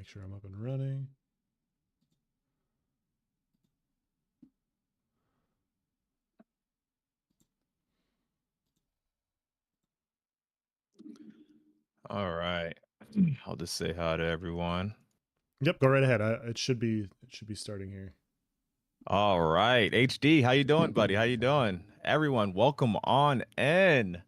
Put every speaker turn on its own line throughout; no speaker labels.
Make sure I'm up and running.
All right. I'll just say hi to everyone.
Yep, go right ahead. It should be starting here.
All right. HD, how you doing, buddy? How you doing? Everyone, welcome on in.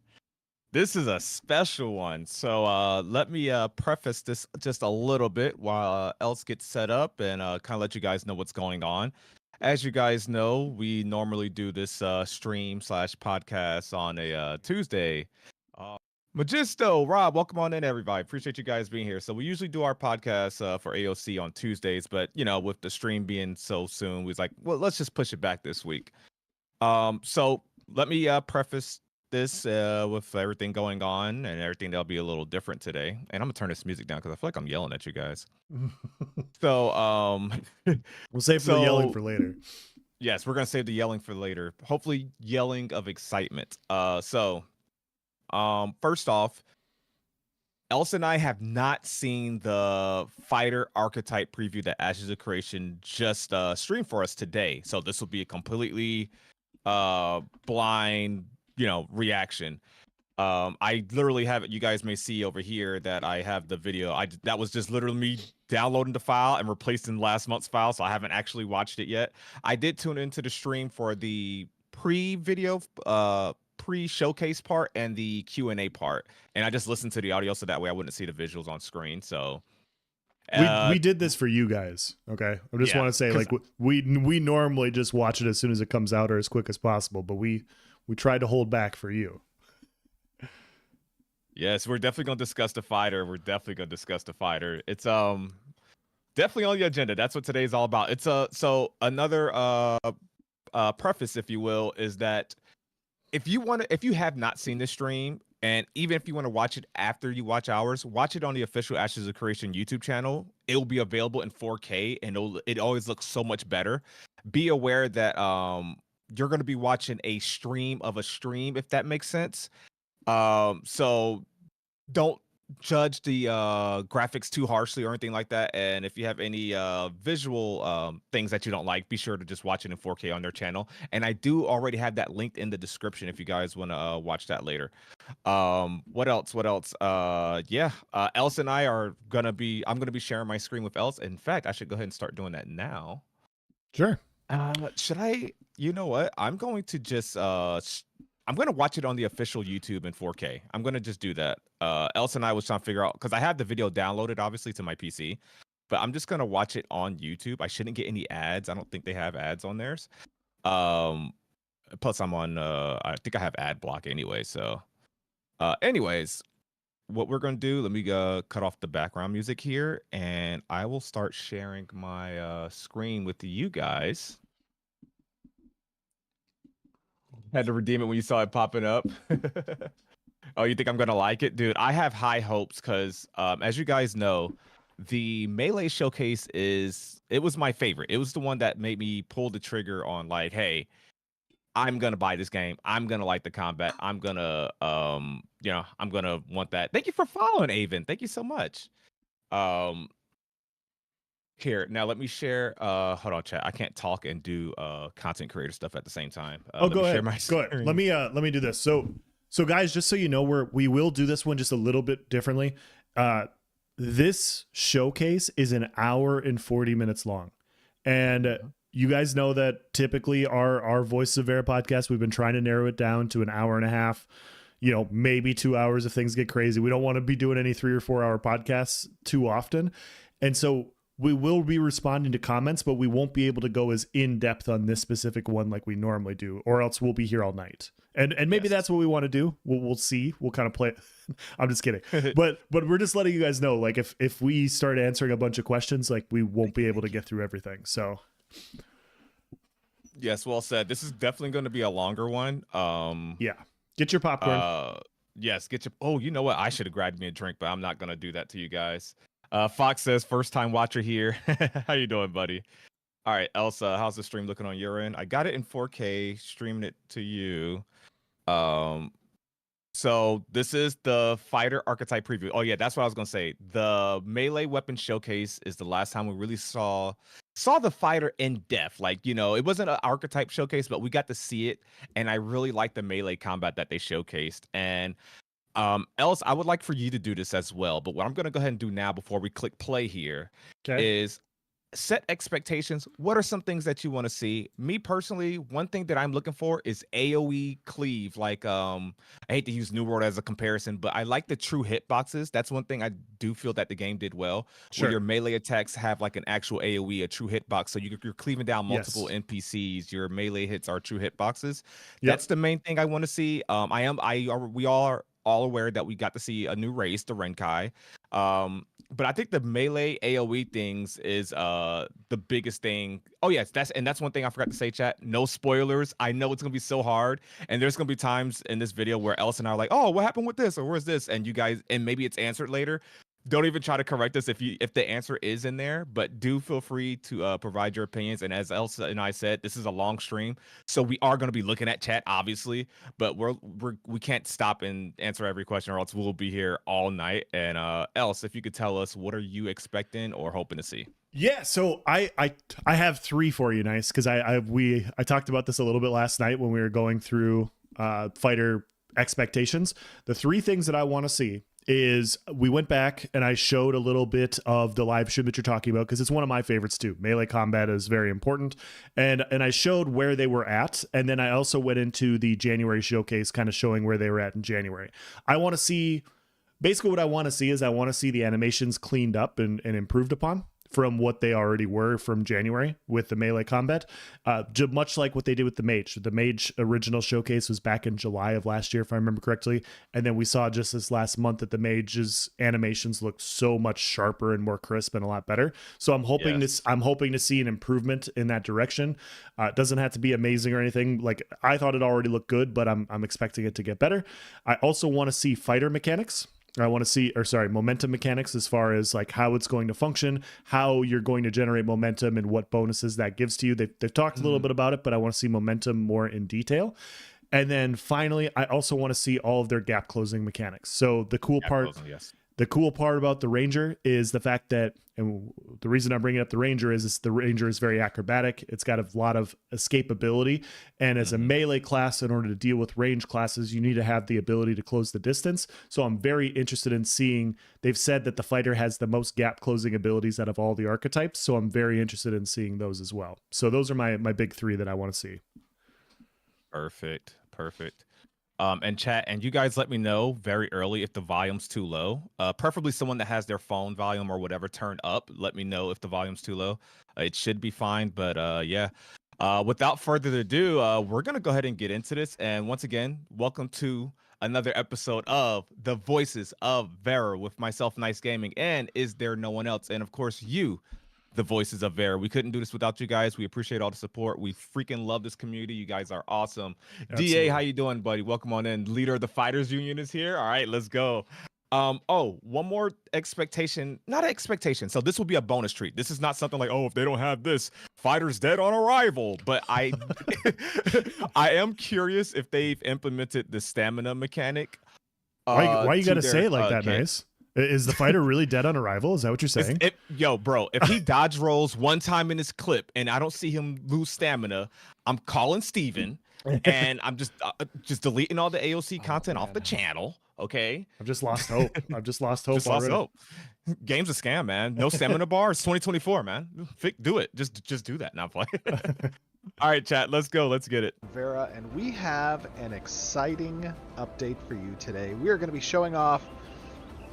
This is a special one. So let me preface this just a little bit while else gets set up and kind of let you guys know what's going on. As you guys know, we normally do this stream slash podcast on a Tuesday. Magisto, Rob, welcome on in, everybody. Appreciate you guys being here. So we usually do our podcast for AOC on Tuesdays, but with the stream being so soon, we was like, well, let's just push it back this week. So let me preface this with everything going on and everything that'll be a little different today. And I'm gonna turn this music down because I feel like I'm yelling at you guys. So
we'll save the yelling for later.
Yes, we're gonna save the yelling for later. Hopefully, yelling of excitement. First off, Elsa and I have not seen the fighter archetype preview that Ashes of Creation just streamed for us today. So this will be a completely blind, reaction. I literally have it. You guys may see over here that I have the video. That was just literally me downloading the file and replacing last month's file, so I haven't actually watched it yet. I did tune into the stream for the pre-video pre-showcase part and the Q&A part, and I just listened to the audio so that way I wouldn't see the visuals on screen. So
we did this for you guys. Okay, I just want to say, like, we normally just watch it as soon as it comes out or as quick as possible, but we tried to hold back for you.
Yes, we're definitely gonna discuss the fighter. It's definitely on the agenda. That's what today's all about. It's so another preface, if you will, is that if you have not seen the stream, and even if you want to watch it after you watch ours, watch it on the official Ashes of Creation YouTube channel. It will be available in 4K, and it always looks so much better. Be aware that you're going to be watching a stream of a stream, if that makes sense. So don't judge the graphics too harshly or anything like that. And if you have any visual things that you don't like, be sure to just watch it in 4K on their channel. And I do already have that linked in the description if you guys want to watch that later. What else? Else and I are I'm gonna be sharing my screen with Else. In fact, I should go ahead and start doing that now.
Sure.
Should I? You know what? I'm going to just I'm going to watch it on the official YouTube in 4K. I'm going to just do that. Elsa and I was trying to figure out, because I have the video downloaded, obviously, to my PC, but I'm just going to watch it on YouTube. I shouldn't get any ads. I don't think they have ads on theirs. Plus, I'm on, I think I have ad block anyway. So anyways, what we're going to do, let me cut off the background music here, and I will start sharing my screen with you guys. Had to redeem it when you saw it popping up. Oh, you think I'm gonna like it, dude? I have high hopes because, as you guys know, the Melee showcase was my favorite. It was the one that made me pull the trigger on, like, hey, I'm gonna buy this game. I'm gonna like the combat. I'm gonna I'm gonna want that. Thank you for following, Avon. Thank you so much. Here, now let me share. Hold on, chat. I can't talk and do content creator stuff at the same time.
Go ahead. Go ahead. Let me do this. So guys, just so you know, we will do this one just a little bit differently. This showcase is an hour and 40 minutes long, and you guys know that typically our Voices of Vera podcast, we've been trying to narrow it down to an hour and a half. Maybe 2 hours if things get crazy. We don't want to be doing any 3 or 4 hour podcasts too often, and so we will be responding to comments, but we won't be able to go as in depth on this specific one like we normally do, or else we'll be here all night. And maybe that's what we want to do. We'll see. We'll kind of play. I'm just kidding. But we're just letting you guys know, like, if we start answering a bunch of questions, like, we won't be able to get through everything. So
yes, well said. This is definitely going to be a longer one.
Yeah. Get your popcorn.
Yes, get your. Oh, you know what? I should have grabbed me a drink, but I'm not going to do that to you guys. Fox says, first time watcher here. How you doing, buddy? All right, Elsa, how's the stream looking on your end? I got it in 4K, streaming it to you. So this is the fighter archetype preview. Oh yeah, that's what I was gonna say. The melee weapon showcase is the last time we really saw the fighter in depth. Like, you know, it wasn't an archetype showcase, but we got to see it, and I really like the melee combat that they showcased. And else, I would like for you to do this as well. But what I'm gonna go ahead and do now before we click play here is set expectations. What are some things that you want to see? Me personally, one thing that I'm looking for is AoE cleave. Like, I hate to use New World as a comparison, but I like the true hitboxes. That's one thing I do feel that the game did well.
Sure.
Where your melee attacks have like an actual AoE, a true hitbox. So you're cleaving down multiple NPCs. Your melee hits are true hitboxes. That's the main thing I want to see. We are all aware that we got to see a new race, the Renkai. But I think the melee AoE things is the biggest thing. Oh yes, that's one thing I forgot to say, chat. No spoilers. I know it's gonna be so hard, and there's gonna be times in this video where Elsa and I are like, "Oh, what happened with this?" or "Where's this?" And you guys, and maybe it's answered later. Don't even try to correct us if the answer is in there, but do feel free to provide your opinions. And as Elsa and I said, this is a long stream, so we are going to be looking at chat, obviously, but we can't stop and answer every question, or else we'll be here all night. And Elsa, if you could tell us, what are you expecting or hoping to see?
Yeah, so I have 3 for you, Nice, because I talked about this a little bit last night when we were going through fighter expectations. The 3 things that I want to see is we went back and I showed a little bit of the live stream that you're talking about, because it's one of my favorites too. Melee combat is very important, and I showed where they were at, and then I also went into the January showcase, kind of showing where they were at in January. I want to see, basically what I want to see is I want to see the animations cleaned up and improved upon from what they already were from January with the melee combat, much like what they did with the mage. The mage original showcase was back in July of last year, if I remember correctly, and then we saw just this last month that the mage's animations look so much sharper and more crisp and a lot better. So I'm hoping to see an improvement in that direction. It doesn't have to be amazing or anything. Like, I thought it already looked good, but I'm expecting it to get better. I also want to see fighter mechanics. I want to see, momentum mechanics, as far as like how it's going to function, how you're going to generate momentum, and what bonuses that gives to you. They've talked a little bit about it, but I want to see momentum more in detail. And then finally, I also want to see all of their gap closing mechanics. So the cool part about the Ranger is the fact that, and the reason I'm bringing up the Ranger is the Ranger is very acrobatic. It's got a lot of escapability. And as a melee class, in order to deal with range classes, you need to have the ability to close the distance. So I'm very interested in seeing, they've said that the fighter has the most gap closing abilities out of all the archetypes. So I'm very interested in seeing those as well. So those are my big 3 that I want to see.
Perfect. And chat, and you guys let me know very early if the volume's too low. Preferably someone that has their phone volume or whatever turned up. Let me know if the volume's too low. It should be fine, but yeah. Without further ado, we're gonna go ahead and get into this. And once again, welcome to another episode of The Voices of Vera with myself, Nice Gaming, and Is There No One Else? And of course, you, the Voices of Vera. We couldn't do this without you guys. We appreciate all the support. We freaking love this community. You guys are awesome. Absolutely. DA, how you doing, buddy? Welcome on in. Leader of the Fighters Union is here. All right, let's go. One more expectation. Not an expectation. So this will be a bonus treat. This is not something like, oh, if they don't have this, Fighter's dead on arrival. But I am curious if they've implemented the stamina mechanic.
Why you gotta say it like that, Nice? Is the fighter really dead on arrival? Is that what you're saying?
Yo, bro, if he dodge rolls one time in this clip and I don't see him lose stamina, I'm calling Steven and I'm just deleting all the AOC content off the channel. Okay.
I've just lost hope.
Game's a scam, man. No stamina bar. It's 2024, man. Do it. Just do that. Now play. All right, chat. Let's go. Let's get it.
Vera, and we have an exciting update for you today. We are going to be showing off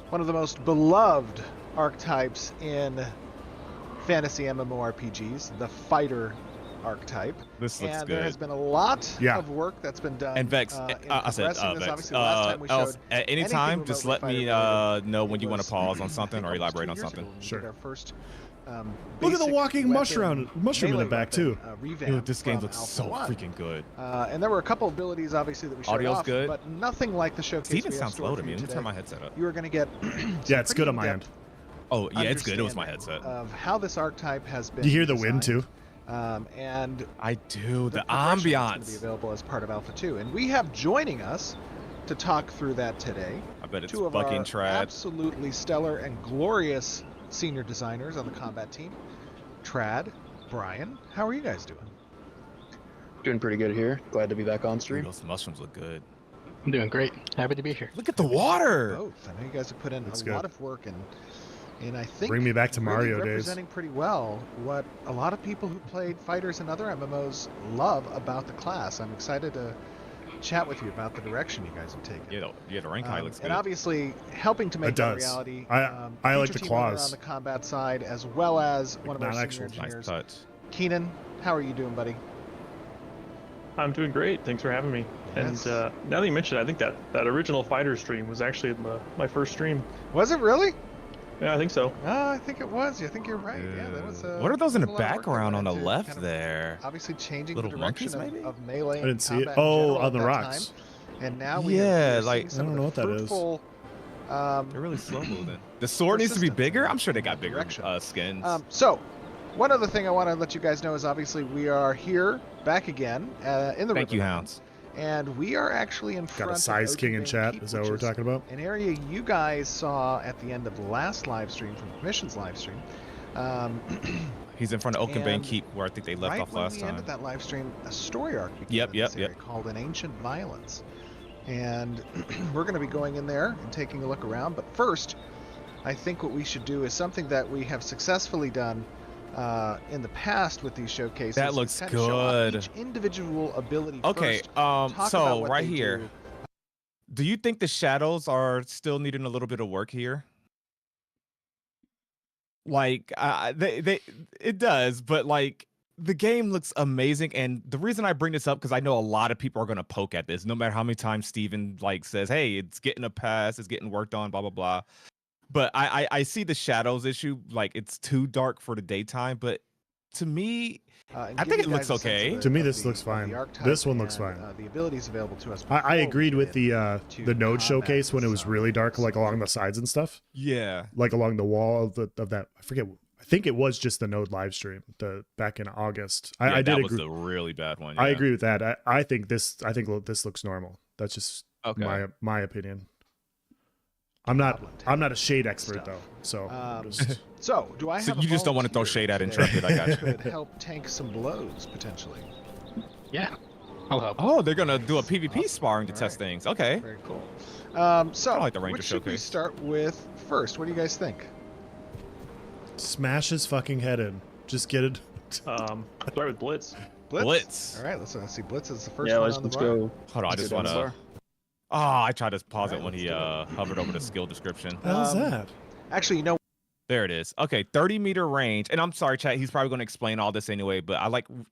one of the most beloved archetypes in fantasy MMORPGs, the fighter archetype.
This looks good.
There has been a lot of work that's been done.
And Vex, I said, Vex, at any time, just let me know when you want to pause on something or elaborate on something.
Sure.
Our first,
look at the walking mushroom in the back too.
Dude, this game looks so freaking good.
And there were a couple of abilities, obviously, that we showed
Audio's
off,
good,
but nothing like the showcase.
Steven sounds low to me. Let me turn my headset up.
You are going to get
yeah, it's good on my end.
Oh yeah, it's good. It was my headset.
Of how this archetype has been.
You hear the wind too?
And
I do. The ambiance
is going to be available as part of Alpha 2, and we have joining us to talk through that today.
I bet it's
Two of
fucking
our
trad.
absolutely stellar and glorious senior designers on the combat team. Trad, Brian, how are you guys doing?
Doing pretty good here. Glad to be back on
Dude,
stream.
those mushrooms look good.
I'm doing great. Happy to be here.
Look at the water.
Both. I know you guys have put in
That's
a
good.
lot of work, and I think
Bring me back to
really
Mario days.
representing pretty well what a lot of people who played fighters and other MMOs love about the class. I'm excited to chat with you about the direction you guys have taken.
Yeah, the rank high looks good.
And obviously, helping to make
It
that
does.
reality.
I like
future
the
team owner
claws.
on the combat side, as well as one of our
Not
senior
actual.
Nice
engineers.
touch.
Keenan, how are you doing, buddy?
I'm doing great. Thanks for having me.
Yes.
And now that you mention it, I think that original fighter stream was actually my first stream.
Was it really?
Yeah, I think so.
I think it was. I think you're right. Yeah, that was.
What are those in the
that was a lot of work
background
that
on the
went into
left
kind of
there?
Obviously, changing
Little
the direction
monkeys, maybe?
of melee.
I didn't see it.
combat in
Oh,
general
on
at
the
that
rocks.
time. And now we
Yeah,
have,
like-
some
I don't
of
know
the
what that is.
fruitful,
They're really slow moving. The sword needs to be
persistence
bigger.
in
I'm sure they got bigger
direction.
skins.
So, one other thing I want to let you guys know is obviously we are here back again in the
Thank you,
Riverlands,
Hounds.
and we are actually in front
Got a size
of
king in
Ocean
chat.
Keep,
Is that what
which
we're
is
talking about?
an area you guys saw at the end of the last live stream from Permissions live stream.
He's in front of Oaken Bay
and
Keep, where I think they left
right
off
when
last
we
time.
ended that live stream, a story arc began
Yep,
in
yep,
this area called An Ancient Violence. And we're going to be going in there and taking a look around. But first, I think what we should do is something that we have successfully done in the past with these showcases.
That
is
looks
kind of show off
good.
each individual ability
Okay,
first, talk about
so
what
right
they
here,
do.
do you think the shadows are still needing a little bit of work here? Like, it does, but like the game looks amazing, and the reason I bring this up because I know a lot of people are gonna poke at this, no matter how many times Steven like says, "Hey, it's getting a pass, it's getting worked on," blah blah blah. But I see the shadows issue, like it's too dark for the daytime, but to me,
And
I
give
think
you
it looks
guys a sense
okay.
of
To me,
of
this
the-
looks
of the
fine.
archetype
This one looks
and,
fine.
The abilities available to us.
I
before we
agreed
get
with
in
the
to
node
combat
showcase when it was
design.
really dark, like
So-
along the sides and stuff,
yeah,
like along the wall of that. I forget. I think it was just the node live stream back in August.
yeah,
I did
that was
agree.
the really bad one.
I
yeah.
agree with that. I think this looks normal. That's just
Okay.
my opinion. I'm not
Goblin
a shade expert
stuff.
though, so
Um,
just,
So, do I
So
have a
you just don't wanna throw
volunteer
shade at
today
Intrepid, I got you.
that could help tank some blows, potentially.
Yeah, I'll help.
Oh, they're gonna do a PvP
Awesome.
sparring to
All
test
right.
things. Okay.
Very cool. So,
like the Ranger
which should we
showcase.
start with first? What do you guys think?
smash his fucking head in. Just get it.
Start with Blitz.
Blitz.
All right, let's see. Blitz is the first
Yeah,
one
let's
on the
let's
bar.
go.
Hold on, I
let's
just
go down
wanna.
the bar.
Oh, I tried to pause
Alright,
it when he
let's do
hovered over the skill description.
How's
Um,
that?
Actually, you know,
There it is. Okay, 30-meter range. And I'm sorry, chat. He's probably going to explain all this anyway, but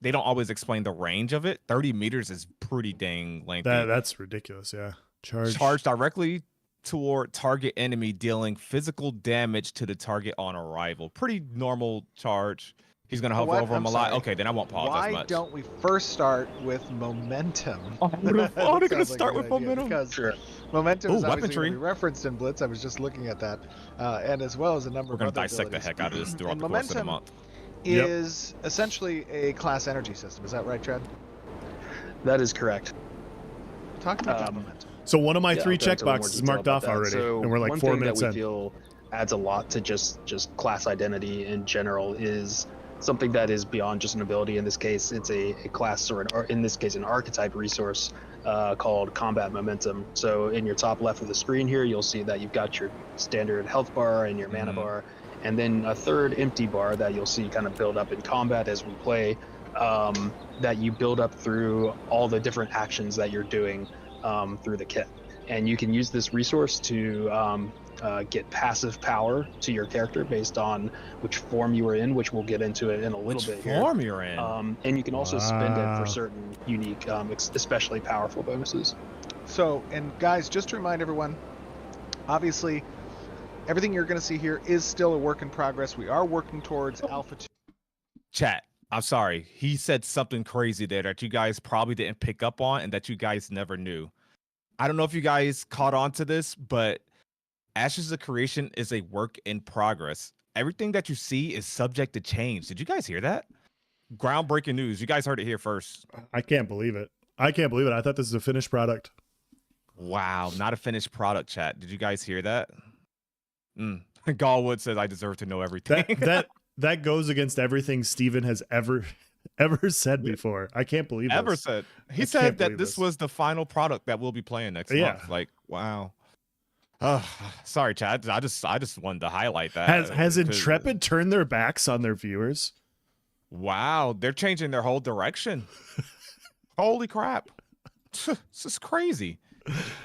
they don't always explain the range of it. 30 meters is pretty dang lengthy.
That's ridiculous. Yeah,
Charge directly toward target enemy, dealing physical damage to the target on arrival. Pretty normal charge. He's going to
You know
hover
what?
over him
I'm
a lot.
sorry.
Okay, then I won't pause as
why
much.
don't we first start with momentum?
Oh, they're
That
going to
sounds like a
start
good
with
idea,
momentum?
Because
Sure.
momentum
Ooh,
is obviously
weaponry.
going to be referenced in Blitz. I was just looking at that, and as well as a number
We're
of
going
other
to dissect the
abilities.
heck out of this throughout
And
the course of the
momentum
month.
Yep.
is essentially a class energy system. Is that right, Tread?
That is correct.
Talk to me about
Um,
momentum.
So one of my
Yeah,
3
I'll go into a little more
checkboxes is
detail
marked
about
off
that.
already,
So
and we're like
one
4
thing
minutes
that we
in.
feel adds a lot to just class identity in general is something that is beyond just an ability. In this case, it's a class or in this case an archetype resource called combat momentum. So in your top left of the screen here, you'll see that you've got your standard health bar and your mana
Mhm.
bar, and then a third empty bar that you'll see kind of build up in combat as we play, that you build up through all the different actions that you're doing through the kit. And you can use this resource to get passive power to your character based on which form you were in, which we'll get into it in a little
Which
bit here.
form you're in?
And you can also spend it
Wow.
for certain unique, especially powerful bonuses.
So, and guys, just to remind everyone, obviously, everything you're going to see here is still a work in progress. We are working towards Alpha 2.
Chat, I'm sorry. He said something crazy there that you guys probably didn't pick up on and that you guys never knew. I don't know if you guys caught on to this, but Ashes of Creation is a work in progress. Everything that you see is subject to change. Did you guys hear that? Groundbreaking news. You guys heard it here first.
I can't believe it. I thought this is a finished product.
Wow, not a finished product, chat. Did you guys hear that? Galwood says I deserve to know everything.
That goes against everything Steven has ever said before. I can't believe
ever
this.
said. He
I
said
can't
that
believe
this
this.
was the final product that we'll be playing next
Yeah.
month. Like, wow. Sorry, Chad. I just wanted to highlight that.
Has
'cause-
Intrepid turned their backs on their viewers?
Wow, they're changing their whole direction. Holy crap. This is crazy.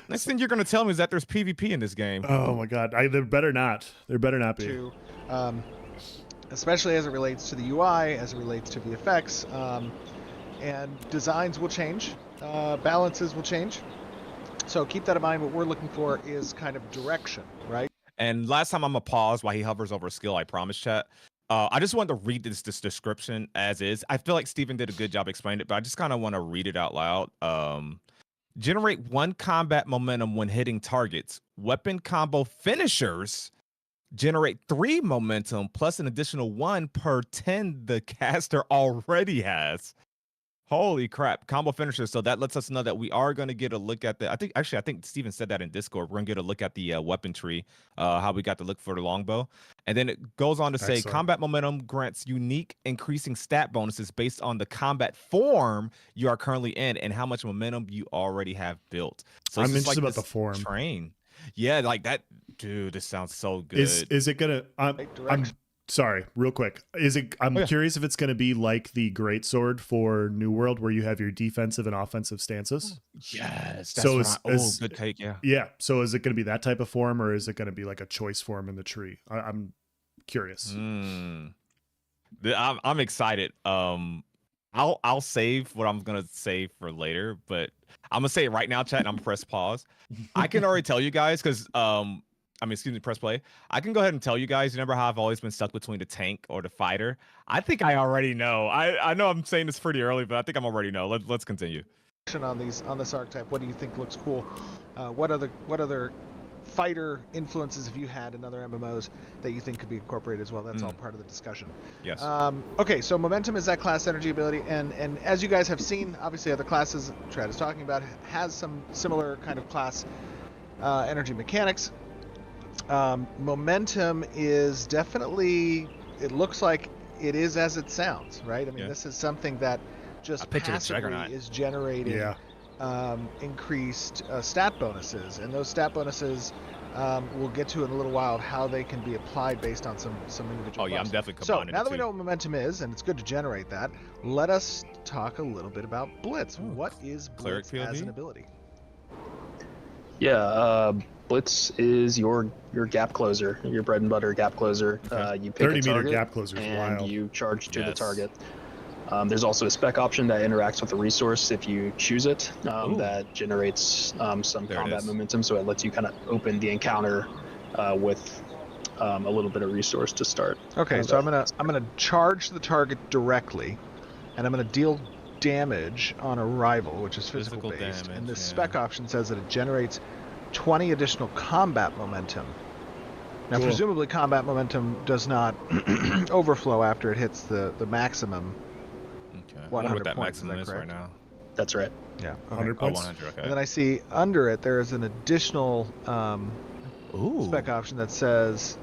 Next thing you're going to tell me is that there's PvP in this game.
Oh my god. There better not. There better not be.
To, especially as it relates to the UI, as it relates to VFX, and designs will change, balances will change. So keep that in mind. What we're looking for is kind of direction, right?
And last time I'm going to pause while he hovers over a skill, I promise, chat. I just wanted to read this description as is. I feel like Steven did a good job explaining it, but I just kind of want to read it out loud. Generate 1 combat momentum when hitting targets. Weapon combo finishers generate 3 momentum plus an additional 1 per 10 the caster already has. Holy crap, combo finishers. So that lets us know that we are going to get a look at the, I think Steven said that in Discord. We're going to get a look at the weapon tree, how we got to look for the longbow. And then it goes on to say combat momentum grants unique increasing stat bonuses based on the combat form you are currently in and how much momentum you already have built. So
I'm
it's just
interested
like
about the form.
Train. Yeah, like that. Dude, this sounds so good.
Is it gonna? I'm sorry, real quick. I'm curious if it's gonna be like the Greatsword for New World, where you have your defensive and offensive stances.
Yes.
That's
good take. Yeah.
Yeah. So is it gonna be that type of form, or is it gonna be like a choice form in the tree? I'm curious.
I'm excited. I'll save what I'm gonna say for later, but I'm gonna say it right now, chat, and I'm gonna press pause. I can already tell you guys because press play. I can go ahead and tell you guys. Remember how I've always been stuck between the tank or the fighter? I think I already know. I know I'm saying this pretty early, but I think I'm already know. Let's continue.
On this archetype, what do you think looks cool? What other fighter influences have you had in other MMOs that you think could be incorporated as well? That's all part of the discussion.
Yes.
Okay, so momentum is that class energy ability, and as you guys have seen, obviously other classes Trad is talking about has some similar kind of class energy mechanics. Momentum is definitely, it looks like it is as it sounds, right? I mean, this is something that just passively is generating increased stat bonuses, and those stat bonuses we'll get to in a little while how they can be applied based on some individual buffs.
I'm definitely
so
combining
now that we know what momentum is, and it's good to generate that, let us talk a little bit about Blitz. What is Blitz as an ability?
Yeah, Blitz is your gap closer, your bread and butter gap closer. You pick
30
a target
meter gap closer is
and
wild.
you charge to the target. There's also a spec option that interacts with the resource if you choose it, that generates some combat momentum, so it lets you kind of open the encounter with a little bit of resource to start.
Okay, so I'm gonna charge the target directly, and I'm gonna deal damage on arrival, which is physical based, and the spec option says that it generates 20 additional combat momentum. Now, presumably combat momentum does not overflow after it hits the maximum.
Okay.
100
what that
points,
maximum
is
is right now.
That's right.
Yeah. Okay.
100 points.
100. Okay.
And then I see under it there is an additional spec option that says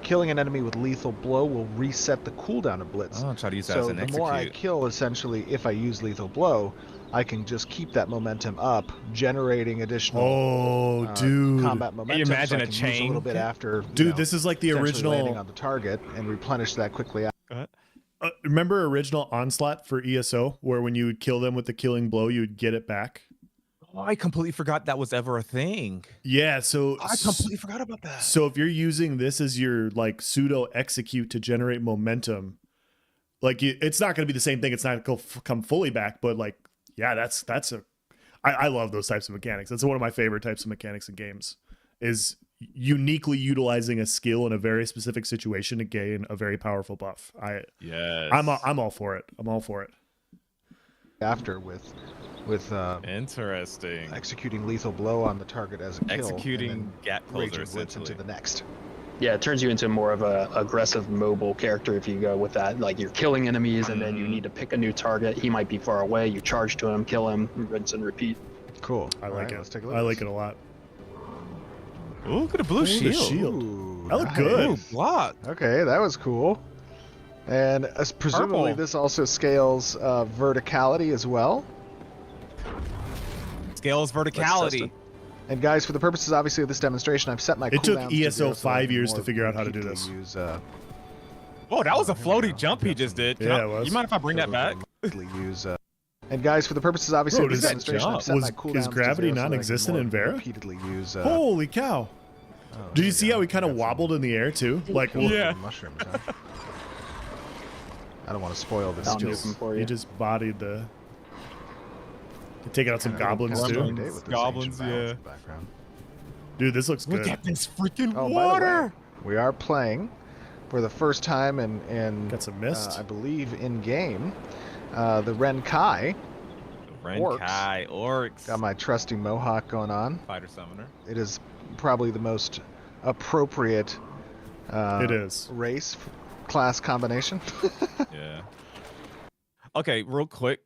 killing an enemy with lethal blow will reset the cooldown of Blitz.
I'll try to use that as an
the more I kill, essentially, if I use lethal blow, I can just keep that momentum up, generating additional combat momentum.
Can you imagine
so
a chain?
Use a little bit after.
Dude, this is like the original
landing on the target and replenish that quickly.
Remember original Onslaught for ESO, where when you would kill them with the killing blow, you would get it back?
Oh, I completely forgot that was ever a thing.
Yeah, so
I completely forgot about that.
So if you're using this as your like pseudo execute to generate momentum, like it's not going to be the same thing. It's not going to come fully back, but like, yeah, I love those types of mechanics. That's one of my favorite types of mechanics in games, is uniquely utilizing a skill in a very specific situation to gain a very powerful buff. I'm all for it. I'm all for it.
After with
interesting
executing lethal blow on the target as a kill,
executing gap closer
into the next.
Yeah, it turns you into more of a aggressive mobile character if you go with that. Like you're killing enemies and then you need to pick a new target. He might be far away. You charge to him, kill him, rinse and repeat.
Cool.
I
All
like
right,
it.
let's take a look.
I like it a lot.
Ooh, look at the blue
Ooh, the
shield.
shield.
Ooh,
That looked
nice.
good.
Ooh, block.
Okay, that was cool. And presumably
Purple.
this also scales verticality as well.
Scales verticality.
And guys, for the purposes obviously of this demonstration, I've set my
It took
cooldowns to zero,
ESO
so I
5
can
years to
more
figure out how to do
repeatedly
this.
Use,
Oh, that was a
here we
floaty
go.
jump he just did.
Yeah, it was.
You mind if I bring that back?
use, and guys, for the purposes obviously
Bro,
of this
does that
demonstration, I've
jump?
set my
Was-
cooldowns
is
to
gravity
zero so that I can
non-existent
more
in Vera?
Repeatedly use.
Holy cow!
Oh,
Did
there
you
we
see
go.
how he kind of
Got some-
wobbled in the air too? Like,
Cool.
Yeah.
Mushrooms, huh? I don't want to spoil this.
I'll
Just,
nuke 'em for
he
you.
just bodied the. Taking out some
kinda
goblins
going
too.
every day with this
Goblins,
ancient balance
yeah.
in the background.
Dude, this looks
Look
good.
at this freaking
Oh, by the
water.
way, we are playing for the first time in
Got some mist.
I believe in game, the Ren Kai.
Renkai, Orcs.
Got my trusty mohawk going on.
Fighter summoner.
It is probably the most appropriate
It is.
race class combination.
Yeah. Okay, real quick.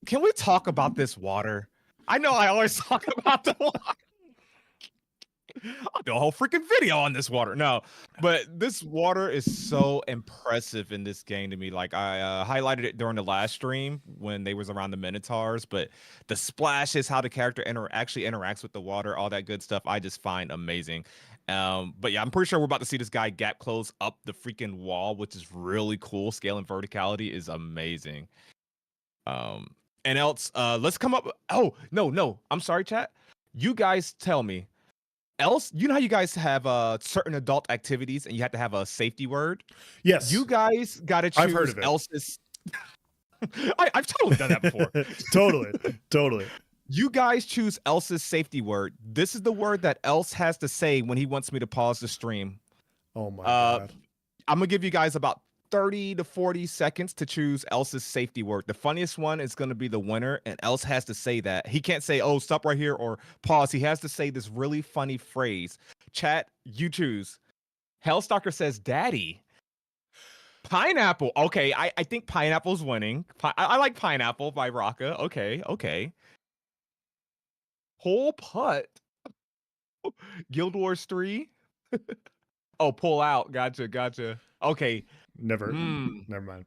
Can we talk about this water? I know I always talk about the water. I'll do a whole freaking video on this water. No, but this water is so impressive in this game to me. Like I highlighted it during the last stream when they was around the Minotaurs, but the splashes, how the character actually interacts with the water, all that good stuff, I just find amazing. But yeah, I'm pretty sure we're about to see this guy gap close up the freaking wall, which is really cool. Scale and verticality is amazing. And else, let's come up. Oh, no. I'm sorry, chat. You guys tell me. Else, you know how you guys have certain adult activities and you have to have a safety word?
Yes.
You guys got to choose
I've heard of it.
Else's. I've totally done that before.
totally.
You guys choose Else's safety word. This is the word that Else has to say when he wants me to pause the stream.
Oh my god.
I'm going to give you guys about 30 to 40 seconds to choose Else's safety word. The funniest one is going to be the winner, and Else has to say that. He can't say, oh, stop right here or pause. He has to say this really funny phrase. Chat, you choose. Hellstalker says, daddy. Pineapple. Okay, I think pineapple's winning. I like pineapple by Raka. Okay. Whole putt. Guild Wars 3. Oh, pull out. Gotcha. Okay.
Never mind. Never mind.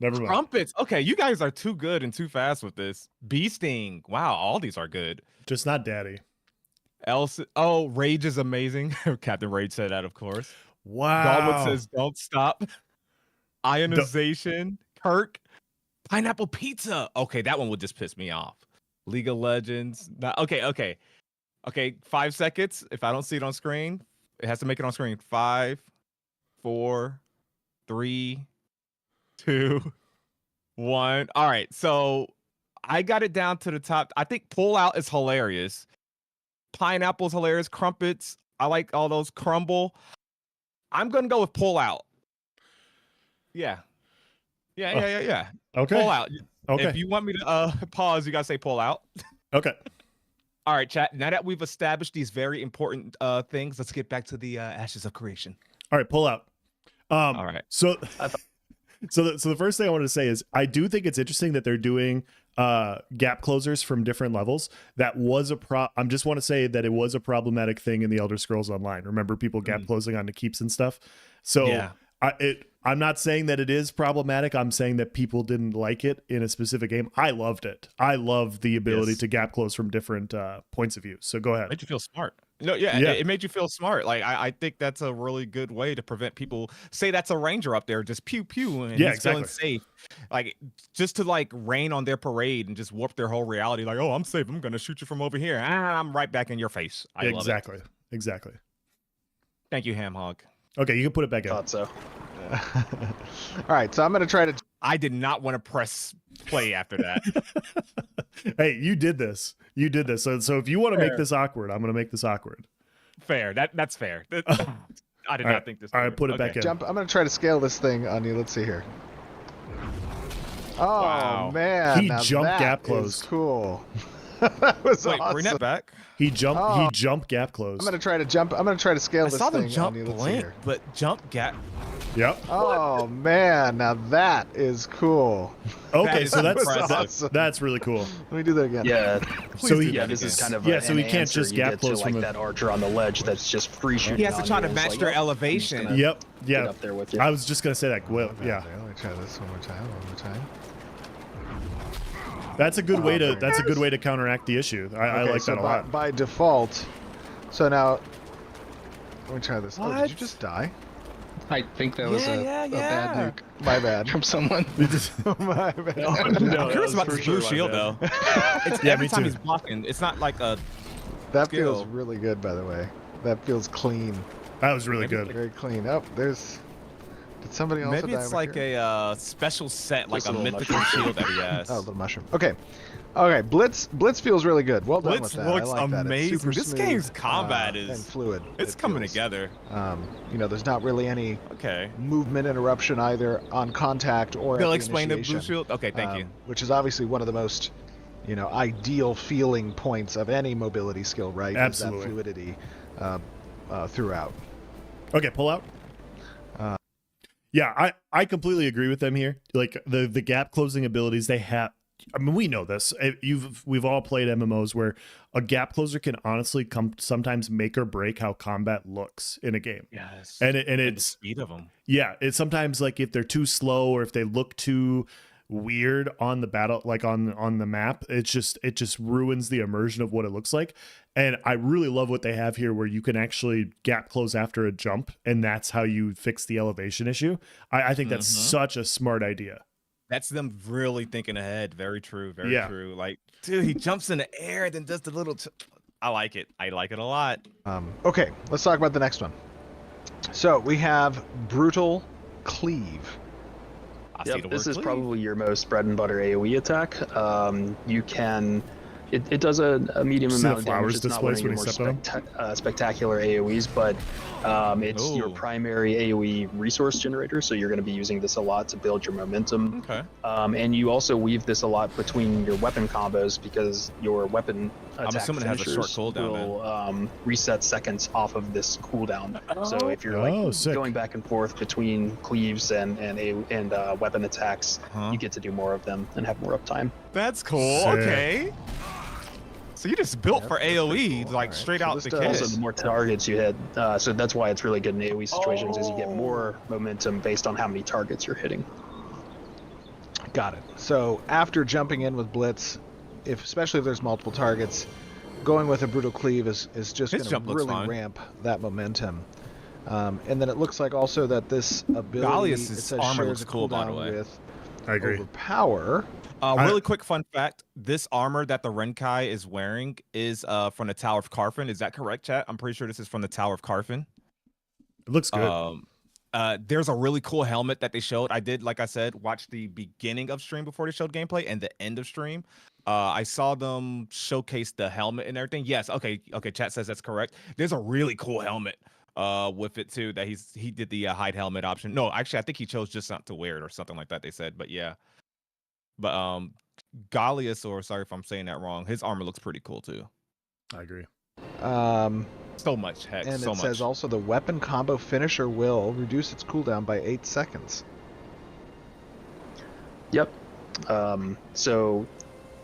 Trumpets. Okay, you guys are too good and too fast with this. Bee sting. Wow, all these are good.
Just not daddy.
Else. Oh, rage is amazing. Captain Rage said that, of course.
Wow.
Goblin says, "Don't stop." Ionization. Kirk. Pineapple pizza. Okay, that one would just piss me off. League of Legends. Okay. 5 seconds. If I don't see it on screen, it has to make it on screen. 5, 4, 3, 2, 1. All right. So I got it down to the top. I think pull out is hilarious. Pineapple's hilarious. Crumpets. I like all those. Crumble. I'm gonna go with pull out. Yeah.
Okay.
Pull out.
Okay.
If you want me to pause, you gotta say pull out.
Okay.
All right, chat. Now that we've established these very important things, let's get back to the Ashes of Creation.
All right. Pull out.
All right.
So the first thing I wanted to say is I do think it's interesting that they're doing gap closers from different levels. That was I just want to say that it was a problematic thing in the Elder Scrolls Online. Remember people gap closing onto keeps and stuff. So
Yeah.
I'm not saying that it is problematic. I'm saying that people didn't like it in a specific game. I loved it. I love the ability to gap close from different points of view. So go ahead.
Made you feel smart. No, yeah. It made you feel smart. Like I think that's a really good way to prevent people. Say that's a ranger up there, just pew pew, and he's feeling safe. Like just to like rain on their parade and just warp their whole reality. Like, oh, I'm safe. I'm gonna shoot you from over here. I'm right back in your face. I love it.
Exactly.
Thank you, Ham Hog.
Okay, you can put it back in.
Thought so.
All right, so I'm gonna try to.
I did not want to press play after that.
Hey, you did this. So if you want to make this awkward, I'm gonna make this awkward.
Fair. That's fair. I did not think this.
All right, put it back in.
I'm gonna try to scale this thing on you. Let's see here. Oh
Wow.
man,
He
now
jumped
that
gap
is
closed.
Cool. That was
Wait,
awesome.
bring that back.
He jumped.
Oh.
He jumped gap closed.
I'm gonna try to jump. I'm gonna try to scale
I
this
saw them
thing
jump
on you. Let's see
blink,
here.
but jump gap.
Yep.
Oh man, now that is cool.
Okay,
is
so that's
awesome.
that's really cool.
Let me do that again.
Yeah,
So he,
yeah. This is kind of
yeah.
an
So he can't
answer
just
you
gap
get to
close
like
from
that archer on the ledge that's just free shooting.
He has to
on
try
you,
to
and it's
match
like,
their
"Oh, I'm just
elevation.
gonna
Yep.
get
Yeah.
up there with you.
I was just gonna say that. Well, yeah.
Let me try this one more time. One more time.
That's a good way to.
very
That's a good way to counteract the issue. I
Okay,
like
so
that a lot.
By default, so now let me try this. Oh, did
What?
you just die?
I think that was a bad nuke
My bad.
from someone.
My bad.
No,
I'm
that
curious
was
about
for
this
sure
blue
my
shield
bad.
though. It's
Yeah,
every
me
time
too.
he's blocking. It's not like a
That
skill.
feels really good, by the way. That feels clean.
That was really
Maybe
good.
Very clean. Oh, there's. Did somebody also
maybe
die
it's
over
like
here?
a special set, like
Just a
a
little
mythical
mushroom.
shield that he has.
Oh, little mushroom. Okay. Okay, Blitz feels really good. Well done
Blitz
with that.
looks
I like that. It's
amazing.
super
This
smooth,
game's combat
and
is-
fluid.
It's
It
coming
feels.
together.
You know, there's not really any
Okay.
movement interruption either on contact or
They'll
at the
explain the blue
initiation,
shield. Okay, thank you.
Which is obviously one of the most, you know, ideal feeling points of any mobility skill, right?
Absolutely.
Is that fluidity throughout.
Okay, pull out. Yeah, I completely agree with them here. Like the gap closing abilities they have. I mean, we know this. We've all played MMOs where a gap closer can honestly sometimes make or break how combat looks in a game.
Yes.
And
the
it's
speed of them.
yeah, it's sometimes like if they're too slow or if they look too weird on the battle, like on the map, it just ruins the immersion of what it looks like. And I really love what they have here where you can actually gap close after a jump, and that's how you fix the elevation issue. I think that's such a smart idea.
That's them really thinking ahead. Very true. Very
Yeah.
true. Like, dude, he jumps in the air and then does the little. I like it. I like it a lot.
Okay, let's talk about the next one. So we have Brutal Cleave.
I see
Yep,
the
this
word
is
cleave.
probably your most bread and butter AoE attack. You can, it does a medium
See the
amount of damage.
flowers
It's not one of
displaced
your
when
more
he stepped on
spectacular AoEs, but it's your
Ooh.
primary AoE resource generator. So you're going to be using this a lot to build your momentum.
Okay.
And you also weave this a lot between your weapon combos because your weapon attack
assuming it has a short
finishers
cooldown
will reset seconds off of this cooldown. So if you're
Oh,
like
sick.
going back and forth between cleaves and weapon attacks,
Huh?
you get to do more of them and have more uptime.
That's cool.
Sick.
Okay. So you just built
Yep,
for
that's pretty
AoE,
cool.
like
Alright,
straight
so
out
this
the
does-
kit.
Also, the more targets you hit, so that's why it's really good in AoE situations, is you get more momentum based on how many targets you're hitting.
Got it. So after jumping in with Blitz, especially if there's multiple targets, going with a Brutal Cleave is just
His
going to
jump looks
really
fine.
ramp that momentum. And then it looks like also that this ability
Gallius's
it says
armor
shares
looks
a
cool, by the
cooldown
way.
with
I agree.
Overpower.
Really quick fun fact: this armor that the Renkai is wearing is from the Tower of Carfin. Is that correct, chat? I'm pretty sure this is from the Tower of Carfin.
It looks good.
There's a really cool helmet that they showed. I did, like I said, watch the beginning of stream before they showed gameplay and the end of stream. I saw them showcase the helmet and everything. Yes, okay. Chat says that's correct. There's a really cool helmet with it too that he did the hide helmet option. No, actually, I think he chose just not to wear it or something like that. They said, but yeah. But Gallius, or sorry if I'm saying that wrong, his armor looks pretty cool too.
I agree.
So much heck,
And
so
it
much.
says also the weapon combo finisher will reduce its cooldown by 8 seconds.
Yep. So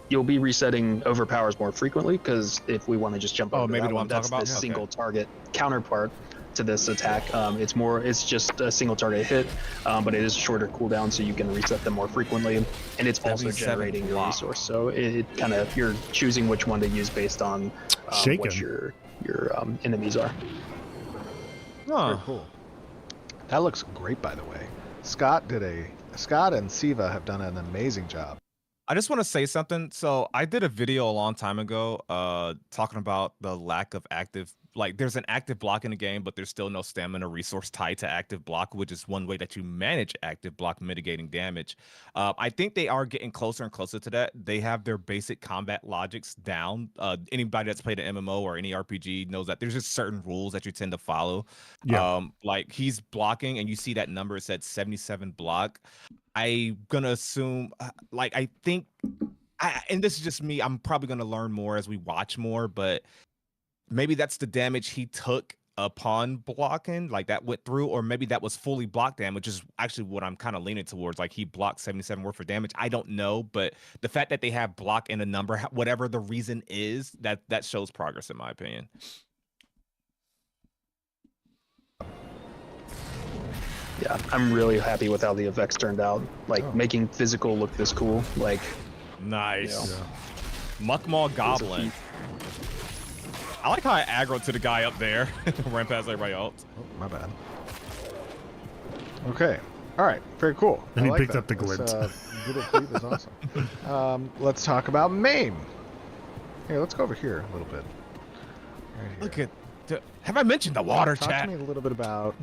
you'll be resetting overpowers more frequently because if we want to just jump
Oh,
over to
maybe
that
the
one,
one I'm
that's
talking
the
about? Okay.
single target counterpart to this attack. It's just a single target hit, but it is a shorter cooldown, so you can reset them more frequently, and it's also
77
generating your
block.
resource. So it kind of, you're choosing which one to use based on
Shaken.
what your enemies are.
Huh.
Very cool. That looks great, by the way. Scott and Siva have done an amazing job.
I just want to say something. So I did a video a long time ago talking about the lack of active, like there's an active block in the game, but there's still no stamina resource tied to active block, which is one way that you manage active block mitigating damage. I think they are getting closer and closer to that. They have their basic combat logics down. Anybody that's played an MMO or any RPG knows that there's just certain rules that you tend to follow.
Yeah.
Like he's blocking and you see that number, it said 77 block. I'm gonna assume, like, I think and this is just me. I'm probably going to learn more as we watch more, but maybe that's the damage he took upon blocking, like that went through, or maybe that was fully block damage, which is actually what I'm kind of leaning towards. Like he blocked 77 worth of damage. I don't know, but the fact that they have block in a number, whatever the reason is, that shows progress in my opinion.
Yeah, I'm really happy with how the effects turned out. Like making physical look this cool. Like
nice.
You know,
Muckmaw Goblin. I like how I aggroed to the guy up there. Ran past everybody else.
Oh, my bad. Okay. All right. Very cool.
And
I
he
like
picked
that.
up the glint.
Brutal Cleave is awesome. Let's talk about MAME. Here, let's go over here a little bit. Right here.
Look at. Have I mentioned the water
Talk
chat?
to me a little bit about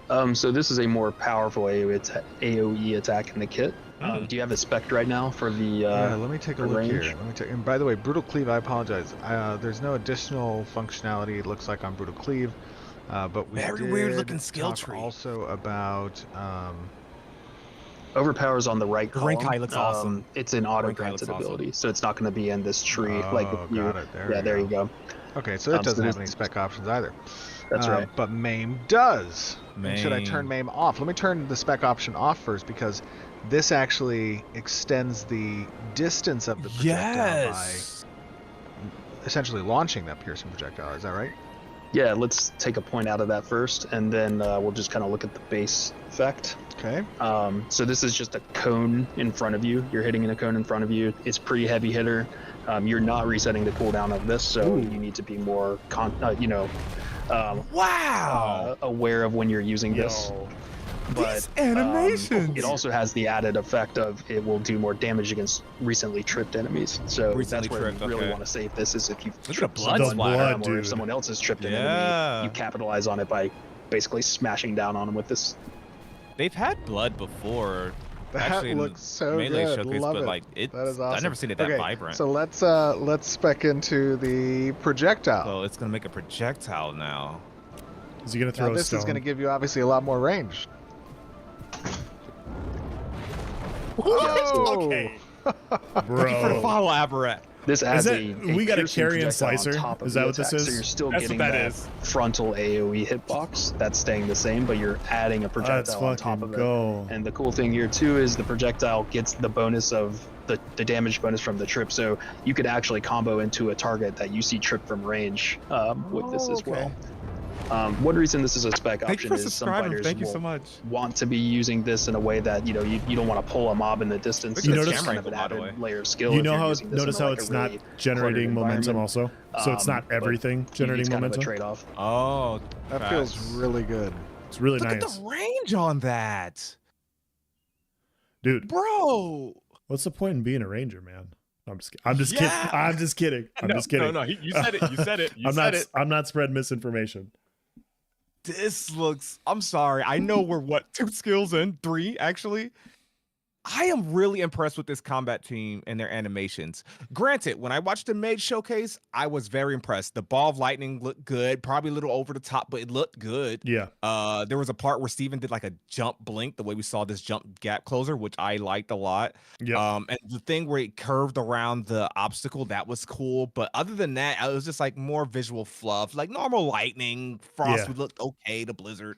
MAME.
so this is a more powerful AoE attack in the kit. Do you have a spec right now for the
Yeah, let me take a look
range?
here. Let me take. And by the way, Brutal Cleave, I apologize. There's no additional functionality. It looks like on Brutal Cleave, but we
Very
did
weird looking skill
talk
tree.
also about.
Overpower's on the right
The
column.
Rinkai looks awesome.
It's an auto
Rinkai
granted
looks
ability, so it's not going to be in this tree.
Oh,
like if you,
got it. There we
there
go.
you go.
Okay, so it
So
doesn't have
this-
any spec options either.
That's right.
But MAME does. And should I turn
MAME.
MAME off? Let me turn the spec option off first because this actually extends the distance of the projectile by essentially launching that piercing projectile. Is that right?
Yeah, let's take a point out of that first, and then we'll just kind of look at the base effect.
Okay.
So this is just a cone in front of you. You're hitting in a cone in front of you. It's pretty heavy hitter. You're not resetting the cooldown of this, so you need to be more,
Wow.
aware of when you're using this. But
These animations.
it also has the added effect of it will do more damage against recently tripped enemies. So
Recently
that's where
tripped,
you really
okay.
want to save this is if you've
Look at
tripped
the blood
someone
splatter.
or if
Dude.
someone else has tripped an
Yeah.
enemy, you capitalize on it by basically smashing down on them with this.
They've had blood before.
That
Actually, in
looks so
Melee
good.
Showcase,
Love
but
it.
like
That is awesome.
I've never seen it that
Okay,
vibrant.
So let's spec into the projectile.
So it's gonna make a projectile now.
Is he gonna throw
Now,
a
this
stone?
is going to give you obviously a lot more range.
Okay.
Bro.
Looking for the follow Aberrat.
This adds
that-
a
we got a
piercing
carrion
projectile on
slicer?
top of
Is
the
that what this
attack,
is?
So you're still
That's
getting
what that
that
is.
frontal AoE hitbox. That's staying the same, but you're adding a
Let's
projectile on top
fucking
of it.
go.
And the cool thing here too is the projectile gets the bonus of the damage bonus from the trip, so you could actually combo into a target that you see trip from range with this as well. One reason this is a spec
Thank you
option
for
is some
subscribing.
fighters
Thank you so
will
much.
want to be using this in a way that you don't want to pull a mob in the distance.
Look
at
so
the
it's
camera
kind of an
angle, by the
added
way.
layer of skill.
You
if
know
you're
how
using this
notice
in,
how
like, a
it's not
really
generating
cluttered
momentum
environment.
also? So it's not
But
everything generating
it's kind
momentum?
of a trade-off.
Oh,
That feels
facts.
really good.
It's really
Look
nice.
at the range on that,
Dude,
bro.
what's the point in being a ranger, man? I'm just kidding.
Yeah.
I'm just kidding. I'm just kidding.
No, you said it. You said it. You
I'm
said
not
it.
I'm not spreading misinformation.
This looks. I'm sorry. I know we're 2 skills in, 3 actually. I am really impressed with this combat team and their animations. Granted, when I watched the Mage Showcase, I was very impressed. The ball of lightning looked good, probably a little over the top, but it looked good.
Yeah.
There was a part where Steven did like a jump blink, the way we saw this jump gap closer, which I liked a lot.
Yeah.
And the thing where it curved around the obstacle, that was cool. But other than that, it was just like more visual fluff, like normal lightning. Frost would look okay, the blizzard.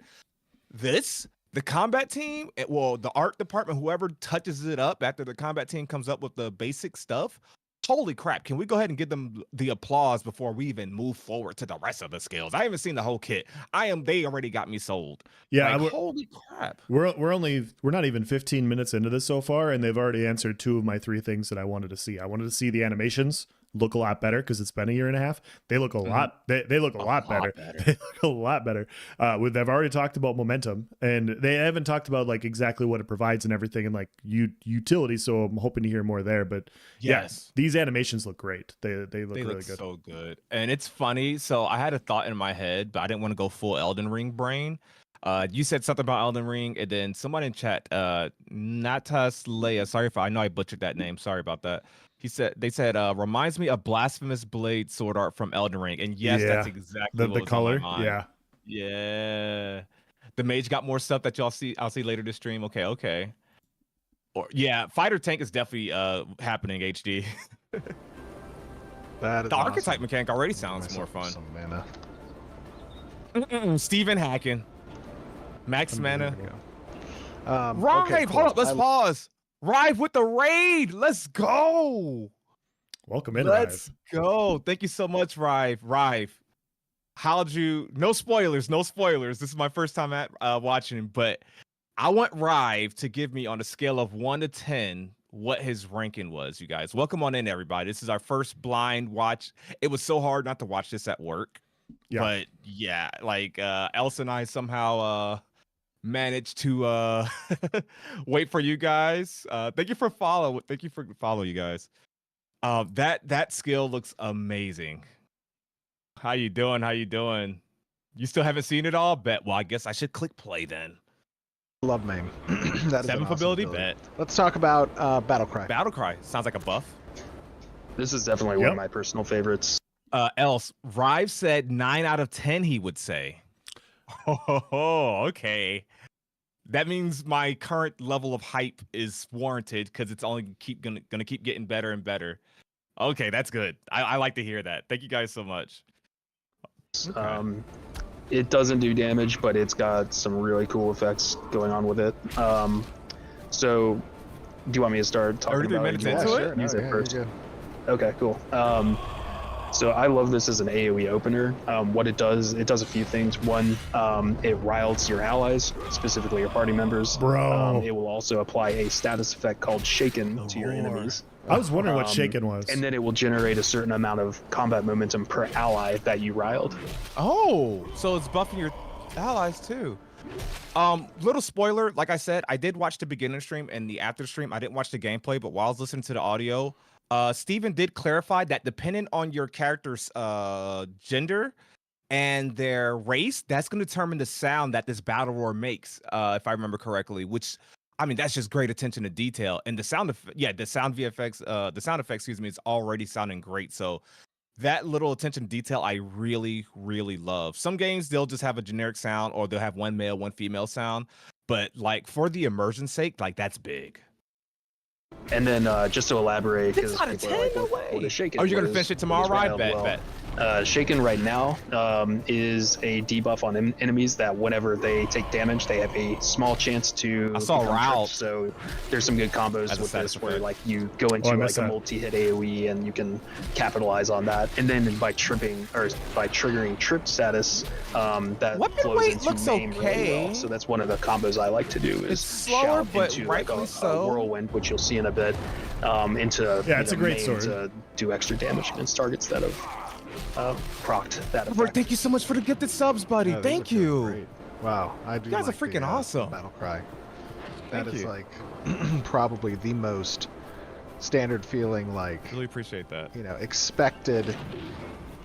The combat team, the art department, whoever touches it up after the combat team comes up with the basic stuff, holy crap, can we go ahead and give them the applause before we even move forward to the rest of the skills? I haven't seen the whole kit. They already got me sold.
Yeah.
Like, holy crap.
We're not even 15 minutes into this so far, and they've already answered 2 of my 3 things that I wanted to see. I wanted to see the animations look a lot better because it's been a year and a half. They look a lot. They look a lot better. They look a lot better. They've already talked about momentum, and they haven't talked about like exactly what it provides and everything, and like utility. So I'm hoping to hear more there. But yes, these animations look great. They look really good.
So good. And it's funny. So I had a thought in my head, but I didn't want to go full Elden Ring brain. You said something about Elden Ring, and then someone in chat, Natas Leia. Sorry if I know I butchered that name. Sorry about that. They said reminds me of Blasphemous Blade sword art from Elden Ring, and yes, that's exactly
the
what
color.
was on my mind. Yeah. The mage got more stuff that I'll see later this stream. Okay. Or yeah, fighter tank is definitely happening. HD.
That is
The archetype
awesome.
mechanic already sounds more
Myself
fun.
some mana.
Steven hacking. Max mana.
Okay,
Rive,
cool.
hold up, let's pause. Rive with the raid. Let's go.
Welcome in,
Let's
Rive.
go. Thank you so much, Rive. Rive, how'd you? No spoilers, no spoilers. This is my first time at watching, but I want Rive to give me on a scale of 1 to 10 what his ranking was. You guys, welcome on in, everybody. This is our first blind watch. It was so hard not to watch this at work, but yeah, like Elsa and I somehow managed to wait for you guys. Thank you for follow. Thank you for follow, you guys. That skill looks amazing. How you doing? How you doing? You still haven't seen it all? Bet. Well, I guess I should click play then.
Love main. That is an
7th
awesome
ability?
ability.
Bet.
Let's talk about Battlecry.
Battlecry sounds like a buff.
This is definitely one of my personal favorites.
Else, Rive said 9 out of 10. He would say. Oh, okay. That means my current level of hype is warranted because it's only gonna keep getting better and better. Okay, that's good. I like to hear that. Thank you guys so much. Okay.
It doesn't do damage, but it's got some really cool effects going on with it. So, do you want me to start talking
33
about
minutes
it?
into it?
Use it
Yeah,
first.
you're good.
Okay, cool. So I love this as an AoE opener. What it does a few things. One, it riles your allies, specifically your party members.
Bro.
It will also apply a status effect called Shaken to your enemies.
I was wondering what Shaken was.
And then it will generate a certain amount of combat momentum per ally that you riled.
Oh, so it's buffing your allies too. Little spoiler, like I said, I did watch the beginning stream and the after stream. I didn't watch the gameplay, but while I was listening to the audio, Steven did clarify that depending on your character's gender and their race, that's going to determine the sound that this battle roar makes, if I remember correctly, which I mean, that's just great attention to detail. And the sound effects, excuse me, is already sounding great. So that little attention to detail, I really, really love. Some games, they'll just have a generic sound or they'll have one male, one female sound. But like for the immersion sake, like that's big.
And then just to elaborate, because
Out of 10, no way.
what is Shaken?
Oh, you're gonna
What
finish
is-
it tomorrow,
what is
right?
riled?
Bet.
Shaken right now is a debuff on enemies that whenever they take damage, they have a small chance to.
I saw
become
riled.
tripped. So there's some good combos
As a
with
status
this, where
effect.
like you go into
I
like
missed
a
that.
multi-hit AOE and you can capitalize on that. And then by triggering trip status, that
Weapon
flows
weight
into
looks
main really
okay.
well. So that's one of the combos I like to do. Is
It's slower,
shout
but
into like
rightfully
a
so.
whirlwind, which you'll see in a bit. Into
it's a great
main
sword.
to do extra damage against targets that have procced that
Robert,
effect.
thank you so much for the gifted subs, buddy.
Yeah, these
Thank
are feeling
you.
great. Wow, I do.
You guys are
like
freaking
the,
awesome.
Battlecry.
Thank
That is
you.
like probably the most standard feeling, like
Really appreciate that.
expected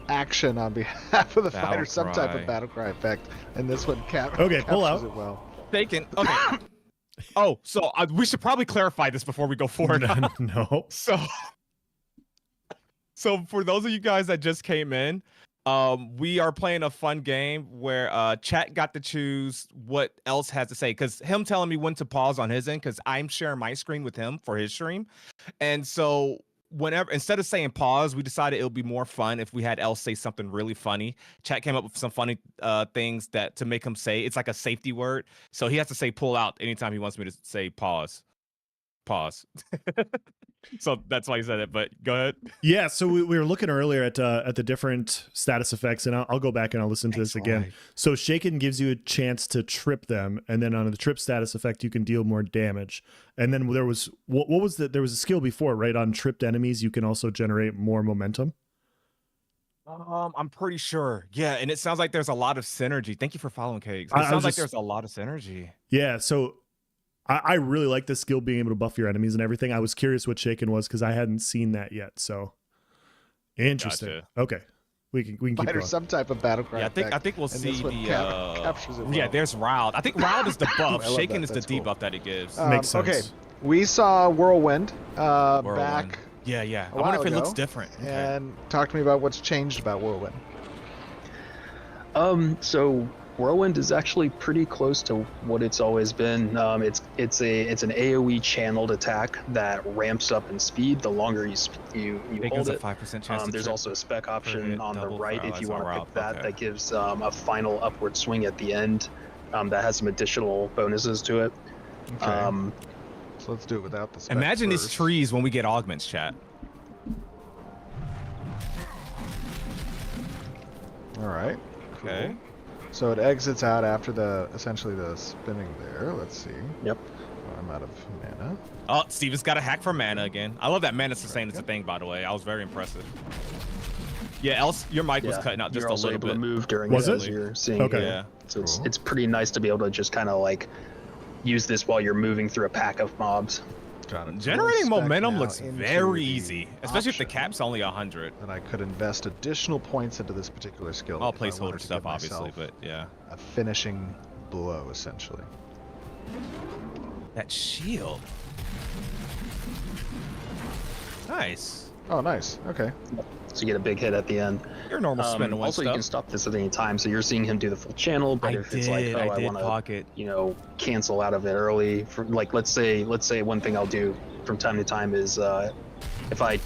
action on behalf of the fighter, some type of
Battlecry.
Battlecry effect, and this one
Okay, pull
captures
out.
it well.
Taken. Okay. Oh, so we should probably clarify this before we go forward.
No.
So for those of you guys that just came in, we are playing a fun game where chat got to choose what else has to say, because him telling me when to pause on his end, because I'm sharing my screen with him for his stream. And so whenever, instead of saying pause, we decided it would be more fun if we had else say something really funny. Chat came up with some funny things that to make him say. It's like a safety word. So he has to say pull out anytime he wants me to say pause. So that's why he said it, but go ahead.
Yeah, so we were looking earlier at the different status effects, and I'll go back and I'll listen to this again. So Shaken gives you a chance to trip them, and then on the trip status effect, you can deal more damage. And then there was what was there was a skill before, right? On tripped enemies, you can also generate more momentum.
I'm pretty sure. Yeah, and it sounds like there's a lot of synergy. Thank you for following, Cakes. It
I
sounds like
was
there's a lot of synergy.
Yeah, so I really like this skill, being able to buff your enemies and everything. I was curious what Shaken was because I hadn't seen that yet. So interesting.
Gotcha.
Okay, we can keep
Fighter,
going.
some type of Battlecry
Yeah,
effect.
I think we'll
and
see
this one
the
captures it well.
yeah, there's Riled. I think Riled is the buff.
I love
Shaken
that.
is the
That's cool.
debuff that it gives.
Makes sense.
Okay, we saw Whirlwind,
Whirlwind.
back
Yeah. I
a
wonder
while
if it looks
ago,
different. Okay.
and talk to me about what's changed about Whirlwind.
So Whirlwind is actually pretty close to what it's always been. It's an AOE channeled attack that ramps up in speed the longer you hold it.
5% chance
There's also a spec option on the right if you want to pick that. That gives a final upward swing at the end. That has some additional bonuses to it.
Okay. So let's do it without the spec
Imagine
first.
these trees when we get augments, chat.
All right.
Okay.
Cool. So it exits out after essentially the spinning there. Let's see.
Yep.
Oh, I'm out of mana.
Oh, Steven's got a hack for mana again. I love that mana sustain is a thing, by the way. I was very impressive. Yeah, else your mic was cutting out just
you're
a
also
little
able
bit.
to move during
Was
it
it?
as you're seeing
Okay.
Yeah.
So
Cool.
it's pretty nice to be able to just kind of like use this while you're moving through a pack of mobs.
Got it.
Generating
Spec
momentum
now
looks
into
very
the
easy, especially if the
option
cap's only 100.
that I could invest additional points into this particular skill.
All
if I wanted
placeholder
to
stuff,
give
obviously,
myself
but yeah.
a finishing blow, essentially.
That shield. Nice.
Oh, nice. Okay.
So you get a big hit at the end.
You're normal spin one
Also, you
stuff.
can stop this at any time. So you're seeing him do the full channel, but if it's like, oh, I want to,
pocket.
cancel out of it early. For, like, let's say one thing I'll do from time to time is if I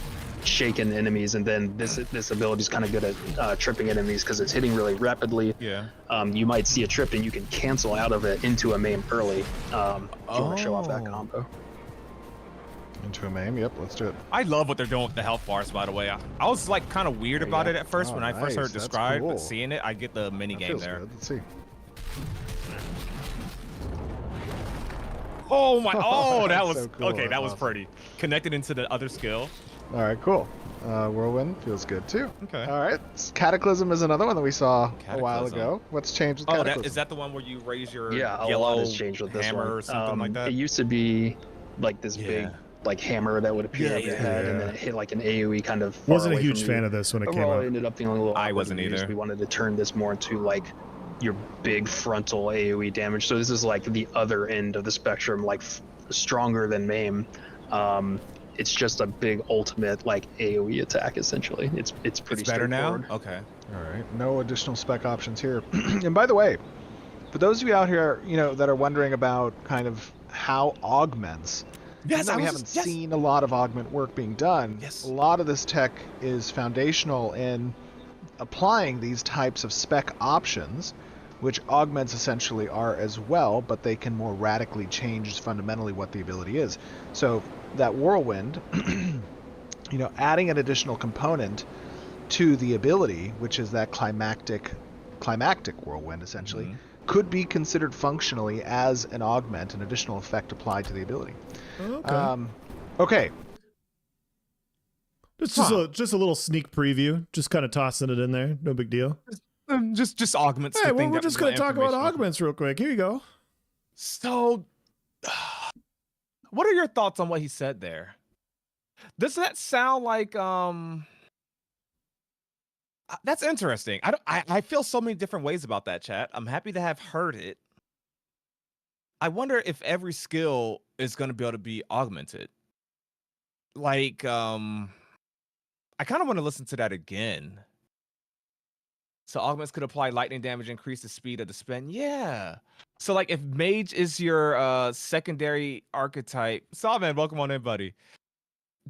shaken enemies, and then this ability is kind of good at tripping enemies because it's hitting really rapidly.
Yeah.
You might see a trip and you can cancel out of it into a maim early. If you want to show off that combo.
Into a maim. Yep. Let's do it.
I love what they're doing with the health bars, by the way. I was like kind of weird about it at first when I first heard
nice.
it
That's
described,
cool.
but seeing it, I get the mini
That
game
feels
there.
good. Let's see.
Oh my! Oh, that
That's
was
so cool.
okay. That was
Awesome.
pretty. Connected into the other skill.
All right. Cool. Whirlwind feels good too.
Okay.
All right. Cataclysm is another one that we saw a while
Cataclysm.
ago. What's changed with
Oh,
Cataclysm?
is that the one where you raise your
Yeah, a
yellow
lot has changed with this
hammer
one.
or something like that?
It used to be like this big like hammer that would appear
Yeah,
over your
yeah,
head,
yeah.
and then it hit like an AOE kind of. Far
Wasn't a
away
huge
from
fan
you.
of this when it came
Overall,
out.
it ended up being a little.
I
awkward
wasn't
to use.
either.
We wanted to turn this more into like your big frontal AOE damage. So this is like the other end of the spectrum, like stronger than maim. It's just a big ultimate like AOE attack essentially. It's pretty
It's better now.
straightforward.
Okay.
All right. No additional spec options here. And by the way, for those of you out here, that are wondering about kind of how augments.
Yes,
even though we haven't seen a lot of augment work being done.
Yes.
A lot of this tech is foundational in applying these types of spec options, which augments essentially are as well, but they can more radically change fundamentally what the ability is. So that whirlwind, adding an additional component to the ability, which is that climactic whirlwind essentially, could be considered functionally as an augment, an additional effect applied to the ability.
Okay.
Okay.
It's just a little sneak preview. Just kind of tossing it in there. No big deal.
Just augments.
Hey,
the
well,
thing
we're
that
just
the
going to talk about
information-
augments real quick. Here you go.
So, what are your thoughts on what he said there? Does that sound like that's interesting. I feel so many different ways about that, chat. I'm happy to have heard it. I wonder if every skill is going to be able to be augmented. Like, I kind of want to listen to that again. So augments could apply lightning damage, increase the speed of the spin. Yeah. So like if mage is your secondary archetype, Sawman, welcome on in, buddy.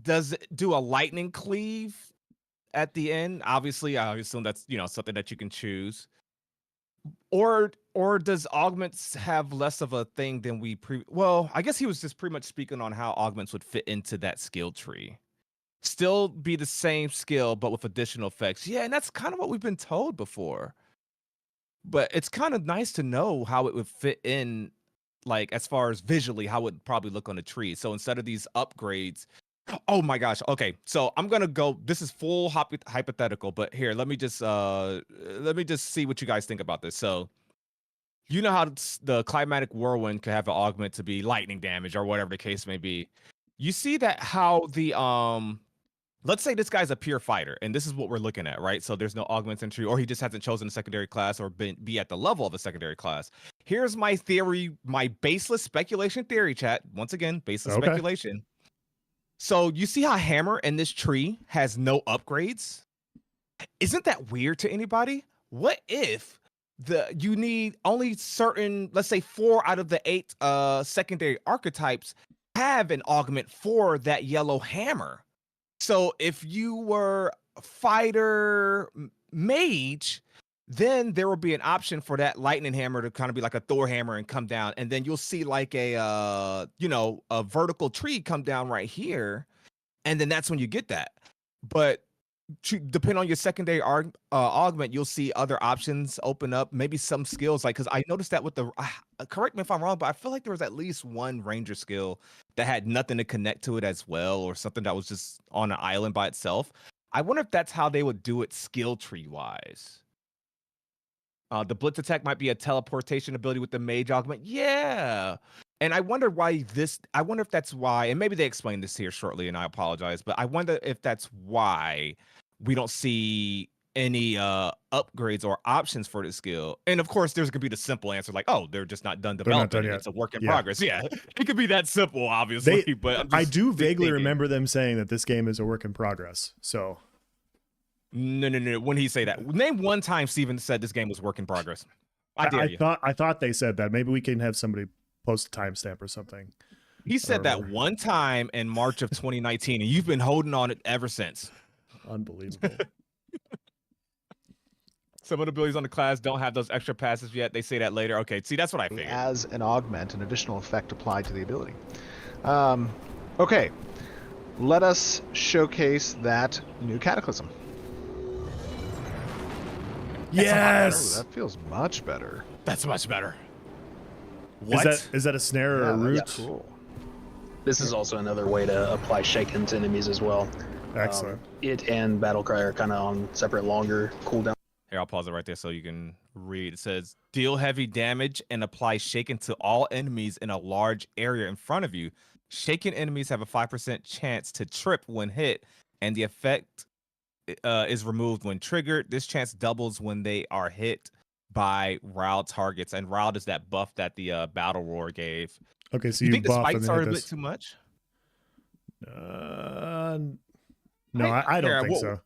Does it do a lightning cleave at the end? Obviously, I assume that's something that you can choose. Or does augments have less of a thing than we well, I guess he was just pretty much speaking on how augments would fit into that skill tree. Still be the same skill, but with additional effects. Yeah, and that's kind of what we've been told before. But it's kind of nice to know how it would fit in, like as far as visually, how it would probably look on a tree. So instead of these upgrades, oh my gosh. Okay, so I'm gonna go. This is full hypothetical, but here, let me just see what you guys think about this. So, you know how the climatic whirlwind could have an augment to be lightning damage or whatever the case may be. You see that how the let's say this guy's a pure fighter, and this is what we're looking at, right? So there's no augments entry, or he just hasn't chosen a secondary class or be at the level of a secondary class. Here's my theory, my baseless speculation theory, chat. Once again, baseless speculation. So you see how hammer in this tree has no upgrades? Isn't that weird to anybody? What if you need only certain, let's say 4 out of the 8 secondary archetypes have an augment for that yellow hammer. So if you were fighter mage, then there will be an option for that lightning hammer to kind of be like a Thor hammer and come down, and then you'll see like a a vertical tree come down right here, and then that's when you get that. But depending on your secondary augment, you'll see other options open up, maybe some skills, like, because I noticed that with the correct me if I'm wrong, but I feel like there was at least one ranger skill that had nothing to connect to it as well, or something that was just on an island by itself. I wonder if that's how they would do it skill tree wise. The blitz attack might be a teleportation ability with the mage augment. Yeah. And I wonder if that's why, and maybe they explained this here shortly, and I apologize, but I wonder if that's why we don't see any upgrades or options for this skill. And of course, there's gonna be the simple answer, like, oh, they're just not done developing.
Done
it's a work in progress. Yeah, it could be that simple, obviously. But
I do vaguely remember them saying that this game is a work in progress. So
no. When he say that, name one time Steven said this game was work in progress. I dare you.
I thought they said that. Maybe we can have somebody post a timestamp or something.
He said that one time in March of 2019, and you've been holding on it ever since.
Unbelievable.
Some of the abilities on the class don't have those extra passes yet. They say that later. Okay, see, that's what I figured.
As an augment, an additional effect applied to the ability. Okay, let us showcase that new Cataclysm.
Yes!
Ooh, that feels much better.
That's much better. What?
Is that a snare or a root?
That's cool.
This is also another way to apply shaken to enemies as well.
Excellent.
It and Battlecry are kind of on separate longer cooldown.
Here, I'll pause it right there so you can read. It says, deal heavy damage and apply shaken to all enemies in a large area in front of you. Shaken enemies have a 5% chance to trip when hit, and the effect is removed when triggered. This chance doubles when they are hit by riled targets, and riled is that buff that the Battle Roar gave.
Okay, so
you
you
think the
buff
spikes
and
are a
hit
bit
this.
too much?
No, I don't think so.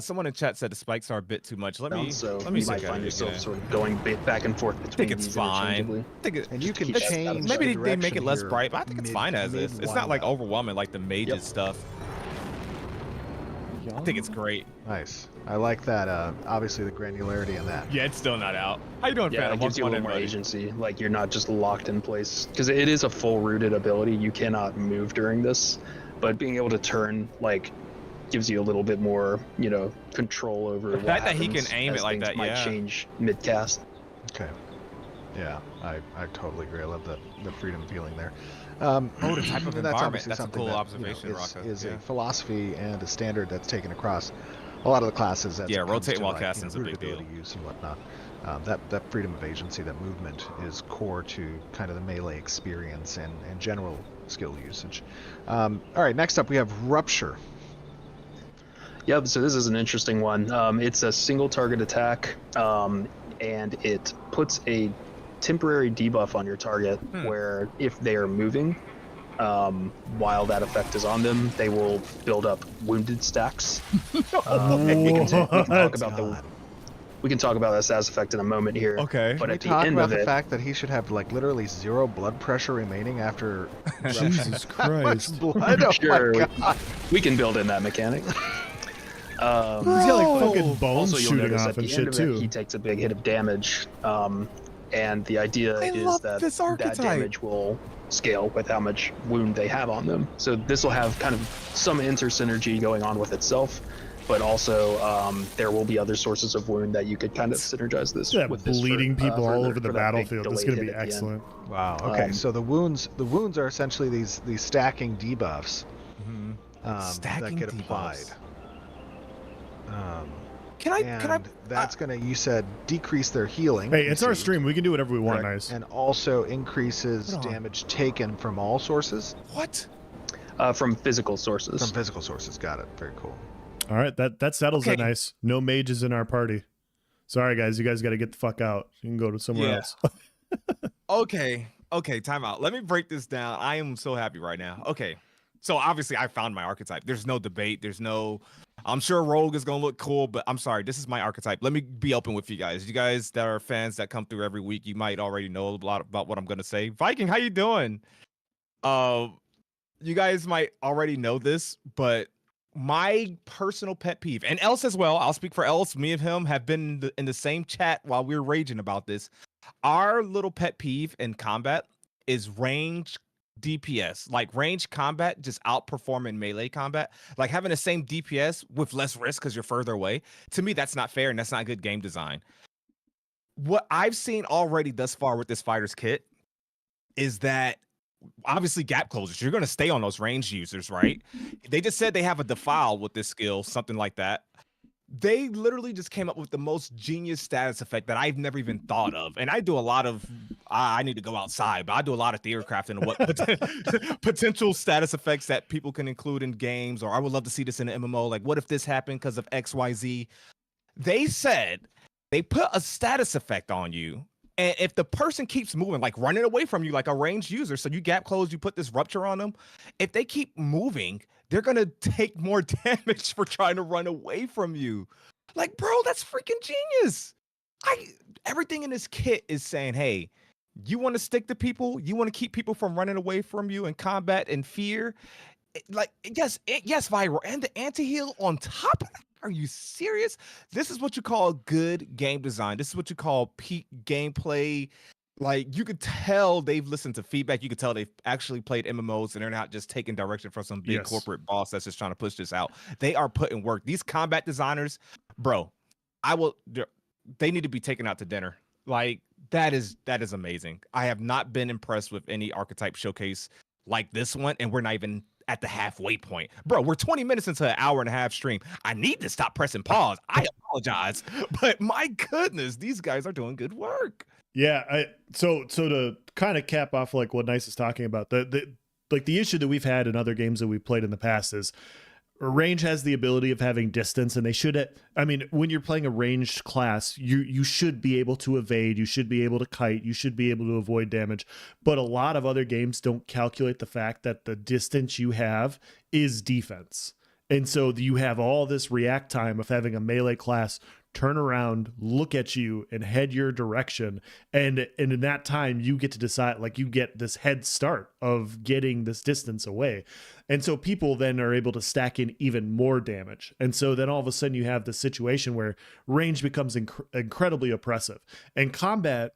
Someone in chat said the spikes are a bit too much. Let me
you might find yourself sort of going back and forth between.
I think it's fine.
And you can change.
Maybe
the
they make it less
direction
bright, but I think it's fine as is. It's not like overwhelming like the mages stuff. I think it's great.
Nice. I like that. Obviously, the granularity in that.
Yeah, it's still not out. How you doing,
Yeah,
Phantom?
it gives you a little more agency. Like, you're not just locked in place. Because it is a full rooted ability. You cannot move during this. But being able to turn, like, gives you a little bit more, control over
the fact that he can aim it like that.
Might change mid-cast.
Okay. Yeah, I totally agree. I love the freedom feeling there.
The type of environment. That's a
something
cool
that,
observation, Rocco.
is a philosophy and a standard that's taken across a lot of the classes.
Yeah, rotate while casting is a big deal.
Use and whatnot. That freedom of agency, that movement, is core to kind of the melee experience and general skill usage. All right, next up we have Rupture.
Yep, so this is an interesting one. It's a single target attack, and it puts a temporary debuff on your target where if they are moving, while that effect is on them, they will build up wounded stacks. We can talk about this as effect in a moment here.
Okay.
But
Can we
at the
talk
end
about
of
the
it,
fact that he should have like literally 0 blood pressure remaining after
Jesus Christ.
blood? Oh
sure,
my God.
we can build in that mechanic.
He's got like fucking bones
Also, you'll
shooting
notice
off
at the
and
end
shit
of it,
too.
he takes a big hit of damage, and the idea is that that damage will scale with how much wound they have on them. So this will have kind of some inter-synergy going on with itself, but also there will be other sources of wound that you could kind of synergize this with.
Bleeding people all over the
for that big
battlefield. It's
delayed
going to
hit
be
at the end.
excellent.
Wow. Okay, so the wounds are essentially these stacking debuffs that get applied.
Can I?
That's gonna. You said decrease their healing.
Hey, it's our
received,
stream. We can do whatever we want.
correct,
Nice.
and also increases
Hold on.
damage taken from all sources.
What?
From physical sources.
From physical sources. Got it. Very cool.
All right, that settles it.
Okay.
Nice. No mages in our party. Sorry, guys. You guys got to get the fuck out. You can go to somewhere else.
Okay, time out. Let me break this down. I am so happy right now. Okay, so obviously I found my archetype. There's no debate. There's no I'm sure Rogue is gonna look cool, but I'm sorry, this is my archetype. Let me be open with you guys. You guys that are fans that come through every week, you might already know a lot about what I'm gonna say. Viking, how you doing? You guys might already know this, but my personal pet peeve, and Else as well, I'll speak for Else. Me and him have been in the same chat while we were raging about this. Our little pet peeve in combat is range DPS, like range combat just outperforming melee combat, like having the same DPS with less risk because you're further away. To me, that's not fair and that's not good game design. What I've seen already thus far with this fighter's kit is that obviously gap closers, you're going to stay on those range users, right? They just said they have a defile with this skill, something like that. They literally just came up with the most genius status effect that I've never even thought of. And I do a lot of, I need to go outside, but I do a lot of theory crafting and what potential status effects that people can include in games, or I would love to see this in an MMO. Like, what if this happened because of XYZ? They said they put a status effect on you. And if the person keeps moving, like running away from you, like a ranged user, so you gap close, you put this rupture on them. If they keep moving, they're going to take more damage for trying to run away from you. Like, bro, that's freaking genius. Everything in this kit is saying, hey, you want to stick to people? You want to keep people from running away from you in combat and fear? Yes, Viral. And the anti-heal on top of that. Are you serious? This is what you call good game design. This is what you call peak gameplay. Like, you could tell they've listened to feedback. You could tell they've actually played MMOs and they're not just taking direction from some big corporate boss that's just trying to push this out. They are putting work. These combat designers, bro, they need to be taken out to dinner. Like, that is amazing. I have not been impressed with any archetype showcase like this one, and we're not even at the halfway point. Bro, we're 20 minutes into an hour and a half stream. I need to stop pressing pause. I apologize, but my goodness, these guys are doing good work.
Yeah, so to kind of cap off like what Nice is talking about, the issue that we've had in other games that we've played in the past is range has the ability of having distance, and they should. I mean, when you're playing a ranged class, you should be able to evade, you should be able to kite, you should be able to avoid damage. But a lot of other games don't calculate the fact that the distance you have is defense, and so you have all this react time of having a melee class turn around, look at you, and head your direction. And in that time, you get to decide, like, you get this head start of getting this distance away. And so people then are able to stack in even more damage. And so then all of a sudden you have the situation where range becomes incredibly oppressive. And combat,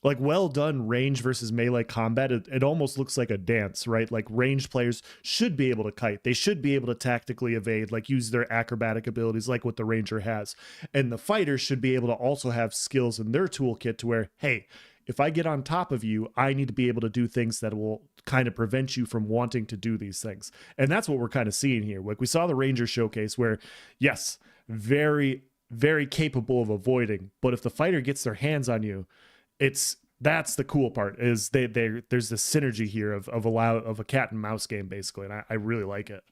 like well done range versus melee combat, it almost looks like a dance, right? Like ranged players should be able to kite. They should be able to tactically evade, like use their acrobatic abilities like what the ranger has. And the fighters should be able to also have skills in their toolkit to where, hey, if I get on top of you, I need to be able to do things that will kind of prevent you from wanting to do these things. And that's what we're kind of seeing here. Like we saw the ranger showcase where, yes, very, very capable of avoiding. But if the fighter gets their hands on you, that's the cool part is there's this synergy here of a cat and mouse game basically, and I really like it.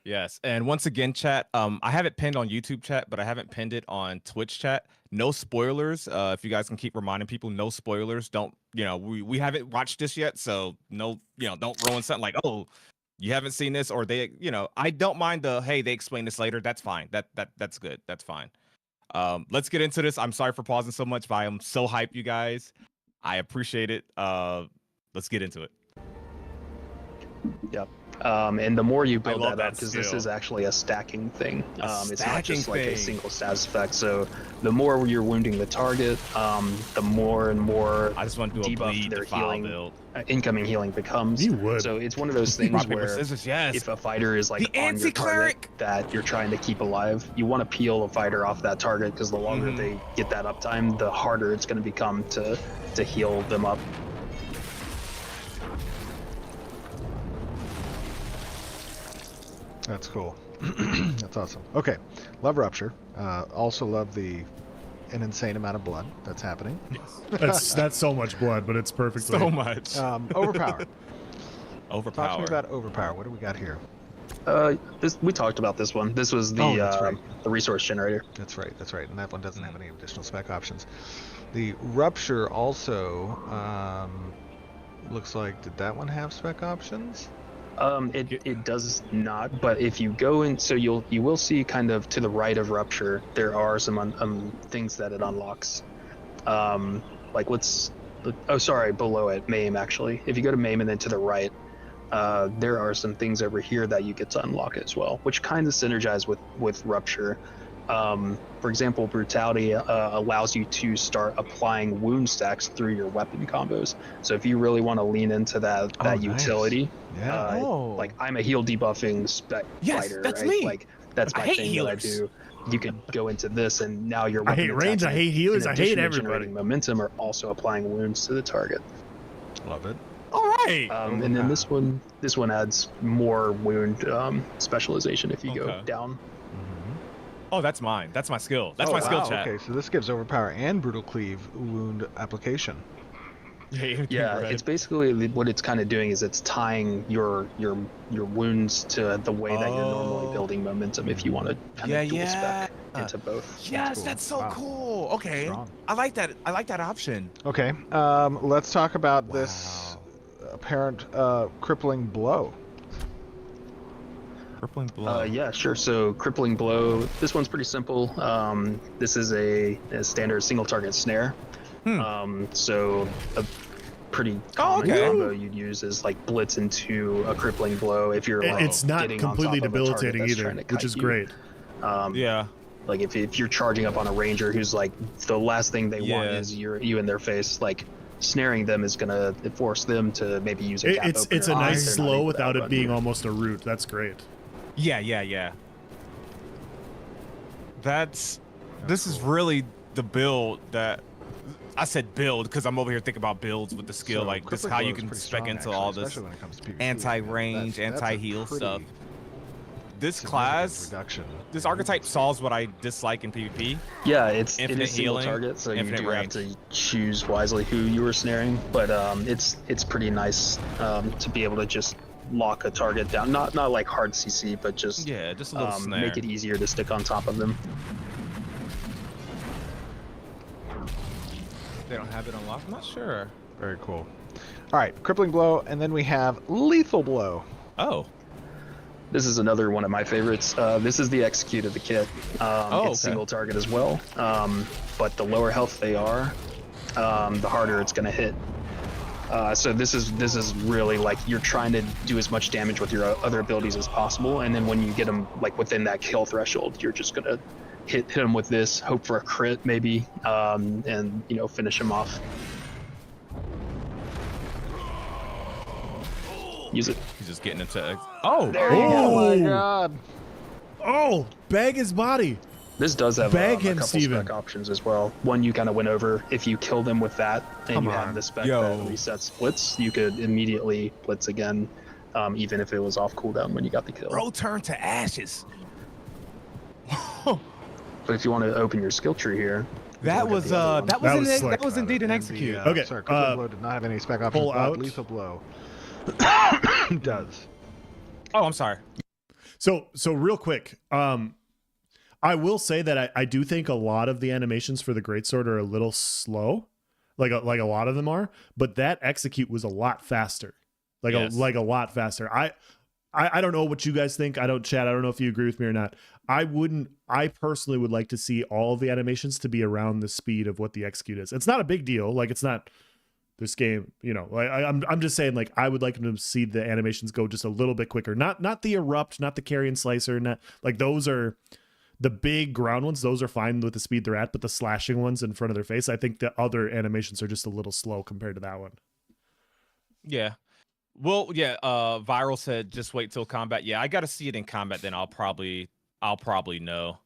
Yes, and once again, chat, I have it pinned on YouTube chat, but I haven't pinned it on Twitch chat. No spoilers. If you guys can keep reminding people, no spoilers. Don't, we haven't watched this yet, so no, don't ruin something like, oh, you haven't seen this, or they, I don't mind hey, they explain this later. That's fine. That's good. That's fine. Let's get into this. I'm sorry for pausing so much, but I'm so hyped, you guys. I appreciate it. Let's get into it.
Yep. And the more you build that up, because this is actually a stacking thing. It's not just like a single status effect. So the more you're wounding the target, the more and more
I just want to do a bleed
their
defile
healing,
build.
Incoming healing becomes.
You would.
So it's one of those things where
scissors, yes.
if a fighter is like
The
on your target
anti-cleric!
that you're trying to keep alive, you want to peel a fighter off that target, because the longer they get that uptime, the harder it's going to become to heal them up.
That's cool. That's awesome. Okay, love Rupture. Also love an insane amount of blood that's happening.
Yes. That's so much blood, but it's perfectly
So much.
Overpower.
Overpower.
Talk to me about Overpower. What do we got here?
We talked about this one. This was the resource generator.
That's right. And that one doesn't have any additional spec options. The Rupture also looks like, did that one have spec options?
It does not, but if you go in, so you will see kind of to the right of Rupture, there are some things that it unlocks. Like below it, Maim actually. If you go to Maim and then to the right, there are some things over here that you get to unlock as well, which kind of synergize with Rupture. For example, Brutality allows you to start applying wound stacks through your weapon combos. So if you really want to lean into that utility,
Yeah.
like I'm a heal debuffing fighter,
that's
right?
me.
Like that's
I
my
hate
thing
healers.
that I do. You could go into this, and now your
I hate
weapon
range, I
attacks,
hate healers,
in
I hate
addition to
everybody.
generating momentum, are also applying wounds to the target.
Love it.
All right.
And then this one adds more wound specialization if you go
Okay.
down.
Oh, that's mine. That's my skill. That's my skill chat.
Okay, so this gives Overpower and Brutal Cleave wound application.
Yeah, it's basically what it's kind of doing is it's tying your wounds to the way that you're normally building momentum if you want to kind of dual spec into both.
Yes,
cool.
that's so
Wow.
cool. Okay,
Strong.
I like that. I like that option.
Okay, let's talk about this apparent crippling blow.
Crippling blow.
Yeah, sure. So crippling blow. This one's pretty simple. This is a standard single target snare. So a pretty common combo you'd use is like blitz into a crippling blow if you're like
It's not
getting on
completely
top of a target
debilitating
that's
either,
trying to
which
kite
is
you.
great.
Yeah.
Like if you're charging up on a ranger who's like the last thing they want is you in their face, like snaring them is gonna force them to maybe use a gap
It's
opener
a
if
nice
they're not
slow
able to
without it
outrun
being
you.
almost a root. That's great.
Yeah. This is really the build that I said build because I'm over here thinking about builds with the skill.
So
like this is
crippling
how
blow
you
is
can
pretty
spec
strong,
into
actually,
all this
especially when it comes to PvP.
anti-range,
That's a
anti-heal
pretty
stuff. This
significant
class,
reduction.
this archetype solves what I dislike in PvP.
Yeah, it
Infinite
is single
healing,
target, so you
infinite
do
range.
have to choose wisely who you were snaring. But it's pretty nice to be able to just lock a target down, not like hard CC, but just
Just a little snare.
make it easier to stick on top of them.
They don't have it unlocked. I'm not sure.
Very cool. All right, crippling blow, and then we have lethal blow.
Oh.
This is another one of my favorites. This is the execute of the kit.
okay.
It's single target as well, but the lower health they are, the harder it's going to hit. So this is really like you're trying to do as much damage with your other abilities as possible, and then when you get them like within that kill threshold, you're just gonna hit him with this, hope for a crit maybe, and finish him off. Use it.
He's just getting into. Oh.
There you go.
Oh my god.
Oh, bag his body.
This does have
Bag
a
him,
couple
Steven.
spec options as well. One you kind of went over. If you kill them with that and
Come
you
on.
have the spec
Yo.
that resets blitz, you could immediately blitz again, even if it was off cooldown when you got the kill.
Bro turned to ashes.
But if you want to open your skill tree here,
That was
slick.
that was indeed an
And
execute.
the,
Okay,
Sorry, crippling blow did not have any spec options,
pull
but
out.
lethal blow does.
Oh, I'm sorry.
So real quick, I will say that I do think a lot of the animations for the Greatsword are a little slow, like a lot of them are, but that execute was a lot faster,
Yes.
a lot faster. I don't know what you guys think. I don't know if you agree with me or not. I personally would like to see all of the animations to be around the speed of what the execute is. It's not a big deal. Like it's not this game, like I'm just saying, like I would like to see the animations go just a little bit quicker. Not the erupt, not the carry and slicer, not like those are the big ground ones. Those are fine with the speed they're at, but the slashing ones in front of their face, I think the other animations are just a little slow compared to that one.
Yeah. Well, yeah. Viral said just wait till combat. Yeah, I got to see it in combat, then I'll probably know.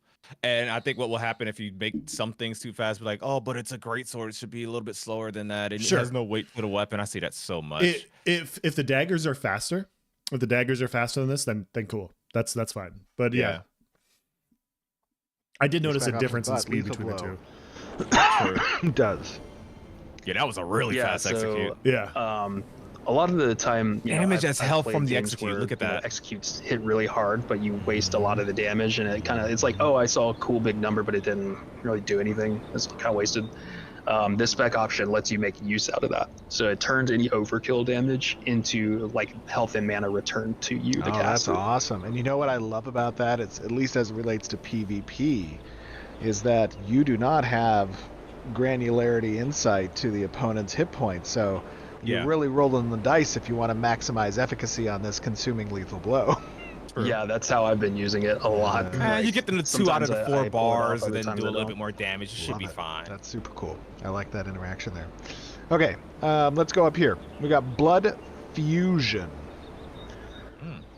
And I think what will happen if you make some things too fast, be like, oh, but it's a Greatsword, it should be a little bit slower than that. And
Sure.
it has no weight to the weapon. I see that so much.
If the daggers are faster, than this, then cool. That's fine. But yeah. I did notice a
Spec
difference in
options, but
speed
lethal
between the
blow
two.
does.
Yeah, that was a really fast execute.
Yeah.
a lot of the time,
Damage as health
played
from the
games
execute.
where,
Look at that.
Executes hit really hard, but you waste a lot of the damage, and it's like, oh, I saw a cool big number, but it didn't really do anything. It's kind of wasted. This spec option lets you make use out of that, so it turns any overkill damage into like health and mana returned to you.
Oh, that's awesome. And you know what I love about that? It's at least as it relates to PvP, is that you do not have granularity insight to the opponent's hit points. So you're really rolling the dice if you want to maximize efficacy on this consuming lethal blow.
Yeah, that's how I've been using it a lot.
You get them to 2 out of the 4 bars and then do a little
don't.
bit more damage. You should be fine.
That's super cool. I like that interaction there. Okay, let's go up here. We got Blood Fusion.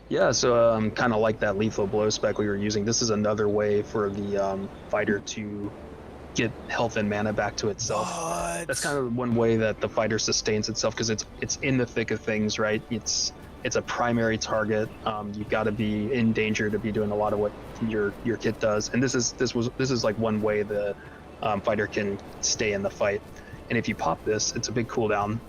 Yeah, so kind of like that lethal blow spec we were using. This is another way for the fighter to get health and mana back to itself. That's kind of one way that the fighter sustains itself, because it's in the thick of things, right? It's a primary target. You've got to be in danger to be doing a lot of what your kit does, and this is like one way the fighter can stay in the fight. And if you pop this, it's a big cooldown.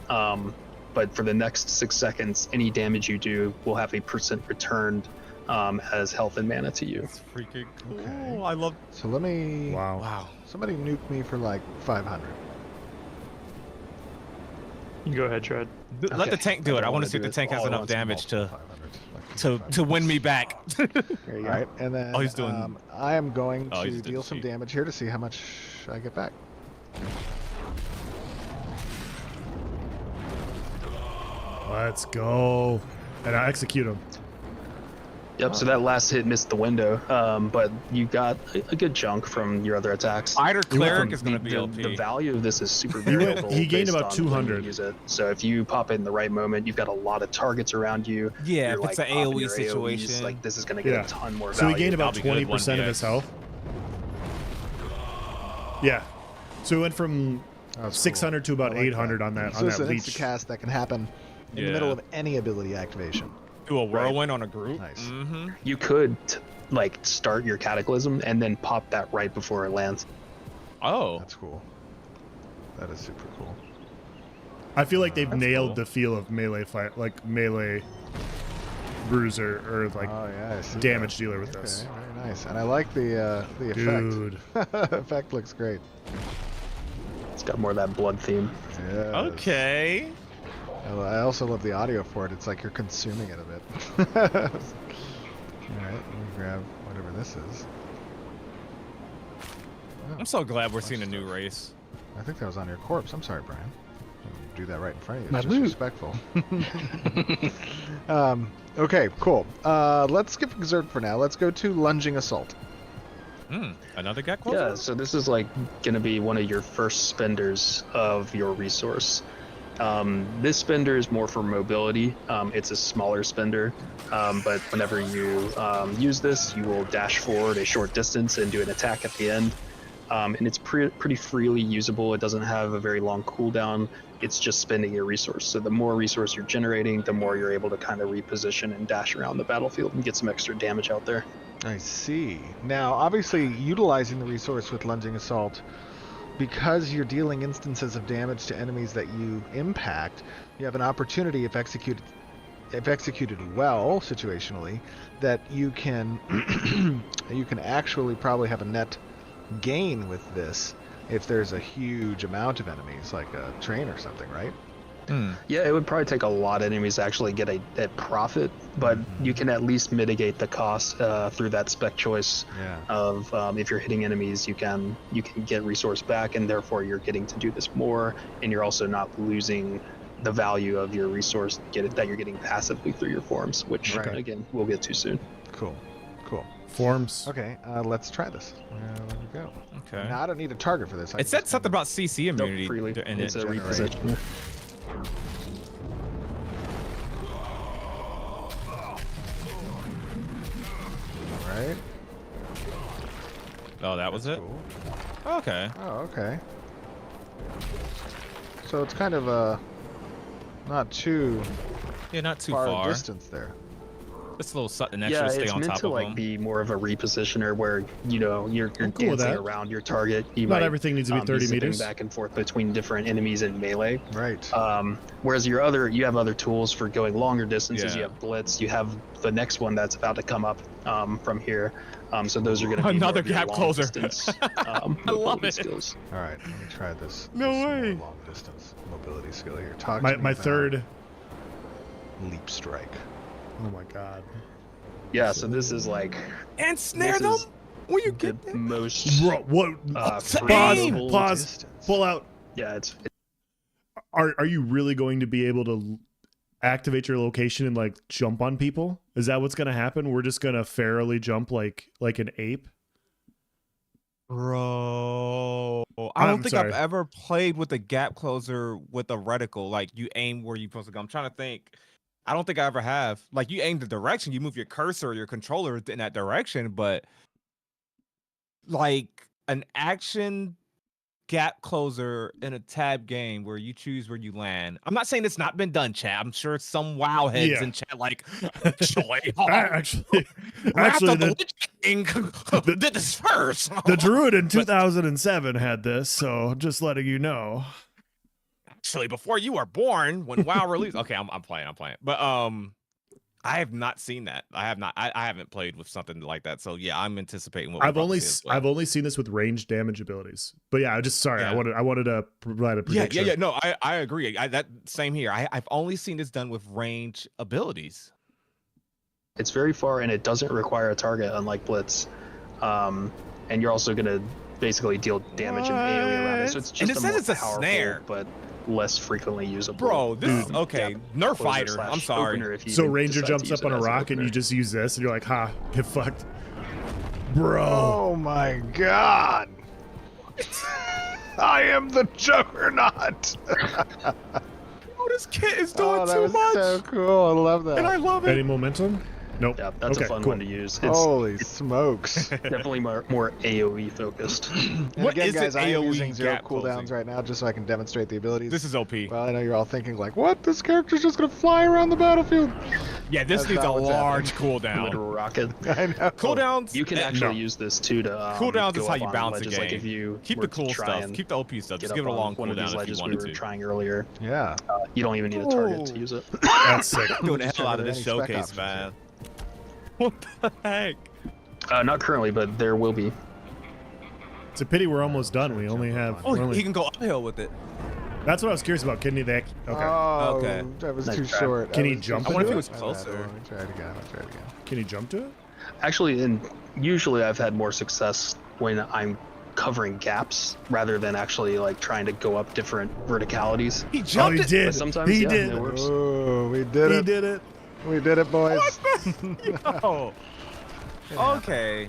But for the next 6 seconds, any damage you do will have a % returned as health and mana to you.
That's freaking cool.
Okay.
I love.
So let me.
Wow.
Somebody nuke me for like 500.
You can go ahead, Shred.
Let the tank do it. I want to see if the tank has enough damage to win me back.
There you go. All right, and then
he's doing.
I am going to
he's
deal some damage here to see how much I get back.
Let's go. And I execute him.
Yep, so that last hit missed the window, but you got a good chunk from your other attacks.
Fighter Cleric is going to be OP.
The value of this is super variable.
He gained
based
about
on when you
200.
use it. So if you pop it in the right moment, you've got a lot of targets around you.
Yeah,
You're
if it's
like
an
popping
AoE
your AoEs,
situation.
like this is going to get a ton more value.
So he gained about
That'll be good,
20% of
1DX.
his health. Yeah. So he went from 600 to about 800 on that
So it's an
leech.
insta-cast that can happen in the middle of any ability activation.
Do a whirlwind on a group.
Nice.
Mm-hmm.
You could like start your Cataclysm and then pop that right before it lands.
Oh.
That's cool. That is super cool.
I feel like they've
That's
nailed
cool.
the feel of melee fight, like melee bruiser or like
Oh yeah, I see
damage
that.
dealer with
Okay,
this.
very nice. And I like the effect.
Dude.
Effect looks great.
It's got more of that blood theme.
Yes.
Okay.
I also love the audio for it. It's like you're consuming it a bit. All right, let me grab whatever this is. Oh,
I'm so glad we're seeing a new race.
I think that was on your corpse. I'm sorry, Brian. Do that right in front of you.
My
It's
loot.
disrespectful. Okay, cool. Let's skip Exert for now. Let's go to Lunging Assault.
Another Get
Yeah,
Qualifier?
so this is like going to be one of your first spenders of your resource. This spender is more for mobility. It's a smaller spender, but whenever you use this, you will dash forward a short distance and do an attack at the end. And it's pretty freely usable. It doesn't have a very long cooldown. It's just spending your resource. So the more resource you're generating, the more you're able to kind of reposition and dash around the battlefield and get some extra damage out there.
I see. Now, obviously, utilizing the resource with Lunging Assault, because you're dealing instances of damage to enemies that you impact, you have an opportunity, if executed well situationally, that you can you can actually probably have a net gain with this if there's a huge amount of enemies, like a train or something, right?
Yeah, it would probably take a lot of enemies to actually get a profit, but you can at least mitigate the cost through that spec choice of if you're hitting enemies, you can get resource back, and therefore you're getting to do this more, and you're also not losing the value of your resource that you're getting passively through your forms, which again we'll get to soon.
Cool.
Forms.
Okay, let's try this. There we go.
Okay.
Now I don't need a target for this. I
It
can
said
just
something
kinda-
about CC immunity.
Freely.
in
It's
it.
a reposition.
Right.
Oh, that was it?
Cool.
Okay.
Oh, okay. So it's kind of not too
Yeah, not too
far
far.
distance there.
It's a little something extra
Yeah,
to stay
it's
on
meant
top
to
of
like
them.
be more of a repositioner where you're
I'm cool with
dancing
that.
around your target. You
Not
might
everything needs to be 30
zipping
meters.
back and forth between different enemies in melee.
Right.
Whereas you have other tools for going longer distances.
Yeah.
You have blitz. You have the next one that's about to come up from here. So those are going to be
Another
more of your
gap
long
closer.
distance,
I love
mobility
it.
skills.
All right, let me try this.
No
this more
way.
long distance mobility skill here. Talk to
My
me
my
about
third.
leap strike.
Oh my god.
Yeah, so this is like
And snare
this
them
is
when you
the
get there.
most
Bro, what?
free
Pause.
mobile
Pause.
distance.
Pull out.
Yeah, it's
Are you really going to be able to activate your location and like jump on people? Is that what's going to happen? We're just going to ferally jump like an ape?
Bro, I
I'm
don't think I've
sorry.
ever played with a gap closer with a reticle. Like you aim where you're supposed to go. I'm trying to think. I don't think I ever have. Like you aim the direction, you move your cursor or your controller in that direction, but like an action gap closer in a tab game where you choose where you land. I'm not saying it's not been done, chat. I'm sure some wow heads
Yeah.
in chat like actually,
Actually,
Wrath of the
the
Lich King did this first.
Druid in
But-
2007 had this, so just letting you know.
Actually, before you were born, when WoW released. Okay, I'm playing. But I have not seen that. I have not. I haven't played with something like that. So yeah, I'm anticipating what
I've only seen this with range damage abilities. But yeah,
Yeah.
I wanted to provide a prediction.
Yeah. No, I agree. That same here. I've only seen this done with range abilities.
It's very far and it doesn't require a target, unlike Blitz. And you're also going to basically deal damage and AoE around it. So it's
And
just
it
a
says
more
it's a
powerful,
snare.
but less frequently usable.
Bro, this is okay. Nerf
closer
fighter.
slash
I'm sorry.
opener if you
So
even
Ranger
decide to
jumps
use
up on
it
a
as an
rock and you
opener.
just use this and you're like, ha, get fucked. Bro.
Oh my god! I am the Juggernaut.
Oh, this kid is doing
Oh, that
too
was
much.
so cool. I love that.
And I love
Any
it.
momentum? Nope.
Yeah, that's
Okay,
a fun
cool.
one to use. It's
Holy smokes!
definitely more AoE focused.
And
What
again,
is it
guys, I am
AoE
using 0
gap
cooldowns
closing?
right now just so I can demonstrate the abilities.
This is OP.
Well, I know you're all thinking like, what? This character's just gonna fly around the battlefield.
Yeah, this
That's
needs a
not what's
large cooldown.
Literal rocket.
I know.
Cooldowns.
You can actually
no.
use this too to
Cooldowns
go
is how
up
you
on
balance a
ledges. Like
game.
if you
Keep
were
the
to
cool
try
stuff.
and
Keep the OP stuff.
get
Just
up
give it a
on
long
one of these
cooldown if you
ledges we
wanted
were
to.
trying earlier.
Yeah.
You don't even need a target to use it.
That's sick.
Doing the
Just
hell out
checking
of this
any spec
showcase,
options
man. What the heck?
Not currently, but there will be.
It's a pity we're almost done. We only have.
Oh,
we're only-
he can go uphill with it.
That's what I was curious about. Can he? Okay.
Oh,
Okay.
that was
Nice
too
try.
short.
Can
I
he
was
jump
too
into it?
short.
I wonder if he was
My bad.
closer.
Let me try it again.
Can he jump to it?
Actually, and usually I've had more success when I'm covering gaps rather than actually like trying to go up different verticalities.
He
Oh,
jumped
he
it.
did.
But sometimes,
he
yeah,
did.
it works.
Oh, we did
He
it.
did it.
We did it, boys.
Oh. Okay.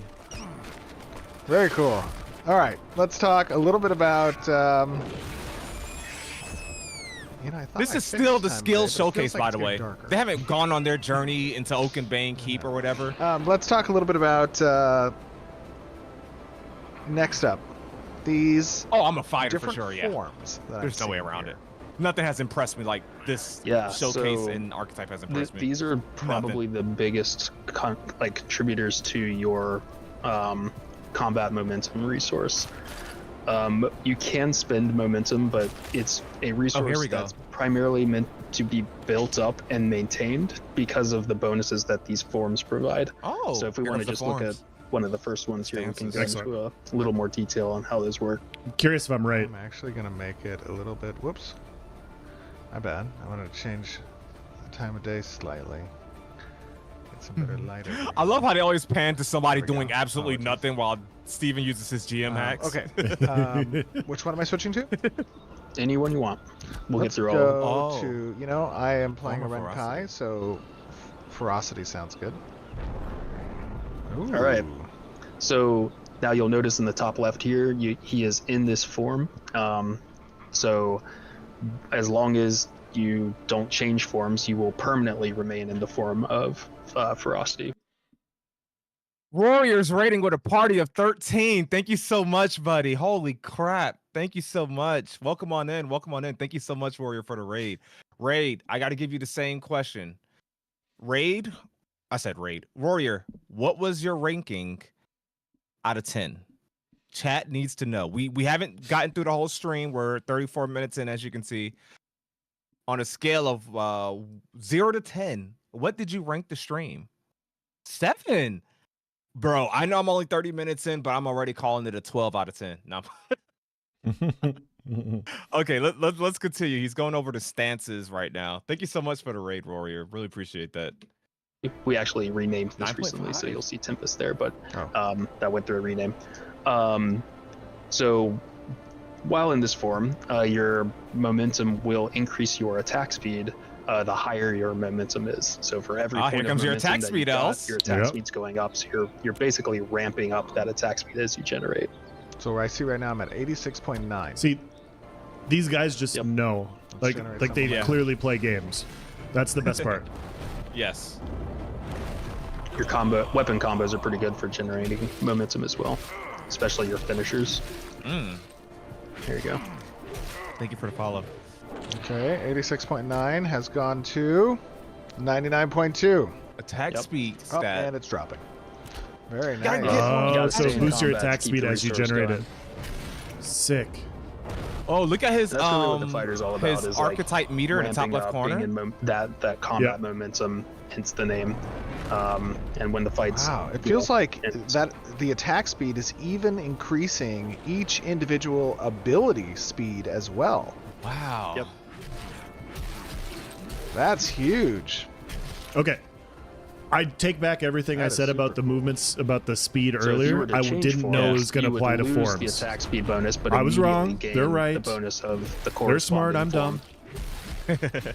Very cool. All right, let's talk a little bit about. I thought
This
I
is
fixed
still the
time
skill
today, but it feels
showcase,
like
by
it's
the way.
getting darker.
They haven't gone on their journey into Oaken Bane Keep or whatever.
Let's talk a little bit about. Next up, these
Oh, I'm a fighter for
different
sure, yeah.
forms. That
There's
I've
no way
seen
around
here.
it. Nothing has impressed me like this
Yeah,
showcase
so
and Archetype has impressed me.
These are probably the biggest contributors to your combat momentum resource. You can spend momentum, but it's a resource
we go.
that's primarily meant to be built up and maintained because of the bonuses that these forms provide.
Oh,
So if we
here
want to
comes the
just look at
forms.
one of the first ones here, we can go
Excellent.
into a little more detail on how those work.
I'm curious if I'm right.
I'm actually gonna make it a little bit. Whoops. My bad. I wanted to change the time of day slightly. Get some better lighting.
I love how they always pan to somebody
There we
doing
go.
absolutely
Apologies.
nothing while Steven uses his GM hacks.
Okay. Which one am I switching to?
Anyone you want. We'll
Let's
get through all of them.
go
Oh.
to. I am playing a
Form of
Renkai,
ferocity.
so ferocity sounds good. Ooh.
All right. So now you'll notice in the top left here, he is in this form. So as long as you don't change forms, you will permanently remain in the form of ferocity.
Warriors rating with a party of 13. Thank you so much, buddy. Holy crap. Thank you so much. Welcome on in. Welcome on in. Thank you so much, Warrior, for the raid. Raid, I got to give you the same question. Raid, I said raid. Warrior, what was your ranking out of 10? Chat needs to know. We haven't gotten through the whole stream. We're 34 minutes in, as you can see. On a scale of 0 to 10, what did you rank the stream? 7. Bro, I know I'm only 30 minutes in, but I'm already calling it a 12 out of 10. No. Okay, let's continue. He's going over the stances right now. Thank you so much for the raid, Warrior. Really appreciate that.
We actually renamed this
9.5.
recently, so you'll see Tempest there, but
Oh.
that went through a rename. So while in this form, your momentum will increase your attack speed the higher your momentum is. So for every point
here
of
comes your
momentum
attack
that
speed,
you've got,
Els.
your attack
Yep.
speed's going up, so you're basically ramping up that attack speed as you generate.
So where I see right now, I'm at 86.9.
See, these guys just
Yep.
know,
Let's generate
like they
something.
Yeah.
clearly play games. That's the best part.
Yes.
Your weapon combos are pretty good for generating momentum as well, especially your finishers. There you go.
Thank you for the follow.
Okay, 86.9 has gone to 99.2.
Attack
Yep.
speed
Oh,
stat.
and it's dropping. Very
Gotta
nice.
get-
Oh,
gotta
so
stay in
boost your
combat
attack
to keep
speed
the
as you
resource
generate
going.
it. Sick.
Oh, look at his
That's really what the fighter's all about,
his
is, like,
archetype meter in the top
ramping
left
up,
corner.
being in that combat
Yeah.
momentum, hence the name. And when the fights,
Wow, it
you
feels
know,
like
and-
that the attack speed is even increasing each individual ability speed as well.
Wow.
Yep.
That's huge.
Okay. I take back everything
That
I
is
said about
super
the movements, about the speed
So if you
earlier.
were to
I
change
didn't know it
forms,
was going to
you would
apply to
lose
forms.
the attack speed bonus, but
I was
immediately
wrong.
gain
They're right.
The bonus of the
They're smart.
corresponding
I'm
form.
dumb.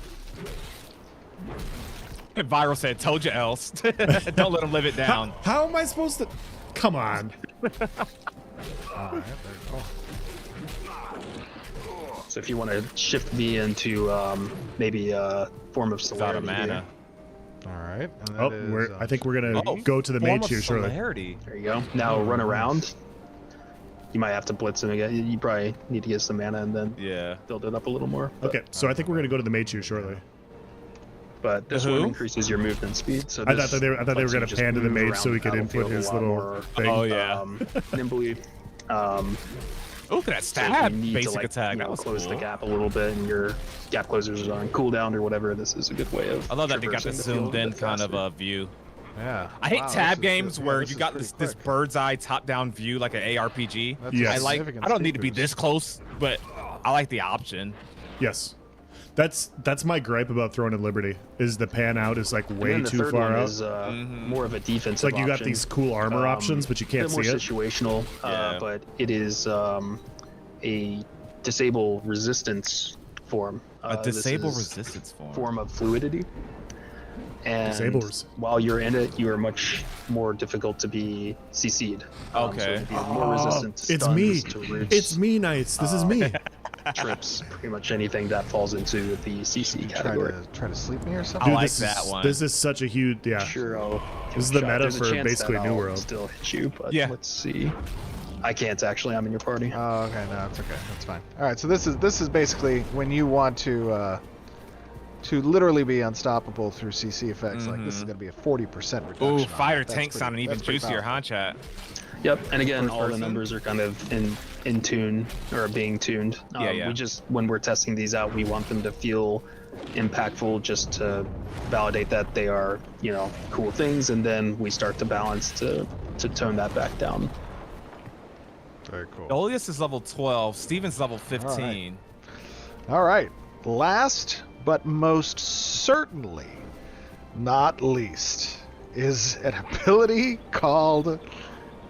Viral said, "Told you else." Don't let him live it down.
How am I supposed to? Come on.
Alright,
So if you want to shift V into maybe a form of
It's out of
celerity,
mana.
Alright. and
Oh,
that is,
I think we're gonna
Oh,
go to the
Form
mage
of
here shortly.
celerity.
there you go. Now run around. You might have to blitz him again. You probably need to get some mana and then
Yeah.
build it up a little more. But,
Okay, so I think we're gonna go to the mage here shortly.
but this
Who?
one increases your movement speed. So
I
this
thought they were
lets you
gonna
just
pan to the
move
mage so
around
he could
the
input
battlefield
his
a lot
little
more,
thing.
Oh yeah.
nimbly.
Oh, look at that
So if
stab.
you need
Basic
to, like,
attack.
you know,
That was
close
cool.
the gap a little bit, and your gap closers are on cooldown or whatever. This is a good way of.
I love that they got
traversing
the
the field
zoomed
a
in
bit
kind of
faster.
a view.
Yeah.
I hate
Wow,
tab
this is
games
good.
where
Yeah,
you
is
got
pretty
this
quick.
bird's eye top down view like an ARPG.
That's
Yes.
I like.
significant
I don't need to be
speed
this
boost.
close, but I like the option.
Yes. That's my gripe about Throne of Liberty is the pan out is like
And
way
then the
too
third
far
one
out.
is
Mhm.
more of a
It's
defensive
like you got
option.
these cool armor options, but you
A
can't
bit more
see it.
situational,
Yeah.
but it is a disable resistance form.
A
This
disable
is
resistance
form of fluidity. And
Disable res-
while you're in it, you are much more difficult to be CC'd. So
Okay.
you're more resistant to
It's
stuns,
me.
to roots,
It's me, Knights. This is me.
trips, pretty much anything that falls into the CC category.
Try to sleep me or
I
something?
Dude,
like
this
that
is
one.
this is such a huge
Sure, I'll give
This is
it
the
a shot.
meta
There's a
for
chance
basically
that
New
I'll
World.
Still hit you, but
Yeah.
let's see. I can't actually. I'm in your party.
Oh, okay, no, it's okay. That's fine. All right, so this is basically when you want to literally be unstoppable through CC effects. Like this is
Mhm.
going to be a 40% reduction.
Ooh,
on it.
fighter
That's
tank
pretty-
sounding even
that's pretty
juicier,
powerful.
huh, chat?
Yep, and again,
First
all the
person?
numbers are kind of in tune or being tuned.
Yeah.
We just when we're testing these out, we want them to feel impactful, just to validate that they are, you know, cool things, and then we start to balance to tone that back down.
Very cool.
Dolius is level 12. Steven's level 15.
All right. Last but most certainly not least is an ability called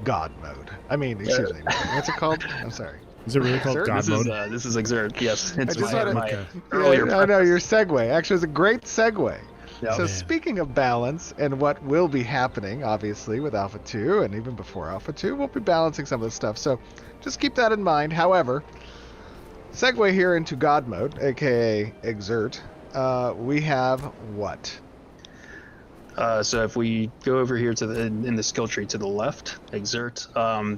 God Mode. I mean, excuse me. What's it called? I'm sorry.
Is it really called
Sir,
God mode?
This is Exert. Yes, it's
just
my,
wanna-
my
Okay.
earlier.
Yeah, I know your segue. Actually, it's a great segue.
Yep.
So speaking of balance and what will be happening, obviously, with Alpha 2 and even before Alpha 2, we'll be balancing some of this stuff. So just keep that in mind. However, segue here into God Mode, aka Exert. We have what?
So if we go over here to the in the skill tree to the left, Exert.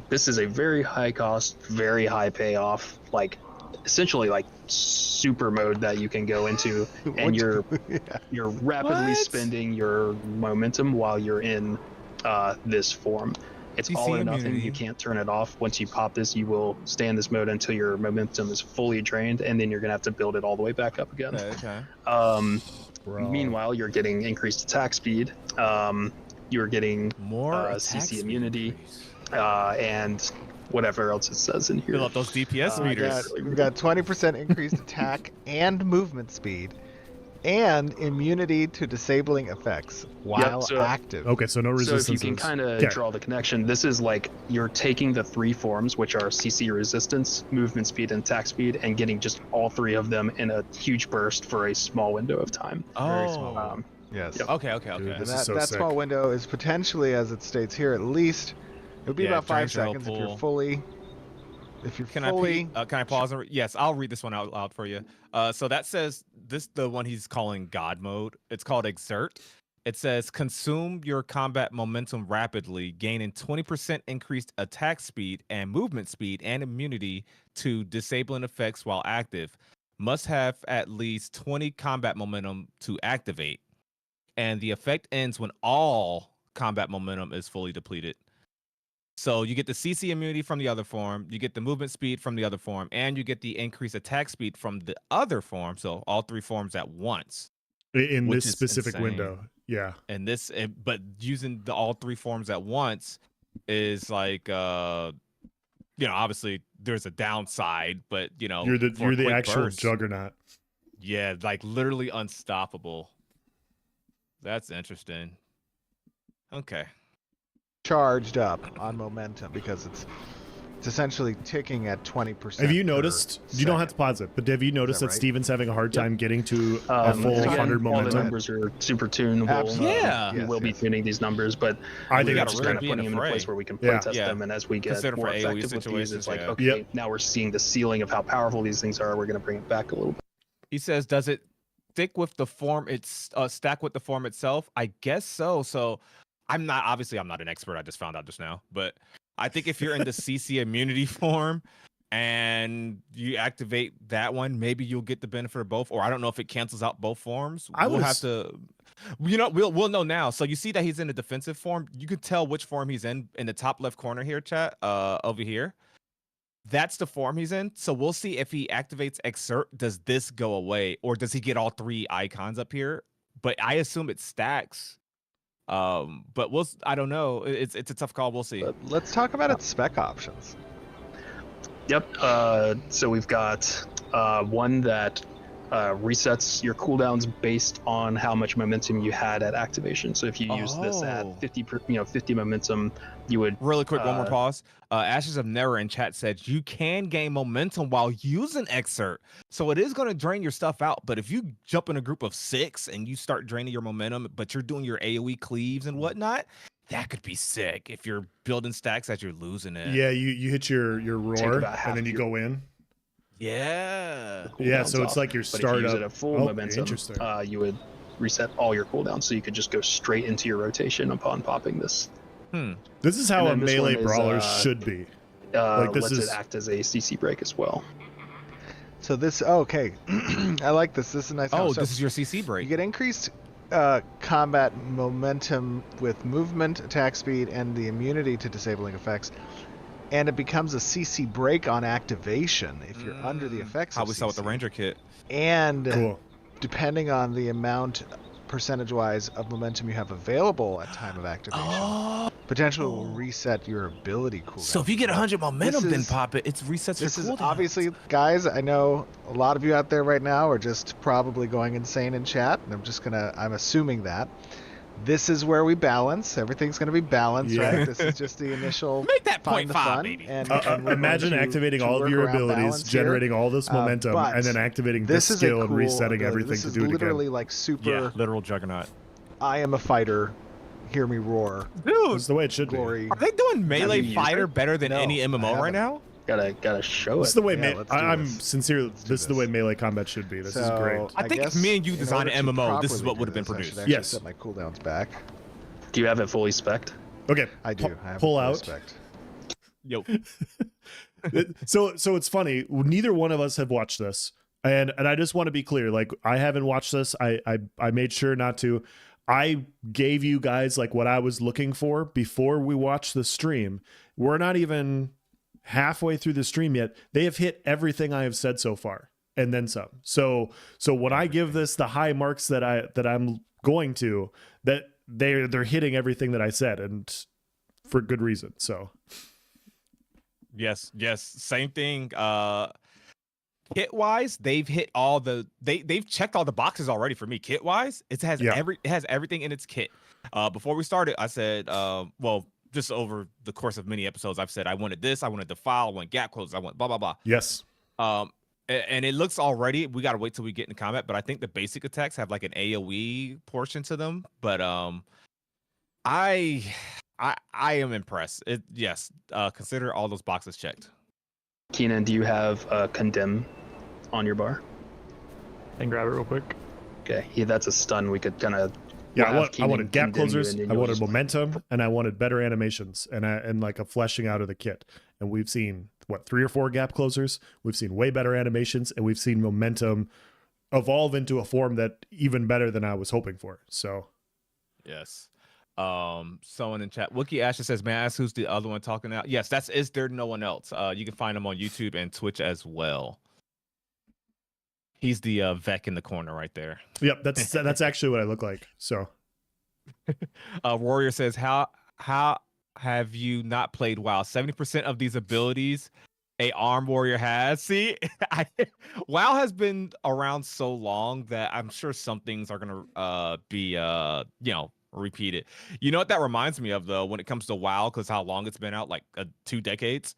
This is a very high cost, very high payoff, like essentially like super mode that you can go into, and you're rapidly
What?
spending your momentum while you're in this form. It's
CC
all or nothing.
immunity.
You can't turn it off. Once you pop this, you will stay in this mode until your momentum is fully drained, and then you're gonna have to build it all the way back up again.
Okay.
Bro.
Meanwhile, you're getting increased attack speed. You're getting
More attack
CC
speed
immunity,
increase.
and whatever else it says in here.
Fill up those DPS
We
meters.
got, we've got 20% increased attack and movement speed, and immunity to disabling effects while
so-
active.
Okay, so no
So
resistance.
if you can kind of draw the connection, this is like you're taking the 3 forms, which are CC resistance, movement speed, and attack speed, and getting just all 3 of them in a huge burst for a small window of time.
Very small.
Oh.
Yes.
Yep.
Okay.
Dude,
And
this
that,
is so
that
sick.
small window is potentially, as it states here, at least it would be
Yeah,
about 5
drains your whole
seconds if you're
pool.
fully. If you're
Can
fully.
can I pause? Yes, I'll read this one out loud for you. So that says the one he's calling God mode. It's called Exert. It says consume your combat momentum rapidly, gaining 20% increased attack speed and movement speed and immunity to disabling effects while active. Must have at least 20 combat momentum to activate. And the effect ends when all combat momentum is fully depleted. So you get the CC immunity from the other form, you get the movement speed from the other form, and you get the increased attack speed from the other form. So all 3 forms at once.
In
which
this
is
specific
insane.
window. Yeah.
And but using all 3 forms at once is like, obviously there's a downside, but
You're
for a
the
quick
actual
burst,
juggernaut.
yeah, like literally unstoppable. That's interesting. Okay.
Charged up on momentum because it's essentially ticking at 20%.
Have you
per
noticed? You don't have to
second.
pause it, but have you noticed that
right?
Steven's having a hard time getting to a
And
full
again,
100
all the
momentum?
numbers are super tunable.
Absolutely.
Yeah.
We will be
Yes.
tuning these numbers, but
I think
we're
that's
just
really
kind of
be in
putting
a
them in a
fray.
place where we can
Yeah.
playtest
Yeah.
them, and as we get
Consider
more
for AoE
effective with these,
situations,
it's like,
yeah.
okay,
Yep.
now we're seeing the ceiling of how powerful these things are. We're going to bring it back a little bit.
He says, does it stick with the form? It's stack with the form itself? I guess so. So I'm not an expert. I just found out just now, but I think if you're in the CC immunity form and you activate that one, maybe you'll get the benefit of both. Or I don't know if it cancels out both forms.
I
We'll
was-
have to, we'll know now. So you see that he's in the defensive form. You could tell which form he's in the top left corner here, chat, over here. That's the form he's in. So we'll see if he activates Exert. Does this go away, or does he get all 3 icons up here? But I assume it stacks. But I don't know. It's a tough call. We'll see.
But let's talk about its spec options.
Yep. So we've got one that resets your cooldowns based on how much momentum you had at activation. So if you use this
Oh.
at 50 momentum, you would
Really quick, one more
Uh,
pause. Ashes of Nera in chat said you can gain momentum while using Exert. So it is going to drain your stuff out. But if you jump in a group of 6 and you start draining your momentum, but you're doing your AoE cleaves and whatnot, that could be sick if you're building stacks as you're losing it.
Yeah, you hit your roar
about half
and then you
your-
go in.
Yeah.
Yeah,
cooldowns
so it's
off.
like your
But if you use
startup.
it at full
Oh,
momentum,
interesting.
you would reset all your cooldowns, so you could just go straight into your rotation upon popping this.
This is how
and
a
then this
melee
one is,
brawler should be. Like, this
lets
is-
it act as a CC break as well.
So this, okay, I like this. This is a nice.
Oh,
so
this is your CC
you
break.
get increased combat momentum with movement, attack speed, and the immunity to disabling effects. And it becomes a CC break on activation if you're under the effects
How
of
we saw with the
CC.
Ranger kit.
And
Cool.
depending on the amount percentage-wise of momentum you have available at time of activation, potentially will reset your ability cooldown.
So if you get 100 momentum,
This
then
is-
pop it. It resets your
This is
cooldown.
obviously, guys, I know a lot of you out there right now are just probably going insane in chat, and I'm assuming that. This is where we balance. Everything's going to be balanced,
Yeah.
right? This is just the initial
Make that
find the
0.5,
fun,
baby.
and we're going
Imagine
to
activating all of
work
your
around
abilities,
balance here.
generating all this momentum,
but
and then activating
This
this
is a
skill and
cool
resetting
ability.
everything
This
to
is
do it
literally
again.
like super.
Yeah, literal juggernaut.
I am a fighter. Hear me roar.
Dude,
That's the way it should
Glory.
are they doing melee
you used
fighter
it?
better than
No,
any
I
MMO right
haven't.
now?
Gotta show
be.
it.
This is the way
Yeah, let's do
I'm
this.
sincere.
Let's do
This is the way
this.
melee combat should be. This is
So,
great.
I think if
guess
me and you
in
design
order
an
to
MMO, this is
properly
what would have
do
been
this, I should
produced.
actually
Yes.
Set my cooldowns back.
Do you have it fully spec'd?
Okay,
I do. I have
pull
full
out.
respect.
Yo,
So it's funny. Neither one of us have watched this, and I just want to be clear. Like, I haven't watched this. I made sure not to. I gave you guys like what I was looking for before we watched the stream. We're not even halfway through the stream yet. They have hit everything I have said so far, and then some. So when I give this the high marks that I'm going to, that they're hitting everything that I said, and for good reason. So
yes, same thing. Kit wise, they've hit all they've checked all the boxes already for me. Kit wise, it has everything in its kit. Before we started, I said, well, just over the course of many episodes, I've said I wanted this, I wanted the file, I want gap closes, I want blah blah blah.
Yes.
And it looks already. We gotta wait till we get into combat, but I think the basic attacks have like an AOE portion to them. But I am impressed. Consider all those boxes checked.
Keenan, do you have condemn on your bar?
And grab it real quick.
Okay, that's a stun. We could kind of.
Yeah, I wanted gap closers, I wanted momentum, and I wanted better animations, and like a fleshing out of the kit. And we've seen, 3 or 4 gap closers. We've seen way better animations, and we've seen momentum evolve into a form that even better than I was hoping for. So,
yes. Someone in chat, Wookie Asher says, "May I ask who's the other one talking now?" Yes, is there no one else? You can find him on YouTube and Twitch as well. He's the Vec in the corner right there.
Yep, that's actually what I look like. So,
Warrior says, "How have you not played WoW? 70% of these abilities a arm warrior has." See, WoW has been around so long that I'm sure some things are gonna be repeated. You know what that reminds me of though, when it comes to WoW, because how long it's been out, like 2 decades.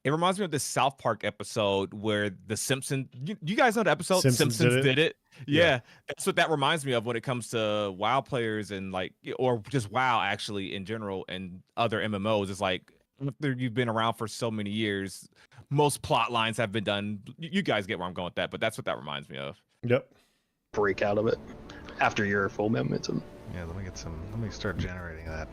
It reminds me of this South Park episode where the Simpsons. You guys know the episode? Simpsons did it. Yeah, that's what that reminds me of when it comes to WoW players and or just WoW actually in general and other MMOs. It's like after you've been around for so many years, most plot lines have been done. You guys get where I'm going with that, but that's what that reminds me of.
Yep.
Break out of it after your full momentum.
Yeah, let me start generating that.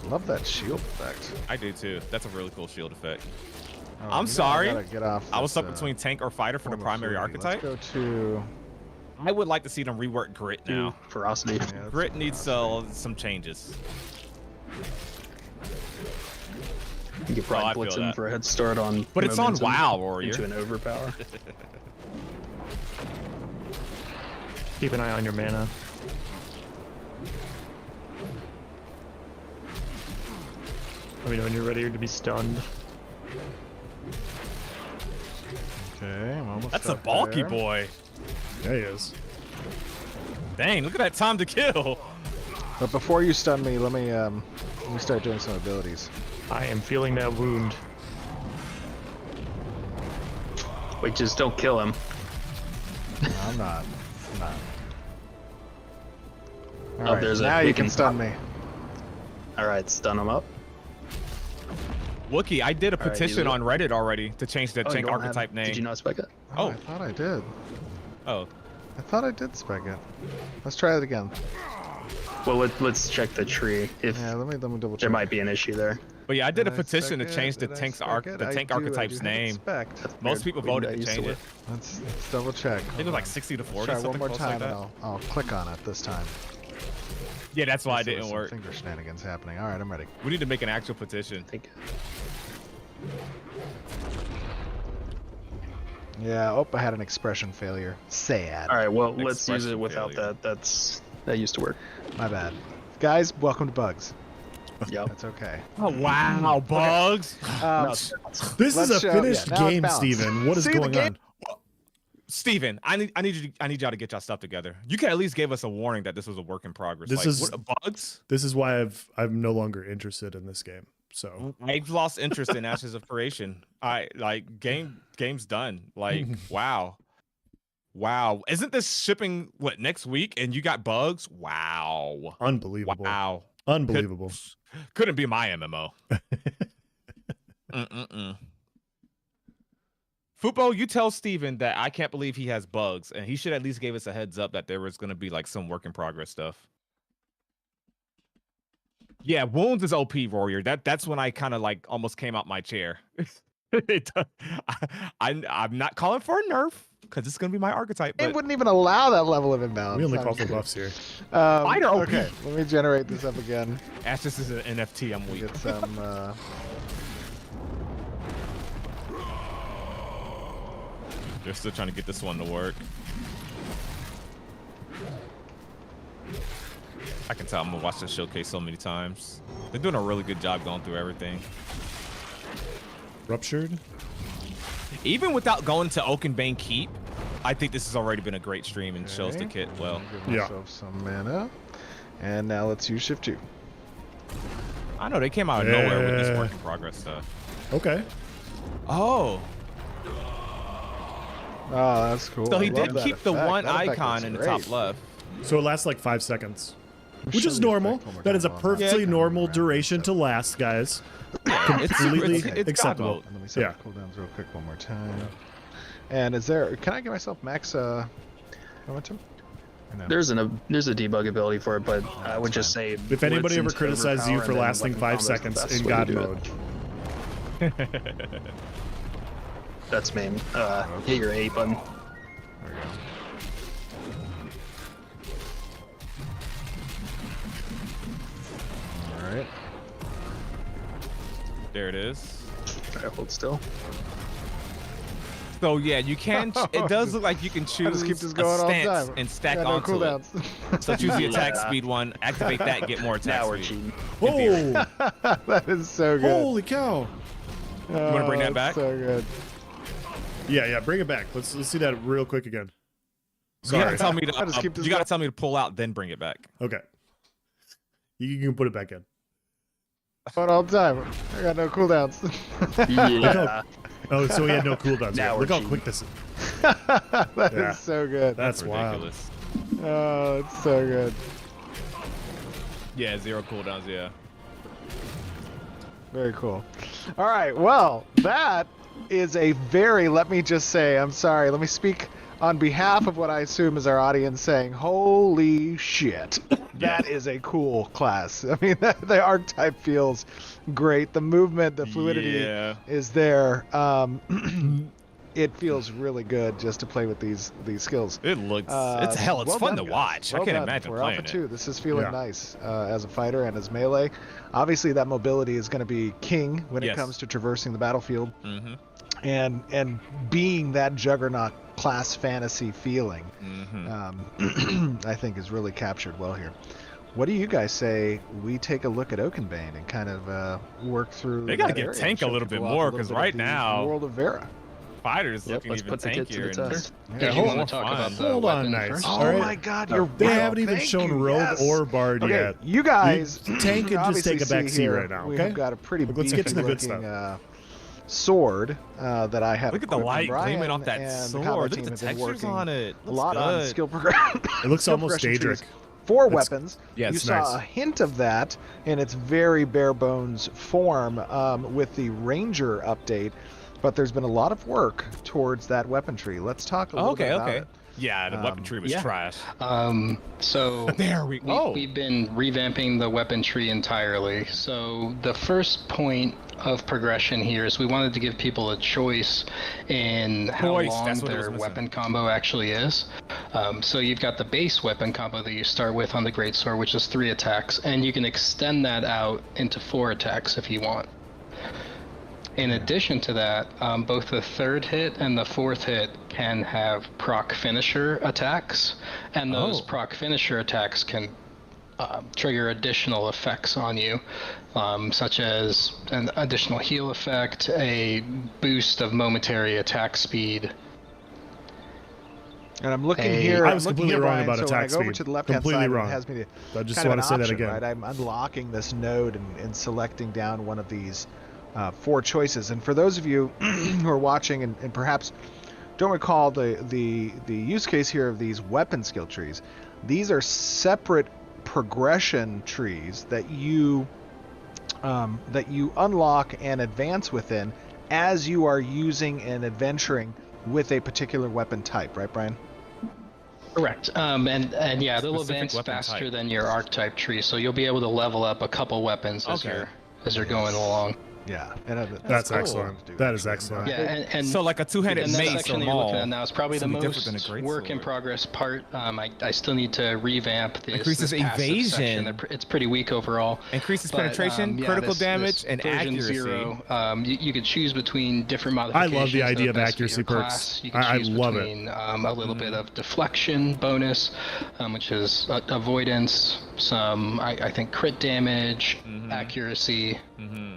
Love that shield effect.
I do too. That's a really cool shield effect.
Oh,
I'm sorry.
Get off
I was
this,
stuck between tank or fighter for the primary archetype.
Let's go to.
I would like to see them rework Grit now.
Ferocity.
Yeah,
Grit needs some changes.
You could probably blitz him for a head start on.
But it's on
momentum
WoW, Warrior.
Into an overpower.
Keep an eye on your mana. Let me know when you're ready to be stunned.
Okay, I'm almost.
That's a bulky boy.
Yeah, he is.
Dang, look at that time to kill.
But before you stun me, let me start doing some abilities.
I am feeling that wound.
Wait, just don't kill him.
No, I'm not. All
Oh,
right,
there's
now you can stun me.
All right, stun him up.
Wookie, I did a
right,
petition
you-
on Reddit already to change the
Oh, you
tank
don't have-
archetype name.
Did you not spec it?
Oh,
Oh.
I thought I did.
Oh,
I thought I did spec it. Let's try it again.
Well, let's check the tree. If
Yeah, let me double check.
there might be an issue there.
but yeah, I did a
Did
petition to
spec
change
it?
the
Did I
tank
spec it? I do
archetype's
have it
name.
spec'd.
Most people
We
voted to
used to
change it.
work.
Let's double check.
I think it was like 60 to 40,
Try
something
one more
close
time
like
and
that.
I'll click on it this time.
Yeah, that's why it
There was
didn't
some
work.
Finger shenanigans happening. All right, I'm ready.
We need to make an actual petition.
Think.
Yeah. Oh, I had an expression failure. Sad.
All right. Well, let's use
Expression
it without
failure.
that. That used to work.
My bad. Guys, welcome to Bugs.
Yep.
That's okay.
Oh wow, bugs!
Um,
This is a
let's show-
finished
yeah, now it's
game,
balanced.
Steven. What is
See the
going
game?
on?
Steven, I need y'all to get y'all stuff together. You can at least give us a warning that this was a work in progress.
This
Like,
is-
what, bugs.
This is why I'm no longer interested in this game. So
I've lost interest in Ashes of Creation. Game's done. Like wow. Isn't this shipping next week? And you got bugs? Wow.
unbelievable.
Wow.
Unbelievable.
Couldn't be my MMO. Fupo, you tell Steven that I can't believe he has bugs, and he should at least give us a heads up that there was going to be like some work in progress stuff. Yeah, wounds is OP warrior. That's when I kind of like almost came out my chair. I'm not calling for a nerf because it's gonna be my archetype.
It
But
wouldn't even allow that level of imbalance.
We only
I'm
call for
kidding.
buffs here.
Fighter OP.
Okay, let me generate this up again.
Ash, this is an NFT. I'm weak.
Get some.
They're still trying to get this one to work. I can tell I'm gonna watch this showcase so many times. They're doing a really good job going through everything.
Ruptured.
Even without going to Oakenbane Keep, I think this has already been a great stream and shows the kit well.
Give
Yeah.
myself some mana. And now let's use shift 2.
I know they came out of nowhere with this work in progress stuff.
Okay.
Oh,
Oh, that's cool.
so he
I love
did
that
keep the
effect.
one
That effect
icon
looks
in the
great.
top left.
So it lasts like 5 seconds, which
show
is
the
normal.
effect one more
That is a
time.
perfectly
Yeah.
normal duration to last, guys.
It's
Completely
God
acceptable.
mode.
And let me set
Yeah.
the cooldowns real quick one more time. And is there? Can I give myself max momentum? Or no?
There's a debug ability for it, but I would just say
If anybody ever
Blitzing's
criticizes you
overpower
for
and then
lasting
weapon
5
combo's the
seconds
best
in
way to
God
do it.
mode,
That's main. Hit your A button.
There we go. All right.
There it is.
Alright, hold still.
So yeah, you can. It does look like you can
I
choose
just keep this
a
going all the
stance
time.
and stack
Got no
onto it.
cooldowns.
So choose the attack
Yeah.
speed one, activate that, get more attack
Now we're
speed.
cheating.
Whoa!
That is so good.
Holy cow!
You
wanna bring that back?
So good.
Yeah, bring it back. Let's see that real quick again.
You gotta
Sorry.
tell me to.
I'll just keep this
you gotta
going.
tell me to pull out, then bring it back.
Okay. You can put it back in.
Going all the time. I got no cooldowns.
Yeah.
Oh, so he had no cooldowns.
Now
Yeah,
we're
look how
cheating.
quick this is.
That is
Yeah.
so good.
That's wild.
ridiculous.
Oh, it's so good.
Yeah, 0 cooldowns. Yeah.
Very cool. All right. Well, that is a very, let me just say, I'm sorry. Let me speak on behalf of what I assume is our audience saying, holy shit. That is a cool class. I mean, the archetype feels great. The movement, the fluidity
Yeah.
is there. It feels really good just to play with these skills.
It looks. It's hell. It's
Well
fun
done,
to
guys.
watch.
Well
I can't
done.
imagine
We're
playing
Alpha
it.
2. This is feeling
Yeah.
nice as a fighter and as melee. Obviously, that mobility is going to be king when it
Yes.
comes to traversing the battlefield
Mm-hmm.
and being that juggernaut class fantasy feeling.
Mm-hmm.
I think is really captured well here. What do you guys say we take a look at Oakenbane and kind of work through?
They gotta
that
give
area
Tank
and
a little
show
bit
people
more,
off a little
'cause
bit of
right
the
now-
World of Vera.
Fighters
Yep,
looking
let's
even
put the kit to
tankier.
the
and-
test.
Did you
hold
want
on.
to talk about the
Hold on,
weapon
nice.
first?
Oh
All right.
my God, you're
They
right.
haven't even
Thank
shown
you,
Rogue
yes.
or Bard
Okay,
yet.
you guys,
Tank can just take a back seat right now,
We've
okay?
got a pretty
Let's get to the good
beefy-looking,
stuff.
sword that I have.
Look at the
equipped, and
light gleaming
Brian
off that
and
sword.
Combat
Look
team
at the
have been
textures
working
on it.
A
Looks
lot on
good.
skill progression.
It looks almost Daedric.
For
That's-
weapons,
Yeah,
you
it's
saw
nice.
a hint of that in its very bare bones form with the Ranger update, but there's been a lot of work towards that weaponry. Let's talk a little bit about it.
Yeah, the weaponry was
yeah.
trash.
So
There we go.
we've been revamping the weapon tree entirely. So the first point of progression here is we wanted to give people a choice in how
Choice,
long
that's what it was
their
missing.
weapon combo actually is. So you've got the base weapon combo that you start with on the Greatsword, which is 3 attacks, and you can extend that out into 4 attacks if you want. In addition to that, both the 3rd hit and the 4th hit can have proc finisher attacks, and those proc finisher attacks can trigger additional effects on you, such as an additional heal effect, a boost of momentary attack speed.
And I'm looking
Hey,
here.
I
I'm
was
looking
completely
here,
wrong
Brian,
about
so
attack
when I go over
speed.
to the left-hand
Completely
side,
wrong.
it has me to
I just
kind of
want
an
to say that
option,
again.
right? I'm unlocking this node and selecting down one of these 4 choices. And for those of you who are watching and perhaps don't recall the use case here of these weapon skill trees, these are separate progression trees that you unlock and advance within as you are using and adventuring with a particular weapon type, right, Brian?
Correct. And yeah, they'll
Specific
advance
weapon
faster
type.
than your archetype tree, so you'll be able to level up a couple weapons as you're going along.
Yeah, and
That's
cool.
excellent. That is excellent.
Yeah, and
So like a two-handed
and that
mace
section
or
that you're looking
maul
at now is probably
is
the
gonna be different than a
most
great
work in
sword.
progress part. I still need to revamp this.
Increases
this passive
evasion.
section. It's pretty weak overall.
Increases
But,
penetration,
yeah,
critical
this
damage, and
version
accuracy.
0, you could choose between different
I
modifications.
love the
that
idea of
best fit
accuracy
your
perks.
class. You can
I
choose
love it.
between a little bit of deflection bonus, which is avoidance, some I think crit damage, accuracy.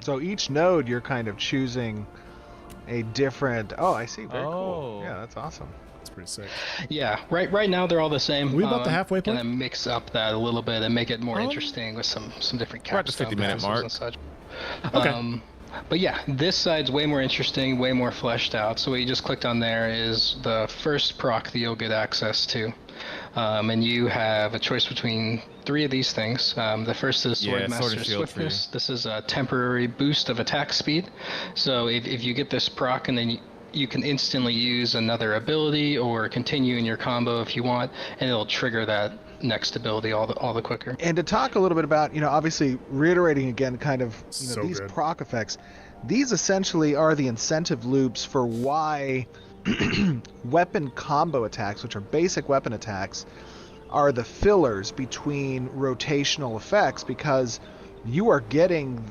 So each node you're kind of choosing a different. Oh, I see. Very cool.
Oh.
Yeah, that's awesome.
That's pretty sick.
Yeah, right now they're all the same.
Are we about the halfway point?
Gonna mix up that a little bit and make it more interesting with some different
We're at the
capstone
50-minute
passes
mark.
and such.
Okay.
But yeah, this side's way more interesting, way more fleshed out. So what you just clicked on there is the first proc that you'll get access to. And you have a choice between 3 of these things. The first is
Yeah,
Sword
Sword
Master
and Shield
Swiftness. This is a temporary boost of attack speed. So if you get this proc and then you can instantly use another ability or continue in your combo if you want, and it'll trigger that next ability all the quicker.
And to talk a little bit about, obviously reiterating again, kind of,
So
these
good.
proc effects. These essentially are the incentive loops for why weapon combo attacks, which are basic weapon attacks, are the fillers between rotational effects, because you are getting,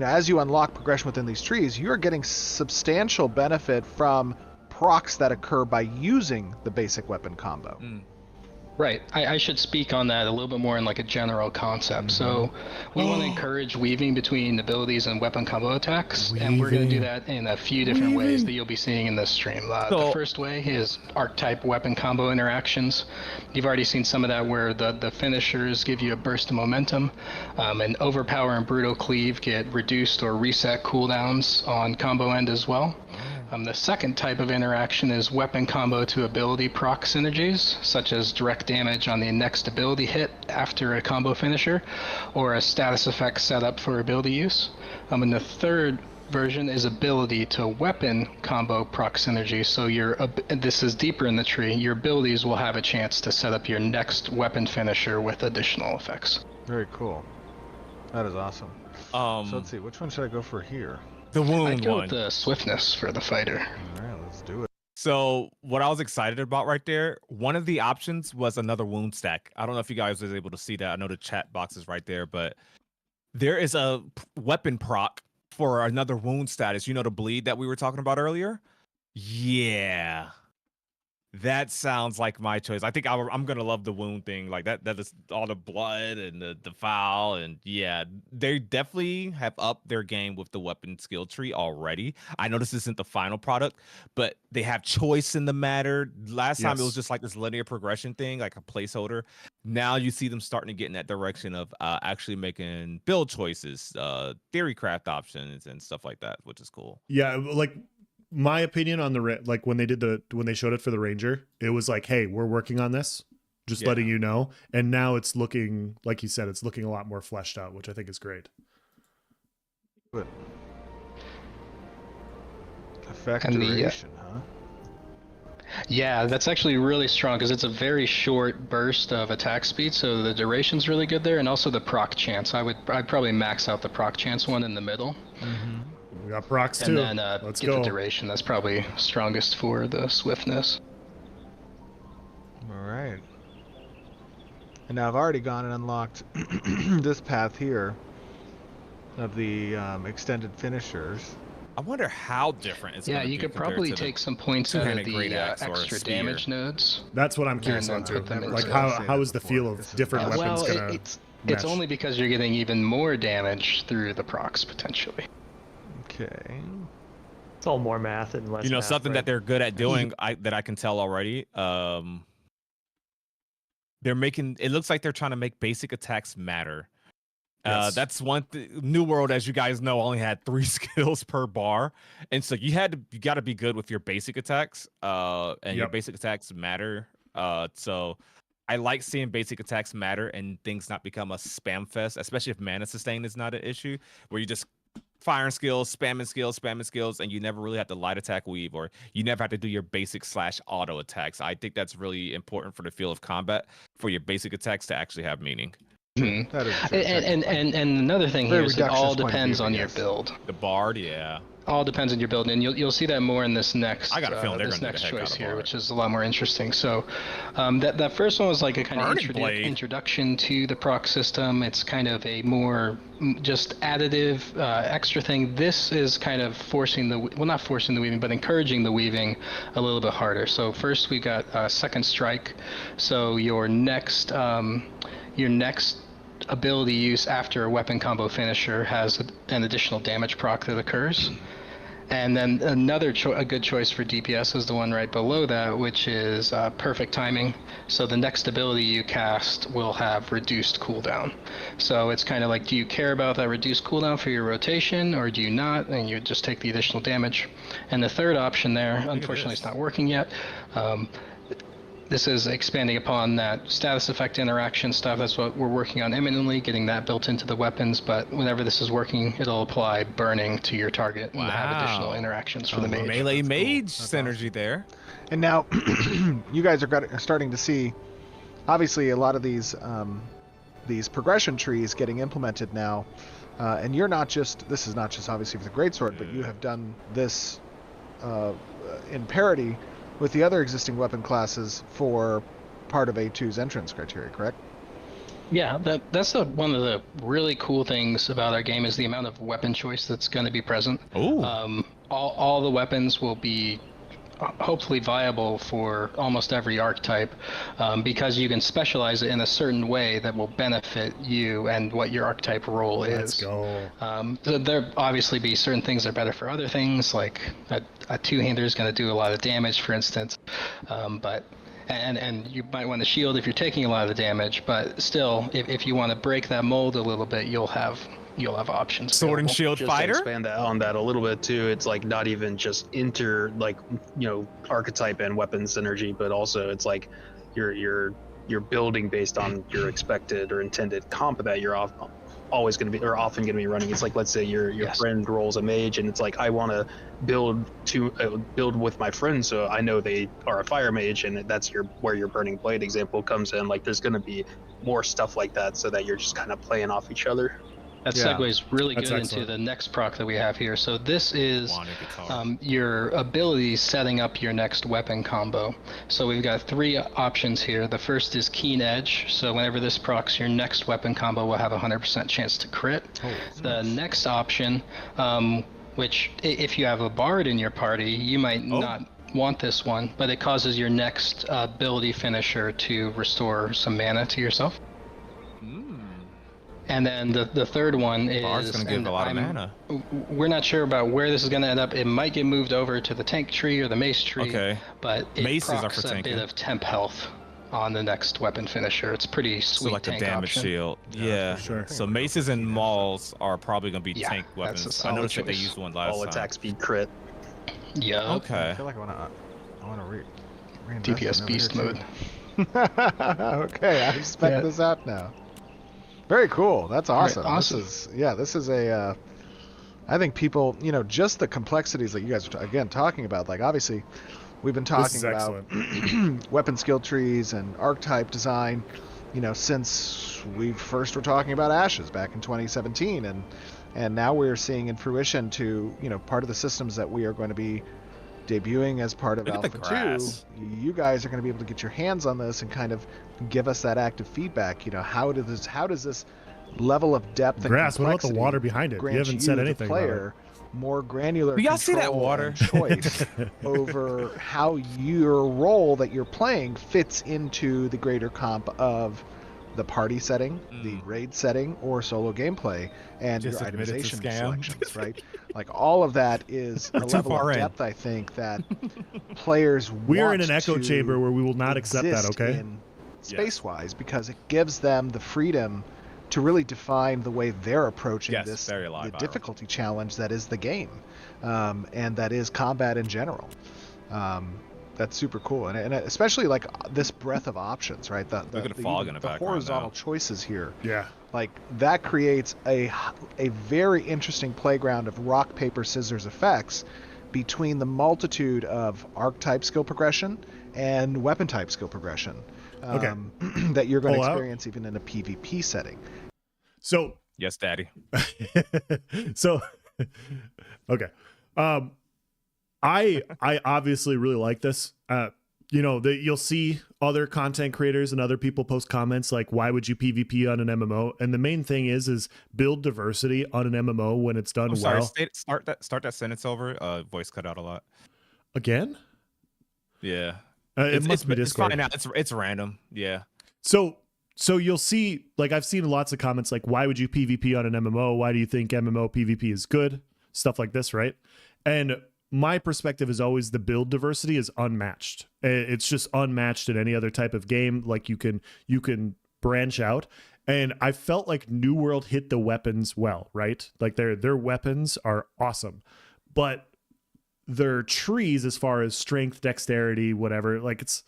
as you unlock progression within these trees, you are getting substantial benefit from procs that occur by using the basic weapon combo.
Right. I should speak on that a little bit more in like a general concept. So we want to encourage weaving between abilities and weapon combo attacks, and we're going to do that in a few different ways that you'll be seeing in this stream. The first way is archetype weapon combo interactions. You've already seen some of that where the finishers give you a burst of momentum, and overpower and brutal cleave get reduced or reset cooldowns on combo end as well. The second type of interaction is weapon combo to ability proc synergies, such as direct damage on the next ability hit after a combo finisher, or a status effect setup for ability use. And the third version is ability to weapon combo proc synergy. So this is deeper in the tree. Your abilities will have a chance to set up your next weapon finisher with additional effects.
Very cool. That is awesome. So let's see, which one should I go for here?
The wound
I'd go
one.
with the swiftness for the fighter.
All right, let's do it.
So what I was excited about right there, one of the options was another wound stack. I don't know if you guys was able to see that. I know the chat box is right there, but there is a weapon proc for another wound status. You know the bleed that we were talking about earlier? Yeah. That sounds like my choice. I think I'm gonna love the wound thing. Like that is all the blood and the foul, and yeah, they definitely have upped their game with the weapon skill tree already. I know this isn't the final product, but they have choice in the matter. Last time it was just like this linear progression thing, like a placeholder. Now you see them starting to get in that direction of actually making build choices, theory craft options, and stuff like that, which is cool.
Yeah, like my opinion on like when they showed it for the Ranger, it was like, hey, we're working on this, just letting you know. And now it's looking, like you said, it's looking a lot more fleshed out, which I think is great.
Good. Effect duration, huh?
Yeah, that's actually really strong because it's a very short burst of attack speed, so the duration's really good there, and also the proc chance. I'd probably max out the proc chance one in the middle.
We got procs too.
And then
Let's
get
go.
the duration. That's probably strongest for the swiftness.
All right. And now I've already gone and unlocked this path here of the extended finishers.
I wonder how different it's
Yeah,
gonna
you
be
could
compared
probably
to the
take some points out of
two-handed
the
great axe or a
extra
spear.
damage nodes.
That's what I'm curious
And
on
then
too.
put them
Like
into
how is the feel of different weapons
well,
gonna
it's
mesh?
only because you're getting even more damage through the procs potentially.
Okay.
It's all more math and less. Math,
something
right?
that they're good at doing that I can tell already. They're making it looks like they're trying to make basic attacks matter.
Yes.
That's one New World, as you guys know, only had 3 skills per bar, and so you got to be good with your basic attacks, and your basic attacks matter. So I like seeing basic attacks matter and things not become a spam fest, especially if mana sustain is not an issue, where you just firing skills, spamming skills, and you never really have to light attack weave, or you never have to do your basic / auto attacks. I think that's really important for the feel of combat, for your basic attacks to actually have meaning.
Mhm.
That is true.
And another thing
Very
here is it all
reductionist point of
depends
view,
on
but
your
yes.
build.
The bard, yeah.
All depends on your build, and you'll see that more in this next
I got a feeling they're
this
gonna do
next
the heck out
choice
of
here,
Bard.
which is a lot more interesting. So that first one was like a kind of
Burning Blade.
introduction to the proc system. It's kind of a more just additive extra thing. This is kind of not forcing the weaving, but encouraging the weaving a little bit harder. So first we got second strike. So your next ability use after a weapon combo finisher has an additional damage proc that occurs. And then a good choice for DPS is the one right below that, which is perfect timing. So the next ability you cast will have reduced cooldown. So it's kind of like, do you care about that reduced cooldown for your rotation, or do you not? And you just take the additional damage. And the third option there, unfortunately, it's not working yet. This is expanding upon that status effect interaction stuff. That's what we're working on imminently, getting that built into the weapons. But whenever this is working, it'll apply burning to your target and have additional interactions for the mage.
Melee
That's cool.
mage
That's
synergy there.
And now you guys are starting to see, obviously, a lot of these progression trees getting implemented now. And this is not just obviously for the Greatsword, but you have done this in parity with the other existing weapon classes for part of A2's entrance criteria, correct?
Yeah, that's one of the really cool things about our game is the amount of weapon choice that's going to be present.
Ooh.
All the weapons will be hopefully viable for almost every archetype, because you can specialize it in a certain way that will benefit you and what your archetype role is.
Let's go.
There'll obviously be certain things that are better for other things, like a two-hander is going to do a lot of damage, for instance, but you might want to shield if you're taking a lot of the damage, but still, if you want to break that mold a little bit, you'll have options.
Sword and
available.
shield
Just
fighter.
to expand on that a little bit too, it's like not even just archetype and weapon synergy, but also it's like you're building based on your expected or intended comp that you're always going to be, or often going to be running. It's like, let's say your
Yes.
friend rolls a mage, and it's like, I want to build with my friend, so I know they are a fire mage, and that's where your burning blade example comes in. Like, there's going to be more stuff like that, so that you're just kind of playing off each other.
That
Yeah.
segues really
That's
good
excellent.
into the next proc that we have here. So this is
Wanted guitar.
your abilities setting up your next weapon combo. So we've got 3 options here. The first is Keen Edge. So whenever this procs, your next weapon combo will have a 100% chance to crit. The next option, which if you have a bard in your party, you might not want this one, but it causes your next ability finisher to restore some mana to yourself. And then the third one is...
Bard's gonna give
and
a lot of
I'm-
mana.
We're not sure about where this is going to end up. It might get moved over to the tank tree or the mace tree.
Okay.
But it
Maces are
procs
for
a
tanking.
bit of temp health on the next weapon finisher. It's pretty
So
sweet
like the
tank
damage
option.
shield. Yeah.
for sure.
So maces and mauls are probably gonna be
Yeah,
tank
that's a
weapons. I
solid
noticed that they
choice.
used one last
All
time.
attack speed crit.
Yeah.
Okay.
I feel like I want to reinvest
DPS
in
beast
over
mode.
here, too. Okay, I respect this app now. Very cool. That's awesome.
awesome.
This is a. I think people, just the complexities that you guys are again talking about. Like obviously, we've been
This is
talking about
excellent.
weapon skill trees and archetype design, since we first were talking about Ashes back in 2017, and now we're seeing in fruition to part of the systems that we are going to be debuting as part of
Look at the
Alpha 2.
grass.
You guys are going to be able to get your hands on this and kind of give us that active feedback. How does this level of depth and
Grass. What about the
complexity
water behind it? You
grant
haven't said
the
anything about it.
player more granular
Do y'all see that
control
water?
and choice over how your role that you're playing fits into the greater comp of the party setting, the raid setting, or solo gameplay, and
Just
your
admit it's a
itemization
scam.
selections, right? Like all of that is a
We're too
level
far
of
in.
depth, I think, that players
We are
want
in an echo
to
chamber where we will not accept that,
exist
okay?
in space-wise, because it gives them the freedom to really define the way they're approaching
Yes,
this
very live
the
viral.
difficulty challenge that is the game, and that is combat in general. that's super cool, and especially like this breadth of options, right?
Look at the fog in the background
horizontal
now.
choices here.
Yeah.
Like that creates a very interesting playground of rock paper scissors effects between the multitude of archetype skill progression and weapon type skill progression that you're going to experience even in a PvP setting.
So
yes, Daddy.
So okay. I obviously really like this. You know, you'll see other content creators and other people post comments like, why would you PvP on an MMO? And the main thing is build diversity on an MMO when it's done well.
Start that sentence over. Voice cut out a lot.
Again?
Yeah.
It must be Discord.
It's fine now. It's random. Yeah.
So you'll see, like, I've seen lots of comments like, why would you PvP on an MMO? Why do you think MMO PvP is good? Stuff like this, right? And my perspective is always the build diversity is unmatched. It's just unmatched in any other type of game. Like you can branch out. And I felt like New World hit the weapons well, right? Like their weapons are awesome. But their trees, as far as strength, dexterity, whatever, like it's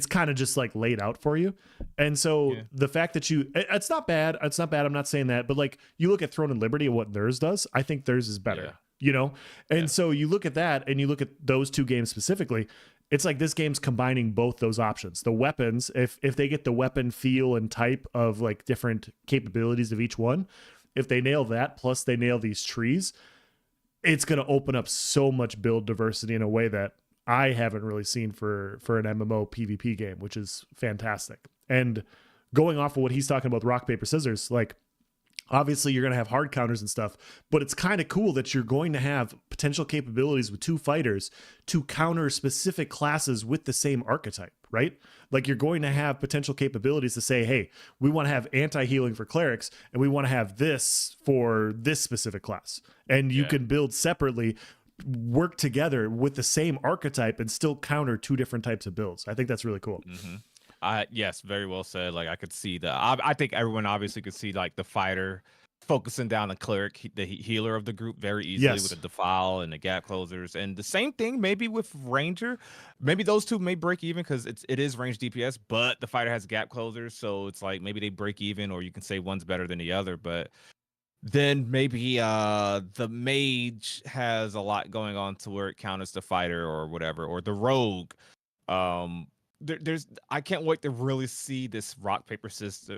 kind of just like laid out for you. And so the fact that it's not bad. It's not bad. I'm not saying that, but like you look at Throne and Liberty and what theirs does, I think theirs is better.
Yeah.
You know? And so you look at that and you look at those two games specifically, it's like this game's combining both those options. The weapons, if they get the weapon feel and type of like different capabilities of each one, if they nail that, plus they nail these trees, it's going to open up so much build diversity in a way that I haven't really seen for an MMO PvP game, which is fantastic. And going off of what he's talking about, rock, paper, scissors, like, obviously, you're going to have hard counters and stuff, but it's kind of cool that you're going to have potential capabilities with two fighters to counter specific classes with the same archetype, right? Like you're going to have potential capabilities to say, hey, we want to have anti-healing for clerics, and we want to have this for this specific class. And you can build separately, work together with the same archetype and still counter two different types of builds. I think that's really cool.
Mm-hmm. Yes, very well said. Like I could see that. I think everyone obviously could see like the fighter focusing down the cleric, the healer of the group, very easily with the defile and the gap closers, and the same thing maybe with ranger. Maybe those two may break even because it is range DPS, but the fighter has gap closers, so it's like maybe they break even, or you can say one's better than the other. But then maybe the mage has a lot going on to where it counters the fighter or whatever, or the rogue. I can't wait to really see this rock paper scissors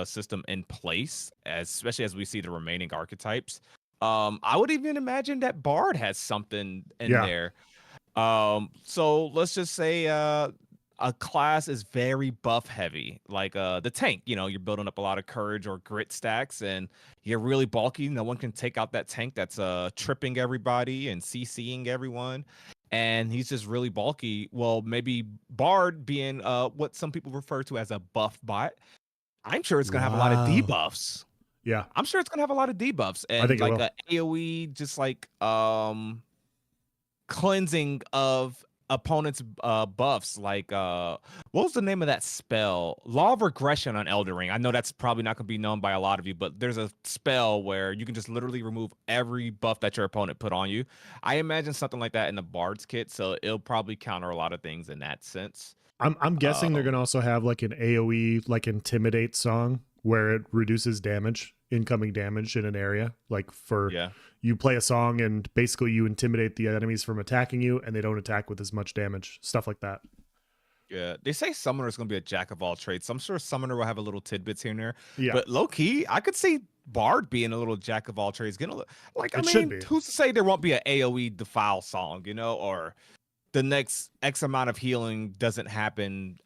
system in place, especially as we see the remaining archetypes. I would even imagine that Bard has something in there. So let's just say a class is very buff heavy, like the tank. You know, you're building up a lot of courage or grit stacks, and you're really bulky. No one can take out that tank that's tripping everybody and CCing everyone. And he's just really bulky. Well, maybe Bard being what some people refer to as a buff bot, I'm sure it's gonna have a lot of debuffs.
Yeah,
I'm sure it's gonna have a lot of debuffs, and
I think
like a AOE, just like cleansing of opponents' buffs. Like what was the name of that spell? Law of Regression on Elden Ring. I know that's probably not gonna be known by a lot of you, but there's a spell where you can just literally remove every buff that your opponent put on you. I imagine something like that in the Bard's kit, so it'll probably counter a lot of things in that sense.
I'm guessing they're gonna also have like an AOE like intimidate song where it reduces incoming damage in an area. Like you play a song and basically you intimidate the enemies from attacking you, and they don't attack with as much damage. Stuff like that.
Yeah, they say Summoner is going to be a jack of all trades. So I'm sure Summoner will have a little tidbits here and there.
Yeah.
But low key, I could see Bard being a little jack of all trades. Getting I
should
mean,
be.
who's to say there won't be an AOE defile song, you know, or the next X amount of healing doesn't happen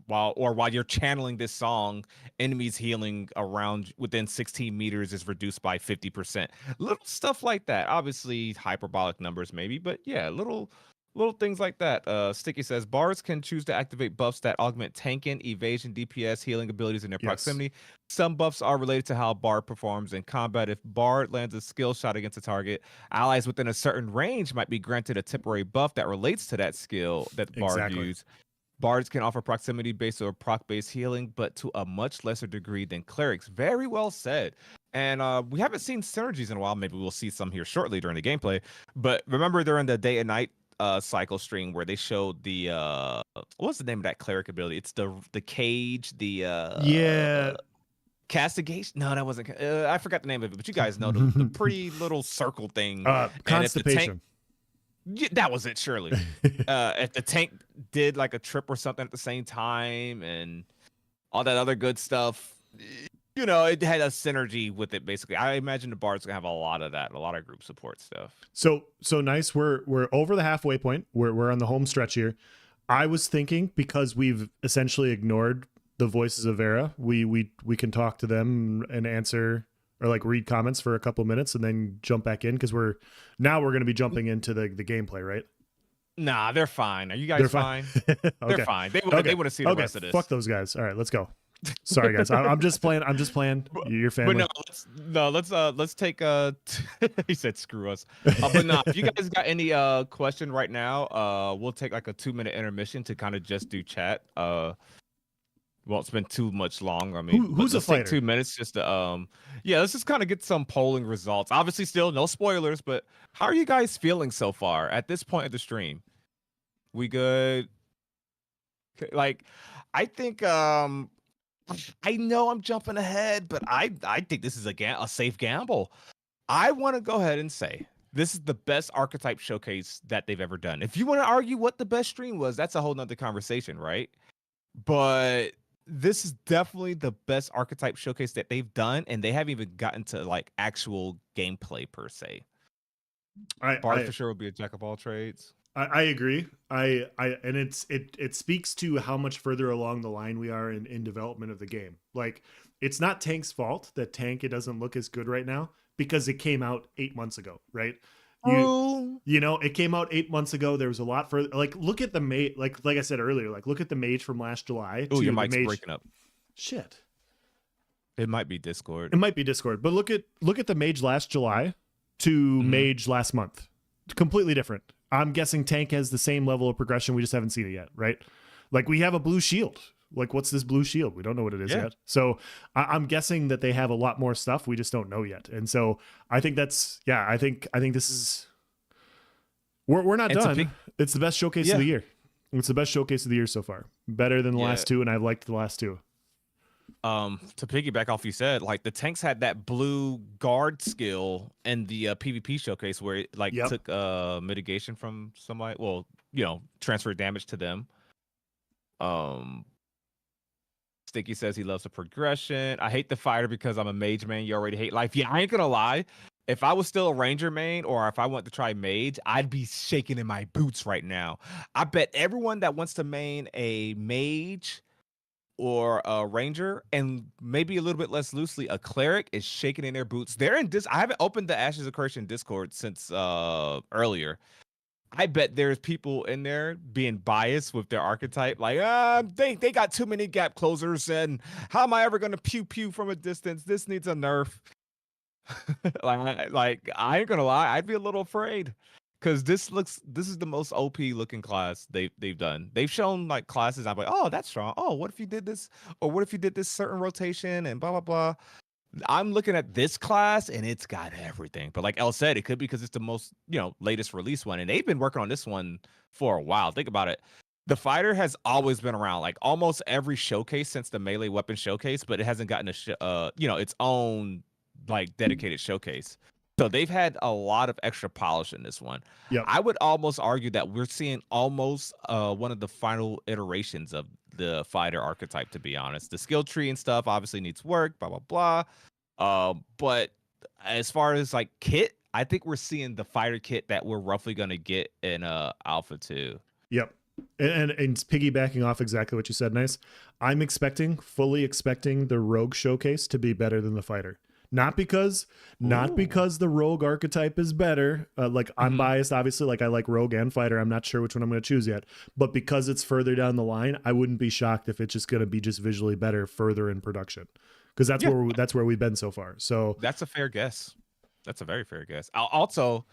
while you're channeling this song, enemies healing around within 16 meters is reduced by 50%. Little stuff like that. Obviously, hyperbolic numbers maybe, but yeah, little things like that. Sticky says bards can choose to activate buffs that augment tanking, evasion, DPS, healing abilities in their proximity. Some buffs are related to how bard performs in combat. If bard lands a skill shot against a target, allies within a certain range might be granted a temporary buff that relates to that skill that the bard used. Bards can offer proximity-based or proc-based healing, but to a much lesser degree than clerics. Very well said. And we haven't seen synergies in a while. Maybe we'll see some here shortly during the gameplay. But remember during the day and night cycle stream where they showed the what's the name of that cleric ability? It's the cage,
Yeah.
castigation. No, that wasn't. I forgot the name of it, but you guys know the pretty little circle thing. And if the tank,
Constipation.
yeah, that was it, surely. If the tank did like a trip or something at the same time, and all that other good stuff, you know, it had a synergy with it. Basically, I imagine the bard's gonna have a lot of that, a lot of group support stuff.
So nice. We're over the halfway point. We're on the home stretch here. I was thinking, because we've essentially ignored the voices of Vera, we can talk to them and answer or like read comments for a couple minutes and then jump back in, because we're going to be jumping into the gameplay, right?
Nah, they're fine. Are you guys fine?
Okay.
They're fine. They want to see the rest of this.
Fuck those guys. All right, let's go. Sorry guys, I'm just playing. Your family.
But let's take he said screw us. But no, if you guys got any question right now, we'll take like a 2-minute intermission to kind of just do chat. Won't spend too much long. I mean,
who's a
let's take
fighter?
2 minutes just to yeah, let's just kind of get some polling results. Obviously, still no spoilers, but how are you guys feeling so far at this point of the stream? We good? Like, I think I know I'm jumping ahead, but I think this is a safe gamble. I want to go ahead and say this is the best Archetype showcase that they've ever done. If you want to argue what the best stream was, that's a whole nother conversation, right? But this is definitely the best Archetype showcase that they've done, and they haven't even gotten to like actual gameplay per se. Bard for sure will be a jack of all trades.
I agree. And it speaks to how much further along the line we are in development of the game. Like, it's not Tank's fault that Tank, it doesn't look as good right now, because it came out 8 months ago, right? You know, it came out 8 months ago. There was a lot further. Like, look at the mage. Like I said earlier, like look at the mage from last July.
Oh, your mic's breaking up.
Shit.
It might be Discord.
It might be Discord. But look at the mage last July to mage last month. Completely different. I'm guessing Tank has the same level of progression. We just haven't seen it yet, right? Like, we have a blue shield. Like, what's this blue shield? We don't know what it is yet. So I'm guessing that they have a lot more stuff. We just don't know yet. And so I think that's, I think this is, we're not done. It's the best showcase of the year. It's the best showcase of the year so far. Better than the last two, and I've liked the last two.
To piggyback off you said, like, the tanks had that blue guard skill in the PvP showcase where it like took mitigation from somebody. Well, you know, transfer damage to them. Sticky says he loves the progression. I hate the fighter because I'm a mage main. You already hate life. Yeah, I ain't gonna lie. If I was still a ranger main, or if I want to try mage, I'd be shaking in my boots right now. I bet everyone that wants to main a mage or a ranger, and maybe a little bit less loosely a cleric, is shaking in their boots. They're in I haven't opened the Ashes of Creation Discord since earlier. I bet there's people in there being biased with their archetype, like, they got too many gap closers, and how am I ever gonna pew pew from a distance? This needs a nerf. like I ain't gonna lie, I'd be a little afraid. Because this is the most OP looking class they've done. They've shown like classes. I'm like, oh, that's strong. Oh, what if you did this? Or what if you did this certain rotation and blah blah blah. I'm looking at this class and it's got everything. But like Elle said, it could be because it's the most, you know, latest release one, and they've been working on this one for a while. Think about it. The fighter has always been around, like almost every showcase since the melee weapon showcase, but it hasn't gotten a you know, its own like dedicated showcase. So they've had a lot of extra polish in this one.
Yep.
I would almost argue that we're seeing almost one of the final iterations of the fighter archetype, to be honest. The skill tree and stuff obviously needs work, blah, blah, blah. But as far as like kit, I think we're seeing the fighter kit that we're roughly going to get in Alpha 2.
Yep. And piggybacking off exactly what you said, Nice. I'm fully expecting the rogue showcase to be better than the fighter. Not because the rogue archetype is better. Like, I'm biased, obviously. Like, I like rogue and fighter. I'm not sure which one I'm going to choose yet. But because it's further down the line, I wouldn't be shocked if it's just going to be just visually better further in production. Because that's where we've been so far. So
that's a fair guess. That's a very fair guess. Also,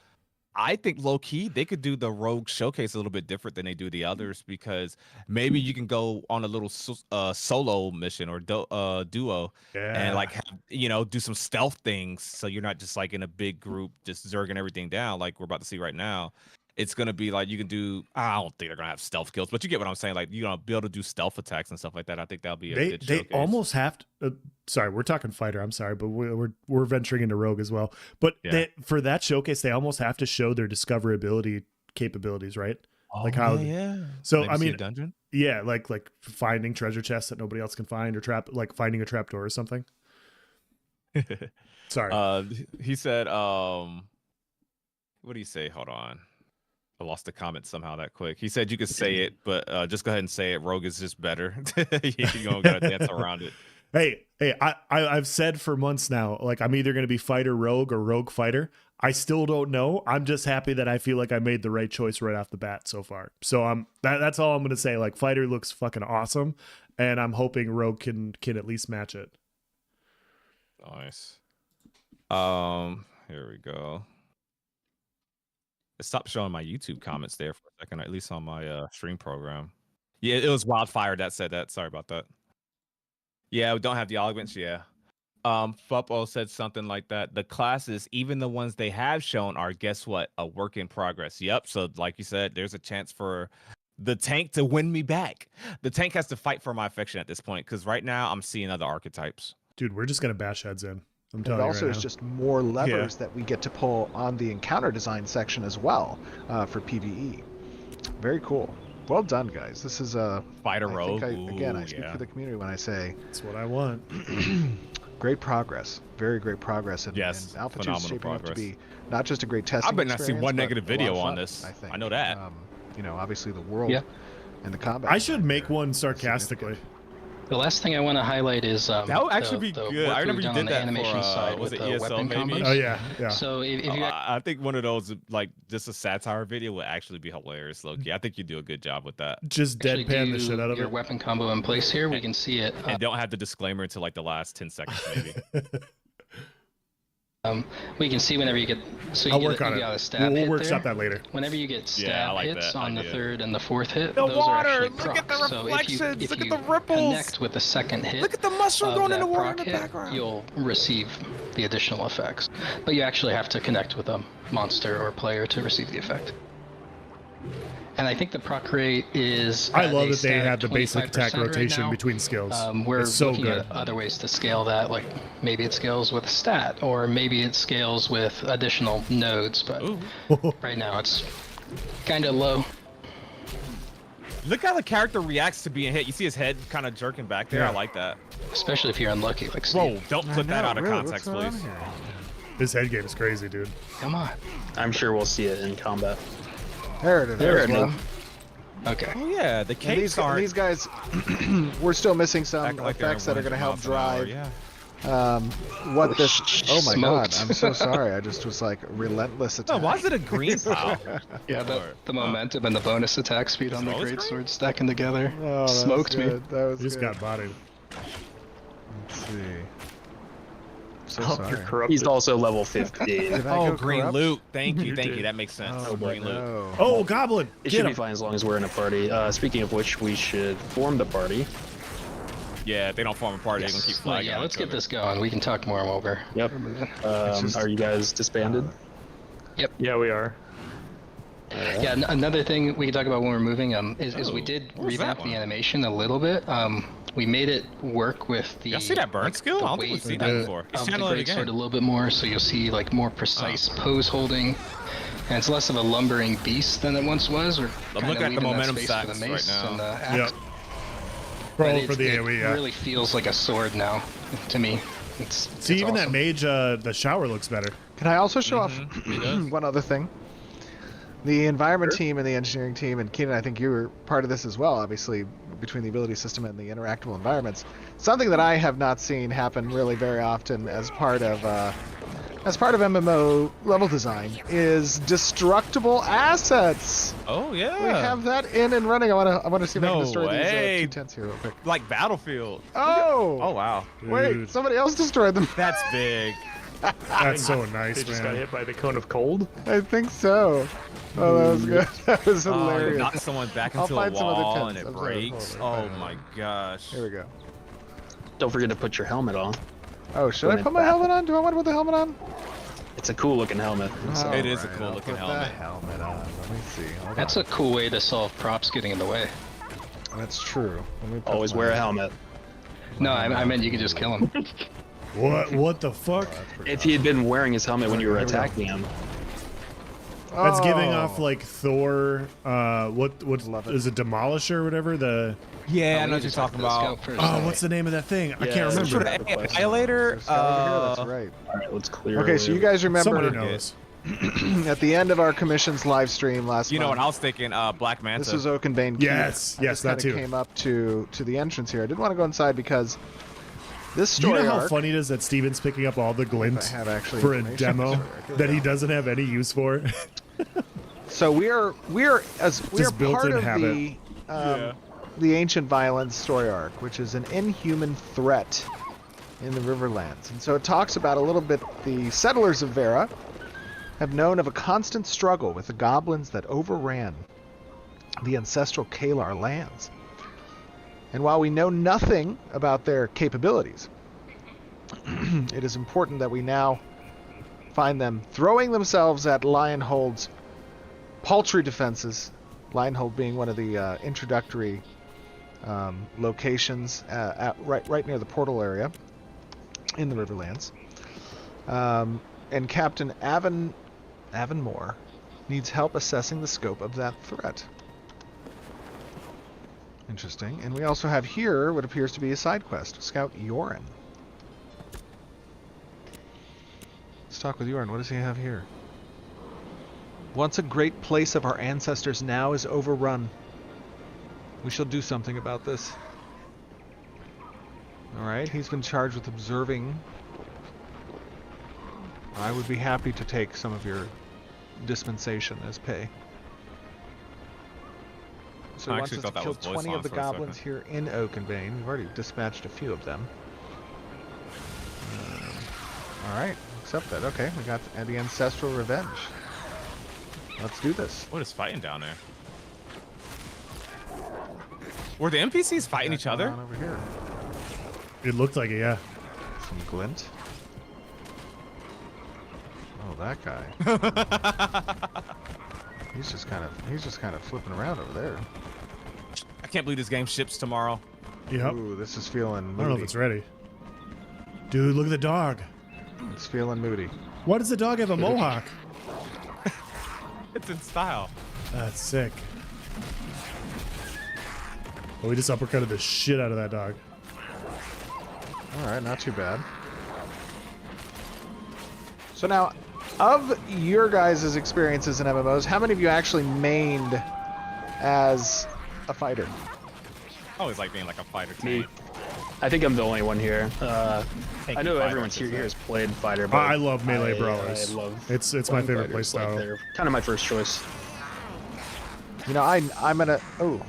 I think low key they could do the rogue showcase a little bit different than they do the others, because maybe you can go on a little solo mission or duo and like have, do some stealth things, so you're not just like in a big group just zerging everything down like we're about to see right now. It's gonna be like you can do. I don't think they're gonna have stealth kills, but you get what I'm saying. Like you're gonna be able to do stealth attacks and stuff like that. I think that'll be a good showcase.
They almost have to. Sorry, we're talking fighter. I'm sorry, but we're venturing into rogue as well. But for that showcase, they almost have to show their discoverability capabilities, right?
Like how? Yeah.
So
maybe
I mean,
dungeon.
Yeah, like finding treasure chests that nobody else can find, or like finding a trapdoor or something. Sorry.
He said. What do you say? Hold on. I lost the comment somehow that quick. He said you could say it, but just go ahead and say it. Rogue is just better. You don't gotta dance around it.
Hey, I've said for months now, like I'm either gonna be fighter rogue or rogue fighter. I still don't know. I'm just happy that I feel like I made the right choice right off the bat so far. So that's all I'm gonna say. Like fighter looks fucking awesome, and I'm hoping rogue can at least match it.
Nice. Here we go. It stopped showing my YouTube comments there for a second, at least on my stream program. Yeah, it was Wildfire that said that. Sorry about that. Yeah, we don't have the augments. Yeah. Fuppo said something like that. The classes, even the ones they have shown, are, guess what? A work in progress. Yep. So like you said, there's a chance for the tank to win me back. The tank has to fight for my affection at this point, because right now I'm seeing other archetypes.
Dude, we're just going to bash heads in. I'm
It
telling you
also
right
is
now.
just more levers that we get to pull on the encounter design section as well for PvE. Very cool. Well done, guys. This is a
fighter rogue.
I speak for the community when I say
that's what I want.
Great progress. Very great progress. And,
yes,
and Alpha 2 is shaping up to be not just a great testing
I bet not see one
but
negative
a lot of
video
fun,
on this.
I think.
I know that.
Obviously the world and the combat.
I should make one sarcastically.
The last thing I want to highlight is
that would actually be
the
good.
work
I remember
we've
you
done
did
on the
that
animation
for
side
was
with
it
the
ESL
weapon
maybe?
combos.
Oh yeah.
So if you
I think one of those, like just a satire video, would actually be hilarious, Loki. I think you do a good job with that.
Just
actually
deadpan the
do
shit out of
your
it.
weapon combo in place here, we can see it.
And don't have the disclaimer until like the last 10 seconds, maybe.
We can see whenever you get
I'll work on
you
it.
got a stab
We'll
hit
workshop
there.
that later.
Whenever you get stab
Yeah, I like
hits
that
on the
idea.
third and the fourth hit,
The
those
water!
are actually
Look at the
procs. So if you
reflections! Look at the ripples!
connect with the second hit
Look at the mushroom
of
going in
that
the water in
proc
the
hit,
background.
you'll receive the additional effects. But you actually have to connect with a monster or player to receive the effect. And I think the proc rate is.
I
at
love
a
that they
static
have the basic attack
25% right
rotation
now.
between skills.
We're
It's so
looking
good.
at other ways to scale that, like maybe it scales with a stat, or maybe it scales with additional nodes, but right now it's kind of low.
Look how the character reacts to being hit. You see his head kind of jerking back there.
Yeah.
I like that.
Especially if you're unlucky, like Steve.
Whoa, don't put that out of context, please.
This head game is crazy, dude.
Come on.
I'm sure we'll see it in combat.
There it is.
There it
well.
is. Okay.
Oh yeah, the
And
cakes aren't
these guys, we're still missing some
acting like they're
effects that are going to help
100 miles an
drive
hour,
what this. Oh my god!
Smoked.
I'm so sorry. I just was like relentless
No,
attack.
why is it a green pile?
Yeah, the momentum and the bonus attack speed on the
Always
Greatsword stacking together
Oh, that was
smoked me.
good. That was
He just
good.
got bodied.
Let's see. So
Oh,
sorry.
you're corrupted.
He's also level 15.
Did I
Oh,
go
green
corrupt?
loot. Thank you,
You
thank you.
did.
That makes sense.
Oh,
green loot.
no.
Oh, goblin!
It
Get
should be
him.
fine as long as we're in a party. Speaking of which, we should form the party.
Yeah, if they don't form a party,
Yes.
they're gonna keep
Well,
flagging.
yeah,
on
let's
each
get
other.
this going. We can talk more while we're.
Yep.
just-
Are you guys disbanded?
Yeah, we are.
Yeah, another thing we can talk about when we're moving is we
Oh,
did
what was that
revamp
one?
the animation a little bit. We made it work with the.
Y'all see that burn
like,
skill?
the
I don't think we've
weight
seen that
of
before.
of
Just
the
channel it
Greatsword
again.
a little bit more, so you'll see like more precise pose holding, and it's less of a lumbering beast than it once was. Or
I'm looking at the momentum
for
stacks
the
right
mace
now.
and the axe.
Yep.
But
Roll for the
it
AoE, yeah.
really feels like a sword now, to me. It's
See, even
awesome.
that mage, the shower looks better.
Can I also show off
He does.
one other thing? The environment team and the engineering team, and Keenan, I think you were part of this as well, obviously, between the ability system and the interactable environments. Something that I have not seen happen really very often as part of MMO level design is destructible assets.
Oh yeah.
We have that in and running. I want to see if I can
No
destroy
way.
these two tents here real quick.
Like Battlefield.
Oh!
Oh wow.
Wait,
Dude.
somebody else destroyed them.
That's big.
That's so
They
nice,
just got
man.
hit by the cone of cold.
I think so. Oh, that was good. That was
Oh,
hilarious.
knock someone back
I'll
into a
find some other
wall and
pins.
it
I'm sorry,
breaks.
hold on.
Oh my gosh.
Here we go.
Don't forget to put your helmet on.
Oh, should I
Going
put my
back.
helmet on? Do I want to put the helmet on?
It's a cool looking helmet. So,
It is a
Alright,
cool
I'll
looking
put
helmet.
The helmet on. Let me see. Hold
That's
on.
a cool way to solve props getting in the way.
That's true. Let me put
always
my-
wear a helmet.
No, I meant you could just kill him.
What the fuck?
Oh, that's pretty
If he had been wearing his helmet when you were
Here we go.
attacking him,
That's giving
Oh.
off like Thor. What
Love it.
is it? Demolisher or whatever. The
Yeah, I
we
know what you're
just have
talking
to scout
about.
first,
oh,
right?
what's the name of that thing? I
Yeah,
can't
some
remember.
sort of-
Annihilator.
There's guy over here, that's right.
alright, let's clear.
Okay, so you guys
Somebody
remember
knows.
at the end of our commissions live stream last
You know what
month,
I was thinking? Black Manta.
this was Oakenbane Keep.
Yes,
I
yes,
just
that
kinda
too.
came up to the entrance here. I didn't want to go inside because this
You
story
know how
arc,
funny it is that Steven's picking up all the glint
have actually
for a
information.
demo
Sorry, here we
that he
go.
doesn't have any use for?
So we are
Just built-in
part of
habit.
the Ancient Violence story arc, which is an inhuman threat in the Riverlands. And so it talks about a little bit the settlers of Vera have known of a constant struggle with the goblins that overran the ancestral Kalar lands. And while we know nothing about their capabilities, it is important that we now find them throwing themselves at Lionhold's paltry defenses, Lionhold being one of the introductory locations right near the portal area in the Riverlands. And Captain Avon Moore needs help assessing the scope of that threat. Interesting. And we also have here what appears to be a side quest. Scout Yoren. Let's talk with Yoren. What does he have here? Once a great place of our ancestors, now is overrun. We shall do something about this. Alright, he's been charged with observing. I would be happy to take some of your dispensation as pay. So
I
he wants
actually
us to
thought that
kill
was voice
20 of
lines
the
for a
goblins here in Oakenbane. We've already dispatched a few of them. Alright, accept that. Okay, we got the Ancestral Revenge. Let's do this.
What is fighting down there? Were the NPCs fighting each other?
Over here.
It looked like it, yeah.
Some glint. Oh, that guy. He's just kind of flipping around over there.
I can't believe this game ships tomorrow.
Yep.
Ooh, this is feeling moody.
I don't know if it's ready. Dude, look at the dog.
It's feeling moody.
Why does the dog have a mohawk?
It's in style.
That's sick. Oh, we just uppercutted the shit out of that dog.
All right, not too bad. So now, of your guys' experiences in MMOs, how many of you actually mained as a fighter?
I always like being like a fighter
Me.
team.
I think I'm the only one here. I know everyone's here has played fighter, but
I love melee brawlers.
I love
It's my favorite play style.
they're kind of my first choice.
You know, I'm gonna. Oh.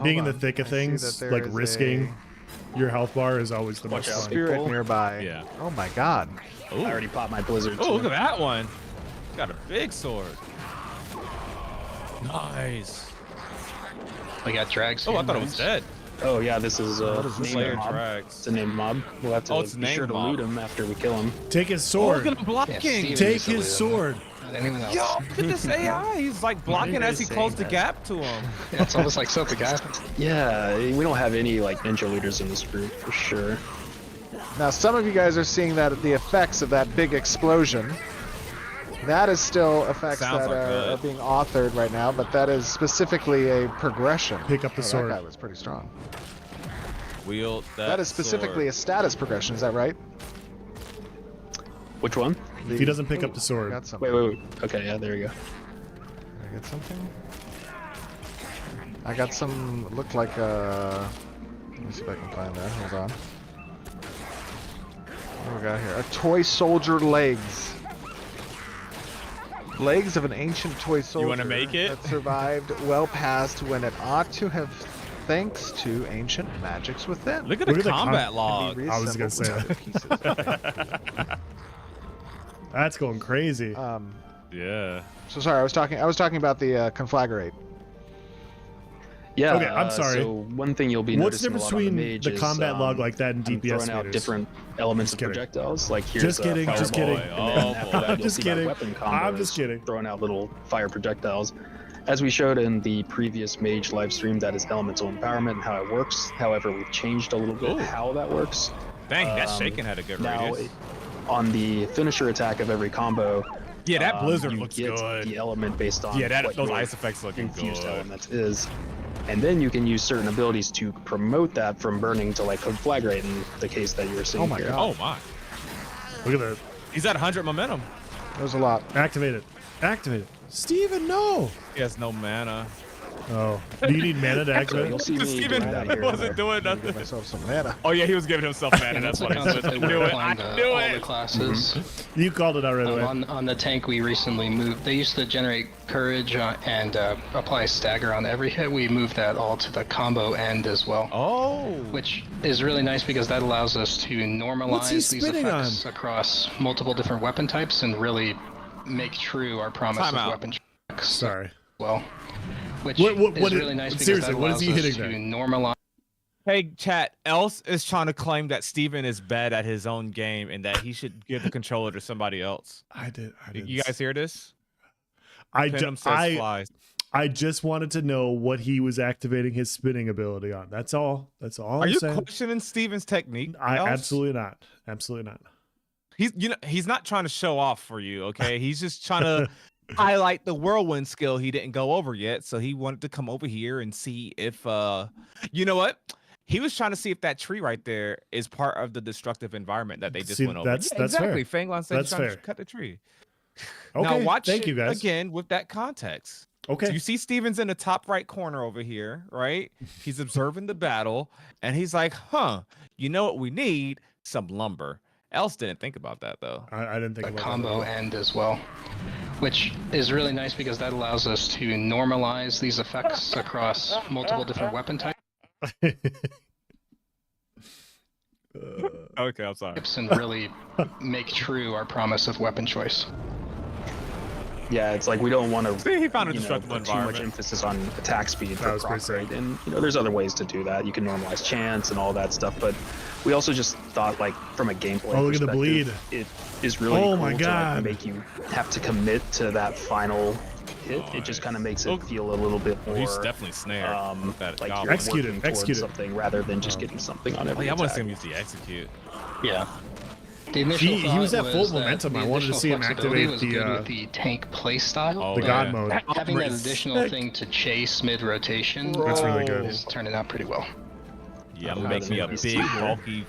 Being in
hold
the
on.
thick of
I see
things,
that there
like
is
risking your health bar is always the
Watch
most
out.
fun.
spirit
people.
nearby.
Yeah.
Oh my god.
Ooh.
I already popped my blizzard.
Oh,
too.
look at that one. Got a big sword. Nice.
We got drags.
Oh, I
here,
thought it was
nice.
dead.
Oh yeah, this is
What is this
named
Slayer
mob.
drags.
It's a named mob. We'll have to
Oh, it's
be sure
named
to
mob.
loot him after we kill him.
Take his
Oh, look
sword.
at him blocking.
Steven
Take
used to
his
lose him.
sword.
Anyone else?
Yo, look at this AI. He's like blocking as he closed the gap to him.
Yeah, it's almost like something guy.
Yeah, we don't have any like ninja looters in this group for sure.
Now, some of you guys are seeing that the effects of that big explosion. That is still effects
Sounds
that
like
are
good.
being authored right now, but that is specifically a progression.
Pick up the sword.
That guy was pretty strong.
Wield that.
That is specifically a status progression. Is that right?
Which one?
If he doesn't pick up the
I
sword,
got something.
Wait. Okay, yeah, there you go.
Did I get something? I got some. Looked like Let me see if I can find that. Hold on. What do we got here? A toy soldier legs. Legs of an ancient toy soldier.
wanna make it?
That survived well past when it ought to have, thanks to ancient magics within.
Look at
Look
the
at the
combat
com-
log.
Can be
I was gonna
reassembled
say
with other pieces.
That's going crazy.
Yeah.
So sorry, I was talking about the conflagrate.
Yeah.
Okay, I'm sorry.
So one thing you'll be
What's the
noticing
difference
a lot on the
between
mage
the
is,
combat log like that and
I'm
DPS
throwing out
meters?
different elements
Just
of
kidding.
projectiles. Like here's
Just kidding,
a
just
fireball,
kidding.
And then
Oh,
after
boy.
that, you'll
Just
see
kidding.
my weapon combo
I'm just
is
kidding.
throwing out little fire projectiles. As we showed in the previous mage live stream, that is elemental empowerment and how it works. However, we've changed a little bit
Ooh.
how that works.
Dang, that
Um,
shaking had a good
Now,
radius.
on the finisher attack of every combo,
Yeah, that blizzard
you
looks
get
good.
the element based on
Yeah,
what
those
your
ice effects looking
infused
good.
element is. And then you can use certain abilities to promote that from burning to like conflagrate in the case that you were seeing
Oh my
here.
God.
Oh my.
Look at that.
He's at 100 momentum.
That was a lot.
Activate it. Activate it. Steven, no.
He has no mana.
Oh. Do you need mana to
So
activate
you'll
it?
see me
Steven
doing that here.
wasn't doing
I'm gonna give
nothing.
myself some mana.
Oh yeah, he was giving himself mana.
And
That's
that's
what
the
I
concept
said.
that
I
we're
knew it.
applying
I
to
knew
all the
it.
classes.
You called it out right away.
On the tank, we recently moved. They used to generate courage and apply stagger on every hit. We moved that all to the combo end as well,
Oh.
which is really nice because that allows us to
What's he
normalize these
spinning
effects across multiple different weapon types and really make true our promise
Time
of
out.
weapon checks.
Sorry.
Well, which
What
is
is-
really nice because
seriously,
that
what is
allows
he
us
hitting
to
there?
normalize.
Hey, chat. Else is trying to claim that Steven is bad at his own game and that he should give the controller to somebody else.
I did.
You guys hear this?
I
Venom
just,
says flies.
I just wanted to know what he was activating his spinning ability on. That's all. That's all
Are
I'm
you
saying.
questioning Steven's technique?
I
Else?
absolutely not. Absolutely not.
He's not trying to show off for you, okay? He's just trying to highlight the whirlwind skill he didn't go over yet. So he wanted to come over here and see if you know what? He was trying to see if that tree right there is part of the destructive environment that they just
See,
went over.
that's-
Yeah,
that's
exactly.
fair.
Fanglon said he's
That's
trying to
fair.
cut the tree.
Okay.
Now watch
Thank
it
you guys.
again with that context.
Okay.
So you see Steven's in the top right corner over here, right? He's observing the battle, and he's like, huh, you know what we need? Some lumber. Else didn't think about that, though.
I didn't think
The
about
combo
that.
end as well, which is really nice because that allows us to normalize these effects across multiple different weapon types
Okay, I'm sorry.
and really make true our promise of weapon choice.
Yeah, it's like we don't want to
See, he found a
put
destructible
too much
environment.
emphasis on attack speed
That
for
was pretty
proc
sick.
rate. And there's other ways to do that. You can normalize chance and all that stuff, but we also just thought like from a gameplay
Oh, look at the
perspective, it is really
Oh
cool
my
to
God.
like, make you have to commit to that final hit. It just kind of makes it
Oh.
feel a little bit more
He's definitely snared. with that
like
goblin.
you're
Execute it,
working towards
execute it.
something rather than just
Oh.
getting something on
Oh,
every
yeah, I want to see
attack.
him use the execute.
Yeah. The initial
He was
thought
at full
that
momentum.
the
I wanted to
additional
see him
flexibility
activate
was
the,
good with the tank play style.
Oh,
The
but
god mode.
Having that
Is
additional
sick.
thing to chase mid rotation
That's really good.
is turning out pretty well.
Yeah, I'm
Oh,
gonna make me a
that's
big,
nice.
bulky,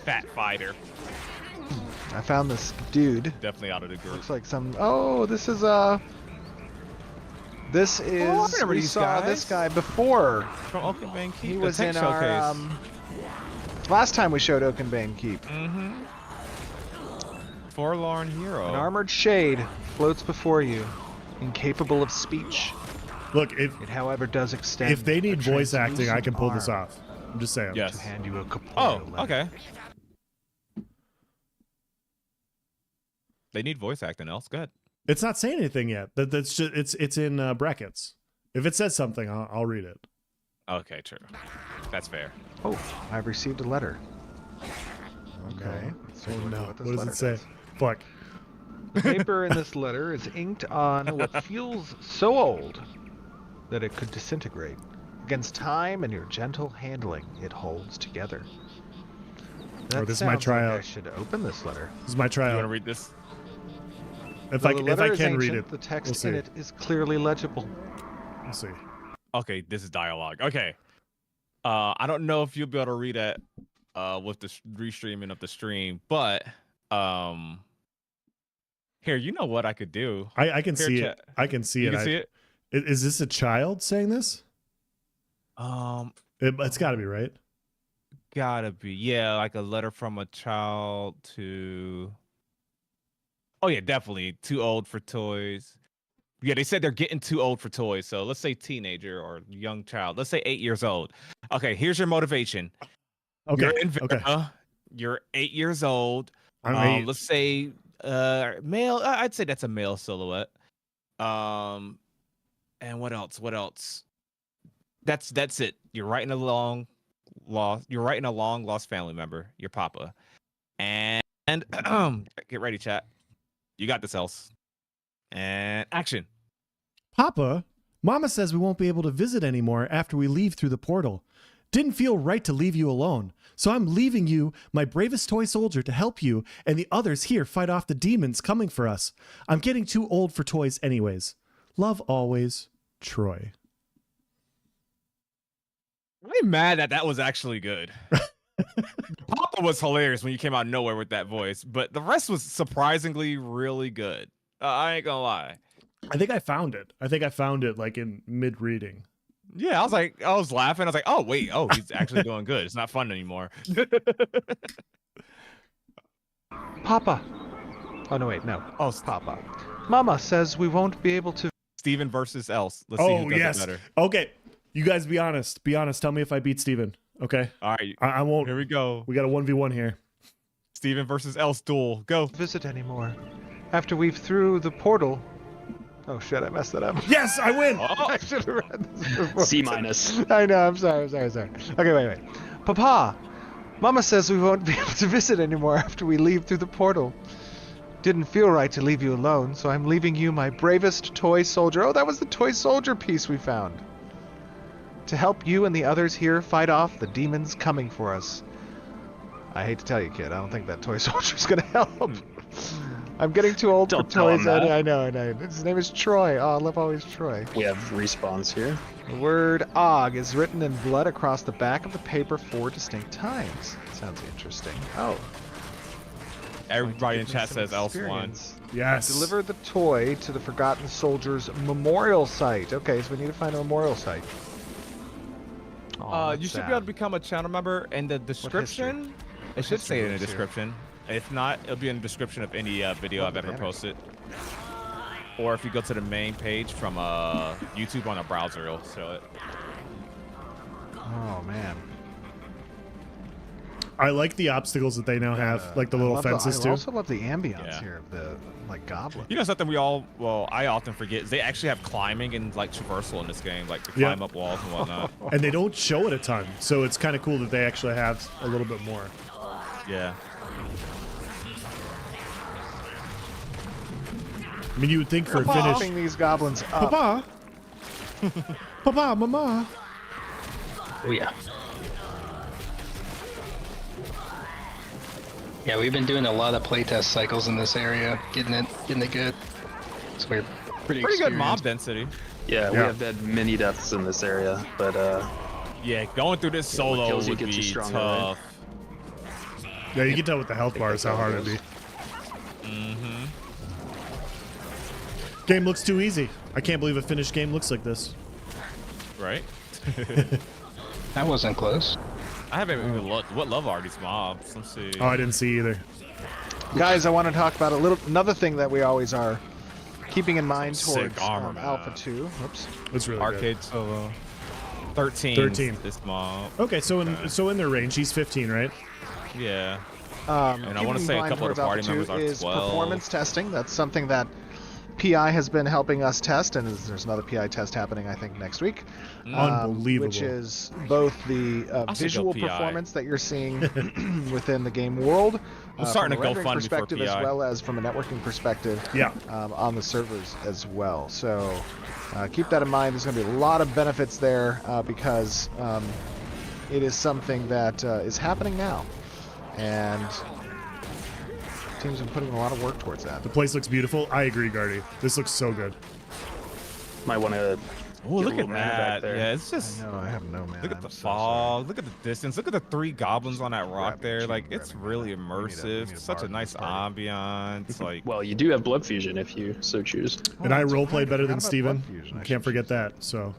fat fighter.
I found this dude.
Definitely out of the group.
Looks like some. Oh, this is This is.
remember
we
these
saw
guys.
this guy before.
From Oakenbank Keep.
He
the
was
tank
in our last time we showed Oakenbane Keep.
Mm-hmm. Forlorn hero.
An armored shade floats before you, incapable of speech.
Look, if
It, however, does extend.
if they
a
need voice acting, I can pull this
arm
off. I'm just saying.
Yes.
To hand you a corporeal
Oh,
letter.
okay. They need voice acting. Else, good.
It's not saying anything yet. That's just it's in brackets. If it says something, I'll read it.
Okay, true. That's fair.
Oh, I've received a letter. Okay. let's take a
Oh
look at
no.
this
What does
letter
it say?
does.
Fuck.
The paper in this letter is inked on what feels so old that it could disintegrate. Against time and your gentle handling, it holds together. That
this is my
sounds like
tryout.
I should open this letter.
This is my
You want to
tryout.
read this?
If
Though
I
the
if
letter
I
is
can read
ancient,
it,
the text
we'll see.
in it is clearly legible.
We'll see.
Okay, this is dialogue. Okay. I don't know if you'll be able to read it with the restreaming of the stream, but here, you know what I could do?
I can
Here,
see
chat.
it. I can see
You
it.
can see it?
Is this a child saying this? It's got to be, right?
Gotta be. Yeah, like a letter from a child to. Oh yeah, definitely. Too old for toys. Yeah, they said they're getting too old for toys. So let's say teenager or young child. Let's say 8 years old. Okay, here's your motivation.
Okay.
You're in
Okay.
Verna. You're 8 years old.
I'm 8.
Let's say Male. I'd say that's a male silhouette. And what else? What else? That's it. You're writing a long lost family member. Your papa. And get ready, chat. You got this, else. And action.
Papa, Mama says we won't be able to visit anymore after we leave through the portal. Didn't feel right to leave you alone, so I'm leaving you, my bravest toy soldier, to help you and the others here fight off the demons coming for us. I'm getting too old for toys anyways. Love always, Troy.
I'm mad that was actually good. Papa was hilarious when you came out of nowhere with that voice, but the rest was surprisingly really good. I ain't gonna lie.
I think I found it like in mid-reading.
Yeah, I was laughing. I was like, oh, wait. Oh, he's actually doing good. It's not fun anymore.
Papa. Oh, no, wait, no.
Oh,
Papa. Mama says we won't be able to.
Steven versus Else. Let's see who does it better.
Okay. You guys be honest. Be honest. Tell me if I beat Steven. Okay.
All right.
I won't.
Here we go.
We got a 1v1 here.
Steven versus Else duel. Go.
Visit anymore. After we've through the portal. Oh shit, I messed that up.
Yes, I win.
Oh.
I should have read this before.
C-.
I know, I'm sorry. Okay, wait. Papa, Mama says we won't be able to visit anymore after we leave through the portal. Didn't feel right to leave you alone, so I'm leaving you, my bravest toy soldier. Oh, that was the toy soldier piece we found. To help you and the others here fight off the demons coming for us. I hate to tell you, kid, I don't think that toy soldier's gonna help. I'm getting too old
Don't
for
tell
toys.
him that.
I know. His name is Troy. Oh, love always Troy.
We have respawns here.
The word Og is written in blood across the back of the paper 4 distinct times. Sounds interesting. Oh.
Everybody in chat
Some
says Else won.
experience.
Yes.
Deliver the toy to the Forgotten Soldiers memorial site. Okay, so we need to find a memorial site. Aw,
You
that's
should be
sad.
able to become a channel member in the description. It should say it in the
history is here?
description. If not, it'll be in the description of any video I've ever posted. Or if you go to the main page from YouTube on a browser, it'll show it.
Oh man.
I like the obstacles that they now have, like the
I
little
love
fences
I
too.
also love the ambience
Yeah.
here of the goblin.
You know something I often forget is they actually have climbing and like traversal in this game, like to climb up walls and whatnot.
And they don't show it a ton, so it's kind of cool that they actually have a little bit more.
Yeah.
I mean, you would think for a
Popping
finish.
these goblins up.
Papa! Papa, Mama!
Oh yeah. Yeah, we've been doing a lot of playtest cycles in this area, getting it good. So we're pretty
Pretty good mob
experienced.
density.
Yeah, we
Yeah.
have had many deaths in this area, but
Yeah, going through this solo
kills you
would
gets you
be
stronger,
tough.
Yeah, you can tell with the health bars how hard it'd be.
Mm-hmm.
Game looks too easy. I can't believe a finished game looks like this.
Right?
That wasn't close.
I haven't even looked. What level are these mobs? Let's see.
Oh, I didn't see either.
Guys, I want to talk about another thing that we always are keeping in mind
Sick
towards
armor, man.
Alpha 2. Whoops.
It's really
Arcade solo. 13.
13.
This mob.
good. Okay, so in their range, he's 15, right?
Yeah.
And
I wanna say a couple of the party members are
is
12.
performance testing. That's something that PI has been helping us test, and there's another PI test happening, I think, next week.
Unbelievable.
Which is both the
I should
visual
go PI.
performance that you're seeing within the game world,
I'm starting
from a
to go
rendering
fund me for
perspective, as
PI.
well as from a networking perspective
Yeah.
on the servers as well. So keep that in mind. There's going to be a lot of benefits there because it is something that is happening now, and teams have been putting a lot of work towards that.
The place looks beautiful. I agree, Gardy. This looks so good.
might want to.
Oh, look at that.
there.
Yeah, it's just.
I know, I have no mana.
Look at
I'm
the
so
fog. Look at the distance. Look at the 3 goblins on that rock
Grabbing
there.
cheap,
Like, it's
grabbing
really
mana. We need
immersive.
a
Such a
bard
nice
in this party.
ambiance. Like,
Well, you do have blood fusion if you so choose.
And I
that's
roleplayed
right.
better
I
than
forgot about
Steven.
blood fusion. I
Can't
should
forget
use
that. So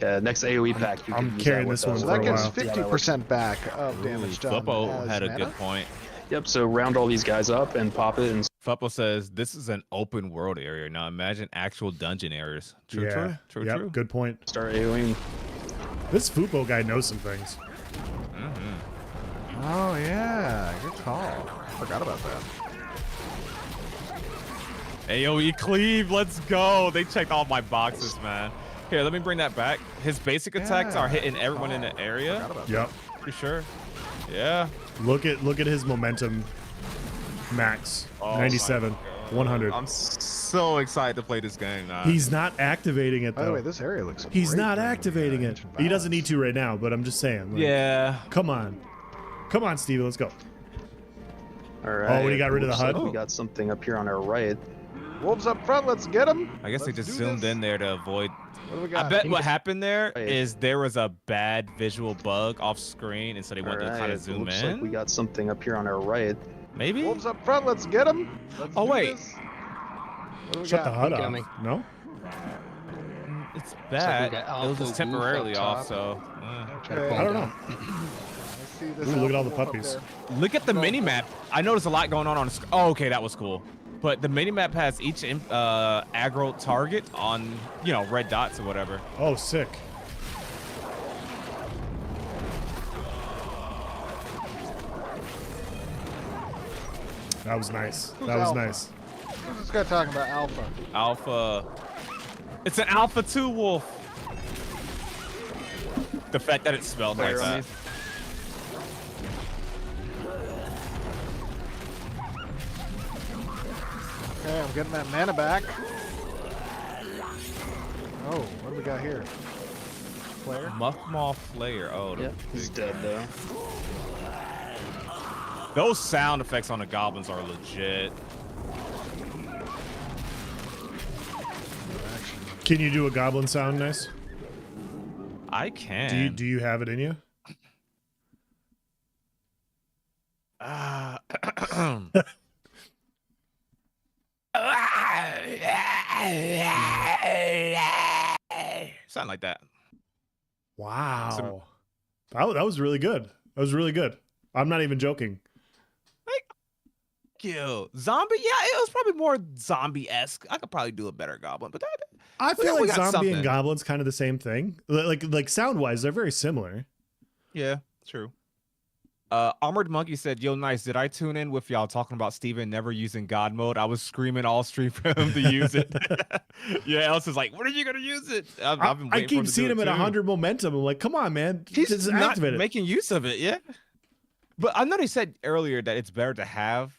Yeah, next AOE pack. You
I'm
can use
carrying
that
this
with
one
So
for
that
a
gives
while.
50% back of damage done.
Flippo
as
had a
mana.
good point.
Yep. So round all these guys up and pop it and
Flippo says this is an open world area. Now imagine actual dungeon areas. True,
yeah.
true,
Yep,
true.
good point.
start AOEing.
This Fupo guy knows some things.
Mm-hmm.
Oh yeah, good call. Forgot about that.
AoE cleave, let's go. They checked all my boxes, man. Here, let me bring that back. His basic attacks are hitting everyone in the area.
Yep.
Pretty sure. Yeah.
Look at his momentum max.
Oh
97, 100.
I'm so excited to play this game now.
He's not activating it
By the
though.
way, this area looks
He's
great
not
for
activating it.
ancient
He doesn't need
battles.
to right now, but I'm just saying. Like,
Yeah.
Come on. Come on, Stevie, let's go.
All right.
when he got rid of the
looks like
HUD?
We got something up here on our right.
Wolves up front, let's get them.
I guess they
Let's
just
do
zoomed
this.
in there to avoid.
What do we
I
got?
bet what happened there
Right.
is there was a bad visual bug off screen, and so they wanted to kind of zoom
looks
in.
like we got something up here on our right.
Maybe.
Wolves up front, let's get them.
Oh, wait.
What do we
Shut the
got?
HUD
Incoming.
off. No?
It's
like
bad.
we got
It was
Alpha
just
Wolf
temporarily
up
off,
top.
so.
Try to
Okay.
pull
I
him
don't
down.
know.
I see this
Ooh, look at all the
alpha wolf up
puppies.
there.
Look at the mini map. I noticed a lot going on the screen. Oh, okay, that was cool. But the mini map has each aggro target on, red dots or whatever.
Oh, sick. That was nice.
Who's
That was
Alpha?
nice.
Who's this guy talking about alpha?
Alpha. It's an Alpha 2 wolf. The fact that it spelled like
Player on
that.
me.
Okay, I'm getting that mana back. Oh, what do we got here? Player?
Muffmaw Flayer. Oh,
Yeah, he's dead though.
those sound effects on the goblins are legit.
Can you do a goblin sound nice?
I can.
Do you have it in you?
Something like that.
Wow. That was really good. That was really good. I'm not even joking.
Kill zombie. Yeah, it was probably more zombie-esque. I could probably do a better goblin, but that.
I feel
we
like
got
zombie and
something.
goblin's kind of the same thing. Like sound wise, they're very similar.
Yeah, true. Armored Monkey said, "Yo, nice. Did I tune in with y'all talking about Steven never using God mode? I was screaming all stream for him to use it." Yeah, Elsa's like, "When are you gonna use it?" I've been
I
waiting for
keep
to do
seeing
it
him at
too.
100 momentum. I'm like, come on, man.
He's
Just
not
activate it.
making use of it. Yeah. But I know they said earlier that it's better to have,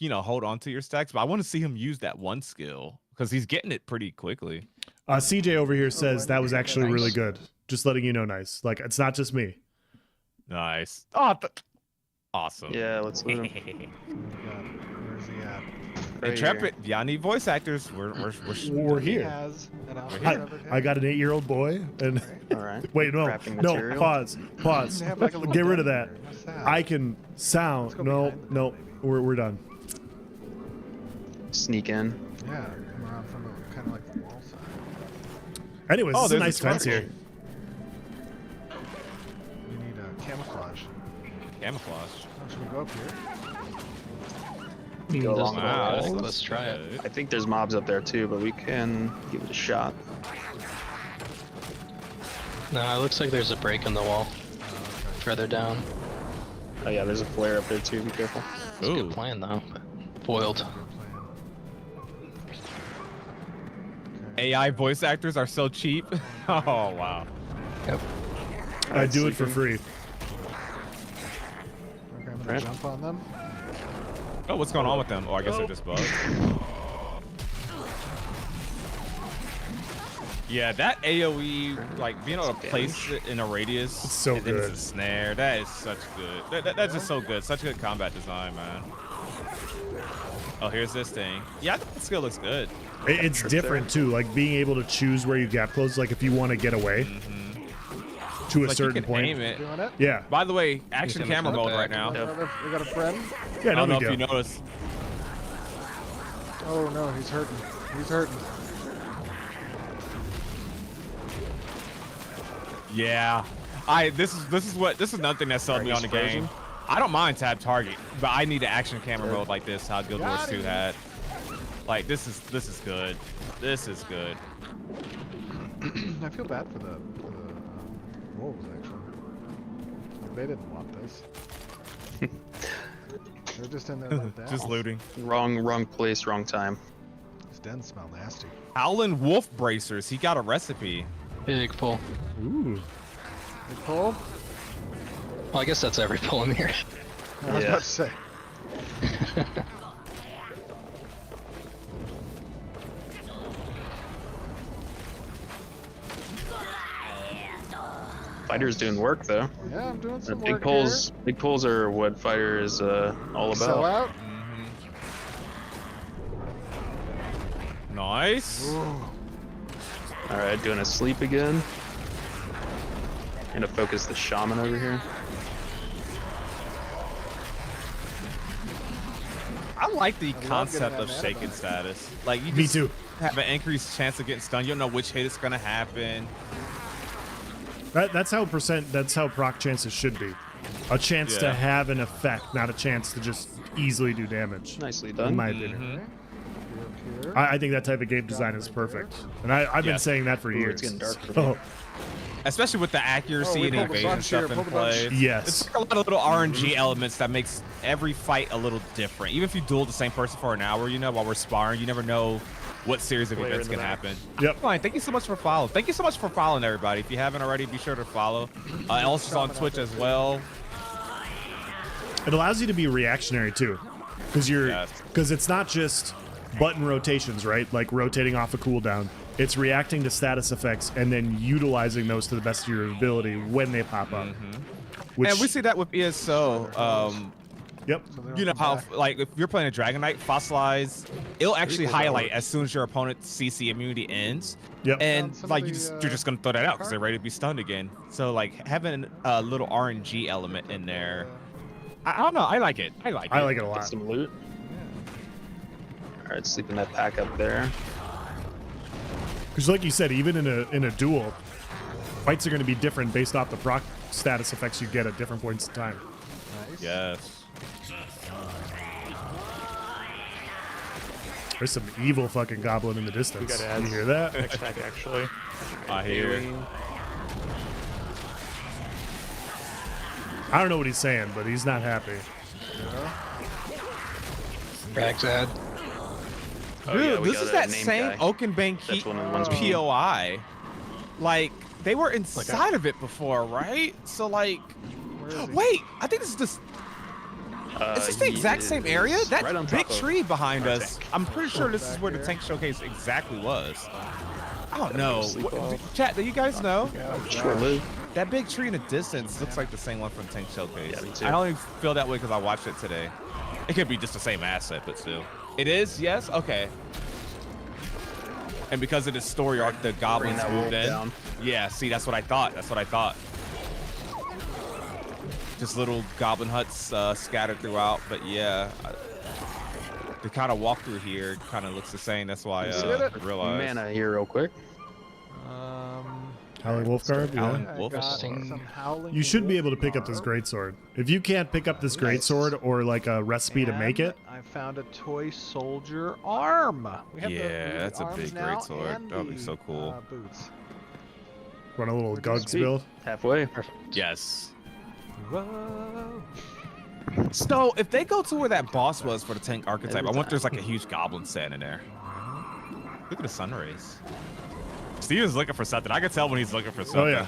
hold on to your stacks. But I want to see him use that one skill because he's getting it pretty quickly.
CJ over here says that was actually really
Nice.
good. Just letting you know, nice. Like it's not just me.
Nice. Oh, awesome.
Yeah, let's loot him.
Where's he at?
Right
Intrepid. Y'all need voice actors.
We're
He
here.
has an alpha
We're here.
covered
I got an 8-year-old boy, and
All right.
wait, no,
Crafting
no,
material.
pause.
They have like a little
Get rid of
den
that.
there. What's that?
I can
Let's
sound.
go
No,
behind the
no,
building.
we're done.
Sneak in.
Yeah, come around from the, kind of like the wall side.
Anyways,
Oh,
this is a
there's a
nice fence
spark.
here.
We need camouflage.
Camouflage.
Oh, should we go up here?
Go along
Doesn't
the
Wow,
look
wall.
like- let's try it.
good.
I think there's mobs up there too, but we can give it a shot.
No, it looks like there's a break in the wall further down.
Oh yeah, there's a flare up there too. Be careful.
It's a
Ooh.
good plan though. Foiled.
AI voice actors are so cheap. Oh wow.
Yep.
I do it for free.
Okay, I'm gonna
Right.
jump on them.
Oh, what's going on with them? Oh, I guess they're just bugs. Yeah, that AOE, like being able to place it in a radius.
It's so
and then
good.
It's a snare. That is such good. That's just so good. Such good combat design, man. Oh, here's this thing. Yeah, I think the skill looks good.
It's different too. Like being able to choose where you gap close. Like if you want to get away to a
Like you
certain
can
point.
aim it.
Doing it?
Yeah.
By the way, action
gonna
camera
flip
mode
it.
right now.
We got a friend.
Yeah.
I
No
don't know
big
if you
deal.
noticed.
Oh no, he's hurting. He's hurting.
Yeah, this is another thing that sold me on the game. I don't mind tab target, but I need an action camera mode like this. How Guild Wars 2 had. Like this is good. This is good.
I feel bad for the wolves actually. Like, they didn't want this. They're just in there like that.
Just looting.
Wrong place, wrong time.
dens smell nasty.
Howlin' Wolf Bracers. He got a recipe.
Big pull.
Ooh.
Big pull?
Well, I guess that's every pull in here.
I was about to say.
Fighter's doing work though.
Yeah, I'm doing some
Big
work
pulls. Big pulls are what Fighter is all
here. Sell
about.
out.
Nice.
Ooh.
All right, doing a sleep again. Gonna focus the shaman over here.
I like the
getting
concept
that
of
mana
shaken
back.
status. Like you
Me
just
too.
have an increased chance of getting stunned. You don't know which hit is gonna happen.
That's how proc chances should be. A chance to
Yeah.
have an effect, not a chance to just easily do damage.
Nicely
In
done.
my opinion.
Mhm.
Up here.
I think that type of game design is perfect. And I've been
Yes.
saying that for
Ooh,
years.
it's getting dark for
So,
me.
Especially with the
Oh,
accuracy
we
and
pulled a
evasion
bunch here,
stuff in
pulled a bunch.
play.
yes.
It's like a lot of little RNG elements that makes every fight a little different. Even if you duel the same person for an hour, you know, while we're sparring, you never know what series of
Player
events
in
can
the back.
happen.
Yep.
Fine. Thank you so much for following. Thank you so much for following, everybody. If you haven't already, be sure to follow. Also on Twitch as well.
It allows you to be reactionary too, because
Yes.
it's not just button rotations, right? Like rotating off a cooldown. It's reacting to status effects and then utilizing those to the best of your ability when they pop up. Which,
And we see that with ESO.
Yep.
So they're
You know
on
how,
back.
like, if you're playing a Dragon Knight, Fossilize, it'll actually highlight as soon as your opponent's CC immunity ends.
Yep.
And
Some
like
of
you're
the,
just gonna throw that out because they're ready to be stunned again. So like having a little RNG element in there, I don't know. I like it. I like it.
I like it a
Get
lot.
some loot. All right, sleeping that pack up there.
Because like you said, even in a duel, fights are going to be different based off the proc status effects you get at different points in time.
Nice.
Yes.
There's some evil fucking goblin in the distance.
gotta add
You hear that?
Next pack, actually.
I hear.
I don't know what he's saying, but he's not happy.
Rags ad.
Oh,
Dude,
yeah, we
this
got
is
a
that
name
same
guy.
Oakenbank
That's
Heat
one of the ones we
POI. Like they were inside of it before, right? So like,
Where is he?
wait, I think this is just. Is this the
he
exact same
is
area? That
right on
big
top of
tree behind
our
us.
tank.
I'm pretty sure this is
Back
where the
here.
tank showcase exactly was. I don't know.
sleep
What,
off.
chat, do you guys know?
Short lived.
That big tree in the distance looks like the same one from Tank Showcase.
Yeah, me too.
I only feel that way because I watched it today. It could be just the same asset, but still. It is? Yes? Okay. And because of the story arc, the goblins
that wolf
moved in.
down.
Yeah, see, that's what I thought. That's what I thought. Just little goblin huts scattered throughout, but yeah. The kind of walkthrough here kind of looks the same. That's why
You did it.
I realized.
Mana here real quick.
Howling Wolf guard?
Howling
Yeah.
I
Wolf.
got
Interesting.
some howling
You should be able to
wolf
pick up this
garb.
greatsword. If you can't pick up this greatsword or like a recipe to make
And
it,
I found a toy soldier arm. We have
Yeah,
the
that's a
arms
big
now
greatsword.
and
That would be
the,
so cool.
Boots.
run a little
We're
Gugs
just-
build.
Halfway.
Yes.
Whoa.
So if they go to where that boss was for the tank archetype,
Every
I wonder if there's
time.
like a huge goblin standing there. Look at the sun rays. Steven's looking for something. I can tell when he's looking for something.
Oh yeah.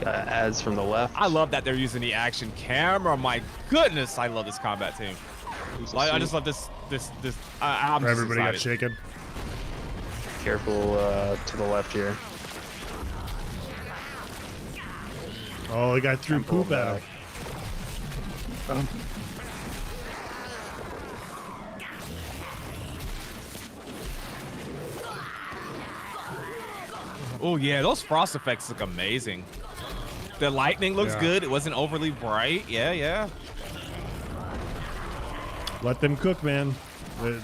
Got ads from the left.
I love that they're using the action camera. My goodness, I love this combat team. Like, I just love this. I'm just
Everybody got
excited.
shaken.
Careful to the left here.
Oh, the guy threw
Temple
poop at him.
back.
Oh yeah, those frost effects look amazing. The lightning looks
Yeah.
good. It wasn't overly bright. Yeah.
Let them cook, man.
Let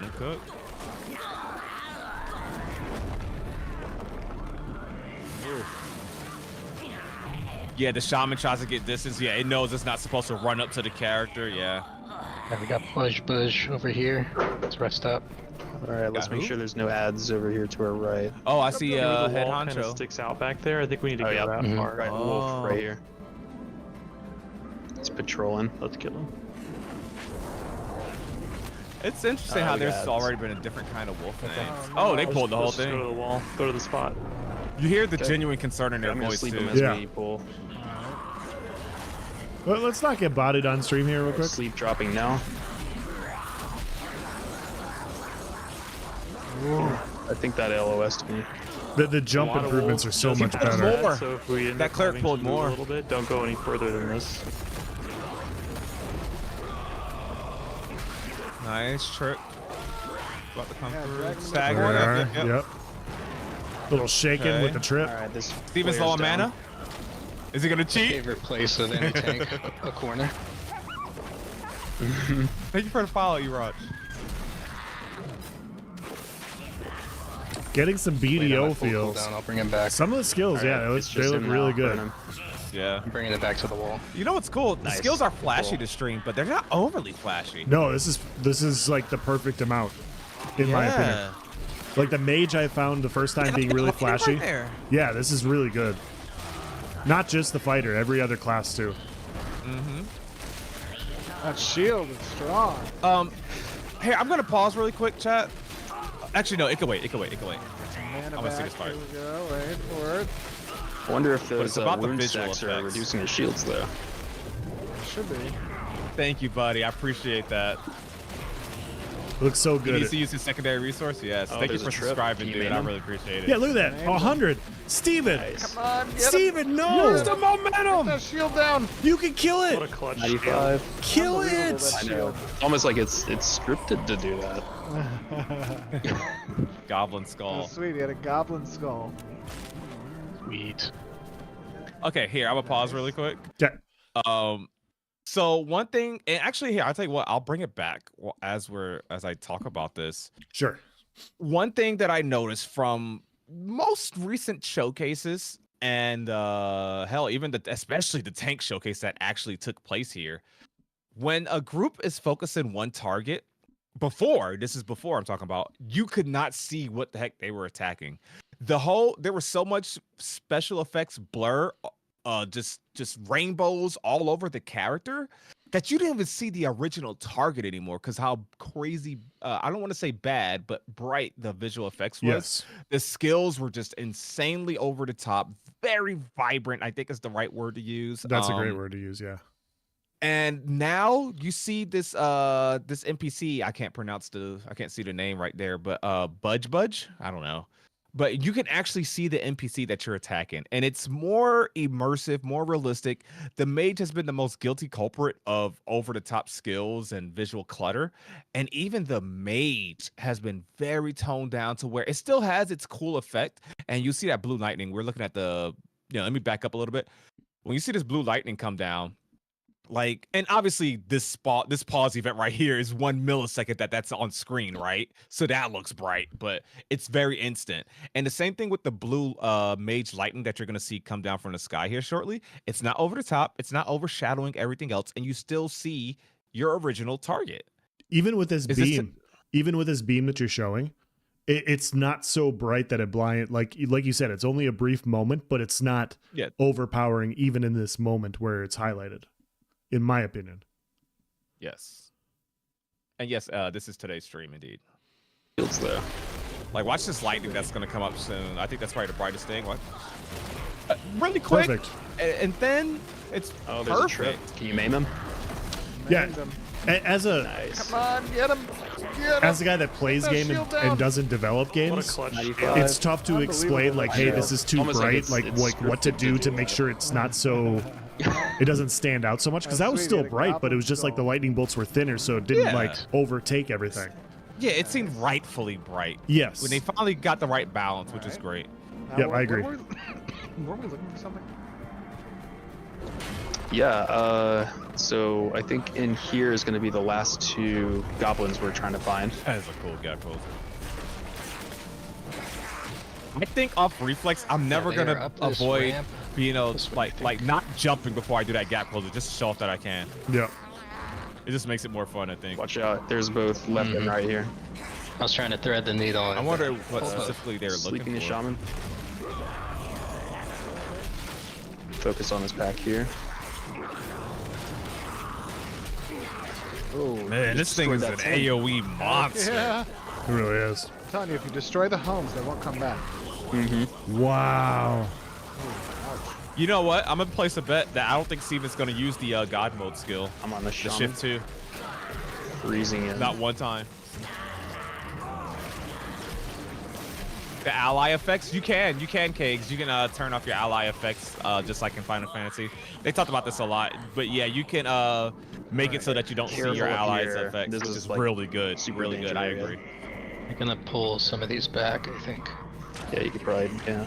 him cook. Yeah, the shaman tries to get distance. Yeah, it knows it's not supposed to run up to the character. Yeah.
Yeah, we got Budge over here. Let's rest up.
All right, let's
Got
make
who?
sure there's no ads over here to our right.
Oh, I see
Where the
head
wall kind of
honcho.
sticks out back there. I think we need to
Oh,
go
yeah.
that
Mhm.
far.
Right,
Oh.
wolf right here. It's patrolling. Let's kill him.
It's interesting how there's already been a different kind of wolf names. Oh, they pulled the whole
Let's just go to
thing.
the wall. Go to the spot.
You hear the
Okay.
genuine concern in their
I'm gonna
voice
sleep
too.
him as
Yeah.
we pull.
Well, let's not get botted on stream here real quick.
Sleep dropping now. I think that LOS'd me.
The jump
A lot of
improvements are
wolves
so
just
much
pulled
better.
more.
So if we end
That
up
cleric
having
pulled
to move
more.
a little bit, don't go any further than this.
Nice trick. About to come
Yeah,
through.
drag him in the
Stagger.
corner.
Yep, yep, yep.
Yep. Little shaking
Okay.
with the trip.
All right, this.
Steven's
player's
low on
down.
mana. Is he gonna cheat?
Favorite place of any tank, a corner.
Thank you for the follow, Raj.
Getting some
Wait, I'm
BDO
at full
feels.
cooldown, I'll bring him back.
Some of the skills, yeah, they look,
It's
they
just
look
him
really
now,
good.
burn him.
Yeah.
I'm bringing it back to the wall.
You know what's cool? The
Nice.
skills are flashy
Cool.
to stream, but they're not overly flashy.
No, this is like the perfect amount, in my opinion. Like the mage I found the first time being really flashy.
Right there.
Yeah, this is really good. Not just the fighter, every other class too.
That shield is strong.
Hey, I'm gonna pause really quick, chat. Actually, no, it can wait. It can wait. It can wait.
Mana
wanna see
back.
this fight.
Here we go. Wait for it.
I wonder if
it's
those
about the
wound
visual
stacks are
effects.
reducing his shields though.
Should be.
Thank you, buddy. I appreciate that.
Looks so
He
good.
needs to use his secondary resource. Yes.
Oh,
Thank you
there's
for
a trip.
subscribing,
Can you
dude.
main
I
him?
really appreciate it.
Yeah, look at that.
Named
100. Steven.
Nice.
Come on, get him.
Steven,
Use
no.
the
momentum.
That shield down.
You can kill
What a
it.
clutch.
95.
Kill
Unbelievable,
it.
that
I know.
shield.
Almost like it's scripted to do that.
Goblin
Oh,
skull.
sweet. He had a goblin skull.
Sweet.
Okay, here I'm gonna pause really quick.
Okay.
So one thing, and actually here I'll tell you what, I'll bring it back as I talk about this.
Sure.
One thing that I noticed from most recent showcases, and hell, even especially the tank showcase that actually took place here, when a group is focusing one target, before I'm talking about, you could not see what the heck they were attacking. There was so much special effects blur, just rainbows all over the character, that you didn't even see the original target anymore, because how crazy, I don't want to say bad, but bright the visual effects was.
Yes.
The skills were just insanely over the top, very vibrant, I think is the right word to use.
That's a great word to use, yeah.
And now you see this this NPC, I can't see the name right there, but Budge, I don't know. But you can actually see the NPC that you're attacking, and it's more immersive, more realistic. The mage has been the most guilty culprit of over-the-top skills and visual clutter, and even the mage has been very toned down to where it still has its cool effect. And you see that blue lightning. We're looking at let me back up a little bit. When you see this blue lightning come down, and obviously this pause event right here is 1 millisecond that's on screen, right? So that looks bright, but it's very instant. And the same thing with the blue mage lightning that you're going to see come down from the sky here shortly. It's not over the top. It's not overshadowing everything else. And you still see your original target.
Even with this
Is this
beam that you're showing, it's not so bright that it blind, like you said, it's only a brief moment, but it's not overpowering even in this moment where it's highlighted, in my opinion.
Yes. And yes, this is today's stream indeed.
Shields though.
Like, watch this lightning that's going to come up soon. I think that's probably the brightest thing. What? Really quick.
Perfect.
And then it's
Oh, there's a trip.
perfect.
Can you maim him?
Yeah.
Named him.
As a
Nice.
Come on, get him. Get him.
as a guy that plays
That
game
shield down.
and doesn't develop
What a
games,
clutch.
95.
it's tough to explain like, hey, this is too
Almost like
bright,
it's
what to
scripted
do to
do
make
that.
sure it's not so it doesn't stand out so much, because that was
Sweet,
still
he had a
bright, but it
goblin
was just like the
skull.
lightning bolts were thinner, so it didn't
Yeah.
like overtake everything.
Yeah, it seemed rightfully bright.
Yes.
When they finally got the right balance, which is
Alright.
great.
Now,
Yep, I agree.
Were we looking for something?
Yeah, so I think in here is going to be the last two goblins we're trying to find.
That is a cool guy pose. I think off reflex, I'm never
they are
gonna
up this
avoid,
ramp.
this
way, I think.
like not jumping before I do that gap closer, just to show off that I can.
Yeah.
It just makes it more fun, I think.
Watch out, there's both left and right here.
I was trying to thread the needle.
I
and-
wonder what specifically they're
Sleeping
looking
the
for.
shaman. Focus on this pack here. Oh,
Man, this thing is an
tank.
AoE monster.
Yeah.
It really is.
I'm telling you, if you destroy the homes, they won't come back.
Wow.
You know what? I'm gonna place a bet that I don't think Steven's gonna use the God mode skill.
I'm on the
The
shaman.
shift 2.
Freezing in.
Not one time. The ally effects, you can, Kegs. You can turn off your ally effects, just like in Final Fantasy. They talked about this a lot, but yeah, you can make it so that you don't see your
Careful up
allies'
here.
effects,
This
which
is,
is
like,
really good.
super
Really good.
danger
I
area.
agree.
I'm gonna pull some of these back, I think.
Yeah, you could probably, yeah.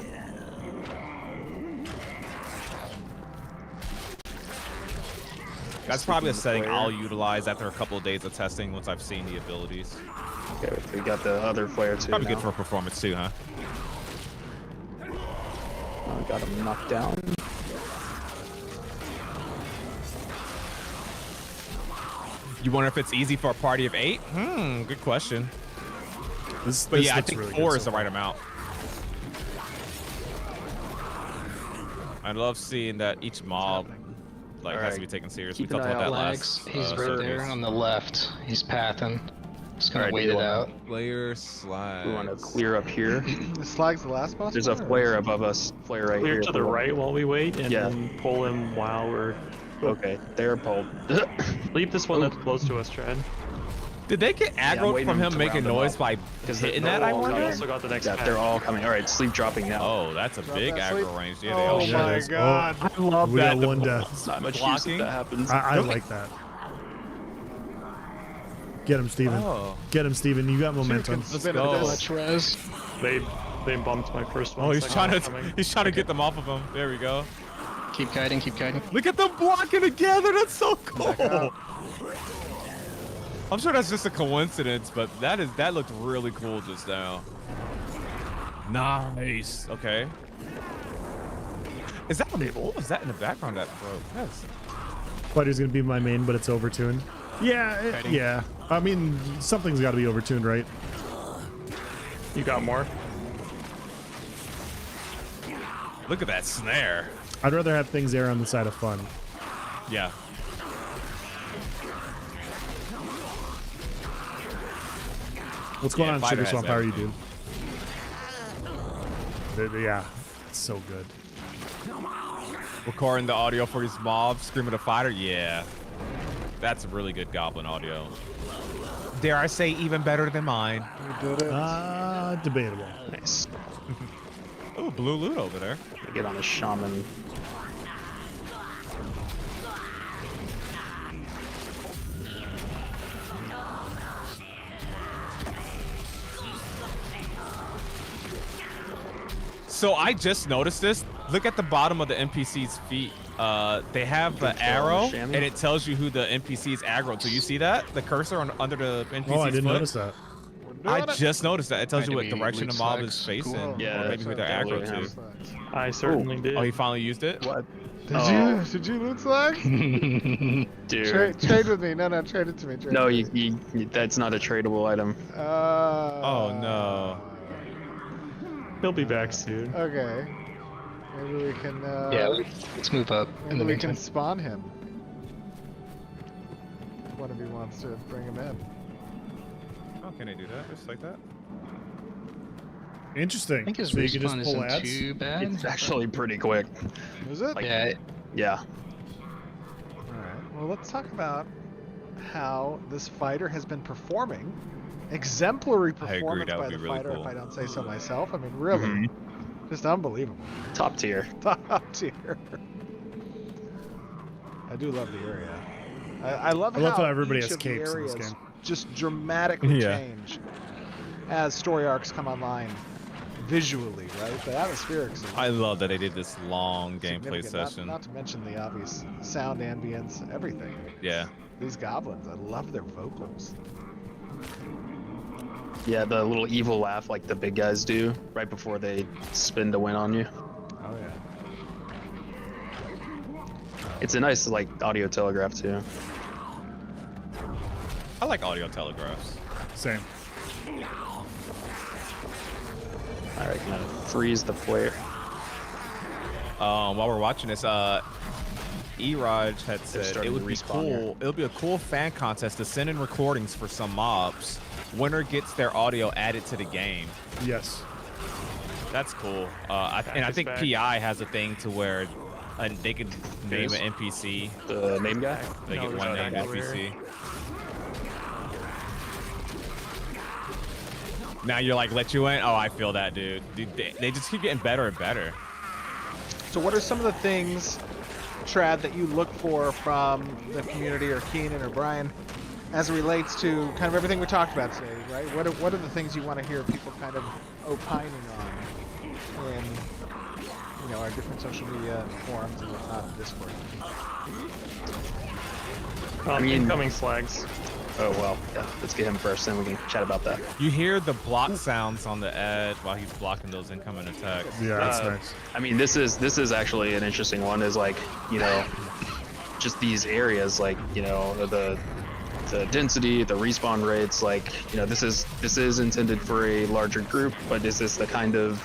That's probably a setting
flare.
I'll utilize after a couple of days of testing once I've seen the abilities.
Okay, we got the other flare too.
Probably
now.
good for performance too, huh?
Oh, got him knocked down.
You wonder if it's easy for a party of 8? Good question. But yeah, I think
really
4
good
is
so
the right
far.
amount. I love seeing that each mob has to
Alright.
be taken serious.
Keep
We
an
talked
eye
about
out.
that
Flags,
last.
he's right there
showcase.
on the left. He's pathing. Just gonna
Alright,
wait
do
it
you
out.
Player slash.
We want to clear up here.
Is Slag's the last boss?
There's a
one, or-
flare above us. Flare right
Clear
here.
to the right while we wait, and
Yeah.
then pull him while we're.
Okay, they're pulled.
Leave this one that's close to us, Chad.
Did they get
I'm
aggro
waiting
from him
to
making
round them
noise
up.
by hitting that? I
We
wonder.
also got the next
Yeah,
pack.
they're all coming. All right, sleep dropping now.
Oh, that's a
Drop
big
that sleep.
aggro range. Yeah, they
Oh
all
Yeah,
should.
it
my
is.
god.
I love
We
that.
got
the
one death.
It's not much use
blocking.
if that happens.
I like that. Get him, Steven.
Oh.
Get him, Steven. You got momentum.
Let's
Spin it
go.
this.
Much res.
They bumped my first one.
Oh, he's
second
trying
one
to
coming.
he's trying to get them off of him. There we go.
Keep guiding, keep guiding.
Look at them blocking together. That's so cool.
out.
I'm sure that's just a coincidence, but that looked really cool just now. Nice. Okay. Is that what was that in the background that broke? Yes.
Fighter's gonna be my main, but it's overtuned. Yeah,
Fighting.
yeah. I mean, something's got to be overtuned, right?
You got more?
Look at that snare.
I'd rather have things err on the side of fun.
Yeah.
What's going
Yeah,
on,
Fighter
Sugar
has
Swamp? How are you,
everything.
dude? Yeah, it's so good.
Recording the audio for his mob, screaming a fighter. Yeah. That's really good goblin audio. Dare I say even better than mine.
We did it.
Debatable.
Nice.
Oh, blue loot over there.
Get on the shaman.
So I just noticed this. Look at the bottom of the NPC's feet. They have the
Control
arrow,
chamois?
and it tells you who the NPC's aggro. So you see that? The cursor under the NPC's
Oh, I didn't
foot?
notice that.
I just noticed that. It tells you
Right,
what
do we
direction the
loot
mob
flags?
is facing,
Cool.
Yeah,
or maybe who they're
that's
aggro
definitely
to.
I certainly did.
Oh, he finally used it?
What?
Did you loot Slag?
Dude.
Trade with me. No, trade it to me. Trade
No,
it to me.
that's not a tradable item.
Oh, no.
He'll be back soon.
Okay. Maybe we can.
Yeah, let's move up in
Maybe
the
we can
meantime.
spawn him. If one of you wants to bring him in.
Oh, can I do that? Just like that?
Interesting.
I think his
so you can
respawn
just pull
isn't
ads.
too bad.
It's actually pretty quick.
Is it?
Like-
Yeah,
Yeah.
Alright. Well, let's talk about how this fighter has been performing. Exemplary
I agree,
performance
that would
by
be
the
really
fighter,
cool.
if I don't say so myself. I mean, really. Just unbelievable.
Top tier.
Top tier. I do love the area. I love
how
how
everybody
each
has
of the
capes in this
areas
game.
just dramatically
Yeah.
change as story arcs come online visually, right? The atmospherics are
I love that they did this long gameplay
significant,
session.
Not to mention the obvious sound ambience, everything.
Yeah.
These goblins, I love their vocals.
Yeah, the little evil laugh like the big guys do right before they spin to win on you.
Oh yeah.
It's a nice like audio telegraph too.
I like audio telegraphs.
Same.
Alright, gonna freeze the flare.
While we're watching this, Eraj had said it
starting
would
to
be
respawn here.
cool. It would be a cool fan contest to send in recordings for some mobs. Winner gets their audio added to the game.
Yes.
That's cool. And I think
back.
PI has a thing to where they can name an NPC.
The name guy.
They
No,
get one
there's
named
not
NPC. Now you're like, let you in? Oh, I feel that, dude. They just keep getting better and better.
So what are some of the things, Trad, that you look for from the community, or Keenan or Brian, as it relates to kind of everything we talked about today, right? What are the things you want to hear people kind of opining on in, you know, our different social media forums and whatnot, Discord?
I mean-
Incoming slags.
Oh well, yeah. Let's get him first, then we can chat about that.
You hear the block sounds on the edge while he's blocking those incoming attacks.
Yeah, that's
Uh,
nice.
I mean, this is actually an interesting one. Is like, you know, just these areas, like, you know, the density, the respawn rates. Like, you know, this is intended for a larger group, but is this the kind of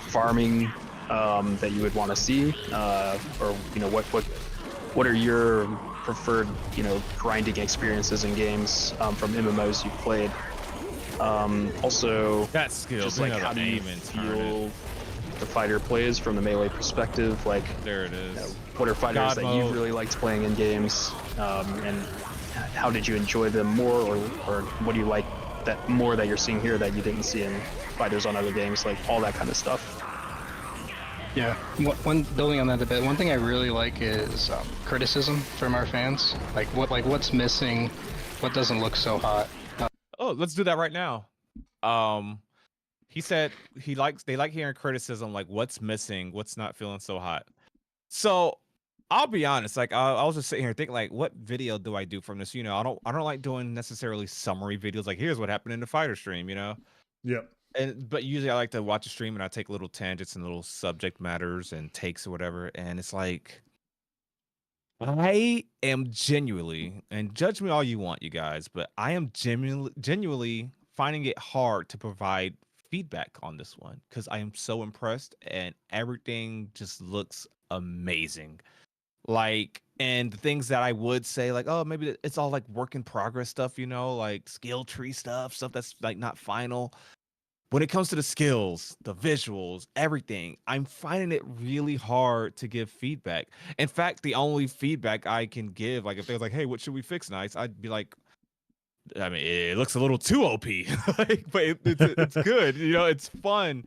farming that you would want to see, or, you know, what are your preferred, you know, grinding experiences in games from MMOs you've played? Also,
That skill,
just
being
like,
able
how
to
do you
aim and turn it.
feel the fighter plays from the melee perspective? Like,
There it
you know,
is.
what are fighters
God
that
mode.
you really liked playing in games, and how did you enjoy them more, or what do you like that more that you're seeing here that you didn't see in fighters on other games? Like, all that kind of stuff.
Yeah. One building on that a bit. One thing I really like is criticism from our fans. Like what's missing, what doesn't look so hot.
Oh, let's do that right now. He said they like hearing criticism, like what's missing, what's not feeling so hot. So I'll be honest, like I was just sitting here thinking, like, what video do I do from this? You know, I don't like doing necessarily summary videos, like here's what happened in the fighter stream, you know.
Yep.
But usually I like to watch a stream and I take little tangents and little subject matters and takes or whatever, and it's like, I am genuinely, and judge me all you want, you guys, but I am genuinely finding it hard to provide feedback on this one because I am so impressed and everything just looks amazing. Like, and the things that I would say, like, oh, maybe it's all like work in progress stuff, you know, like skill tree stuff that's like not final. When it comes to the skills, the visuals, everything, I'm finding it really hard to give feedback. In fact, the only feedback I can give, like if they're like, hey, what should we fix next? I'd be like, I mean, it looks a little too OP, like, but it's good, you know, it's fun.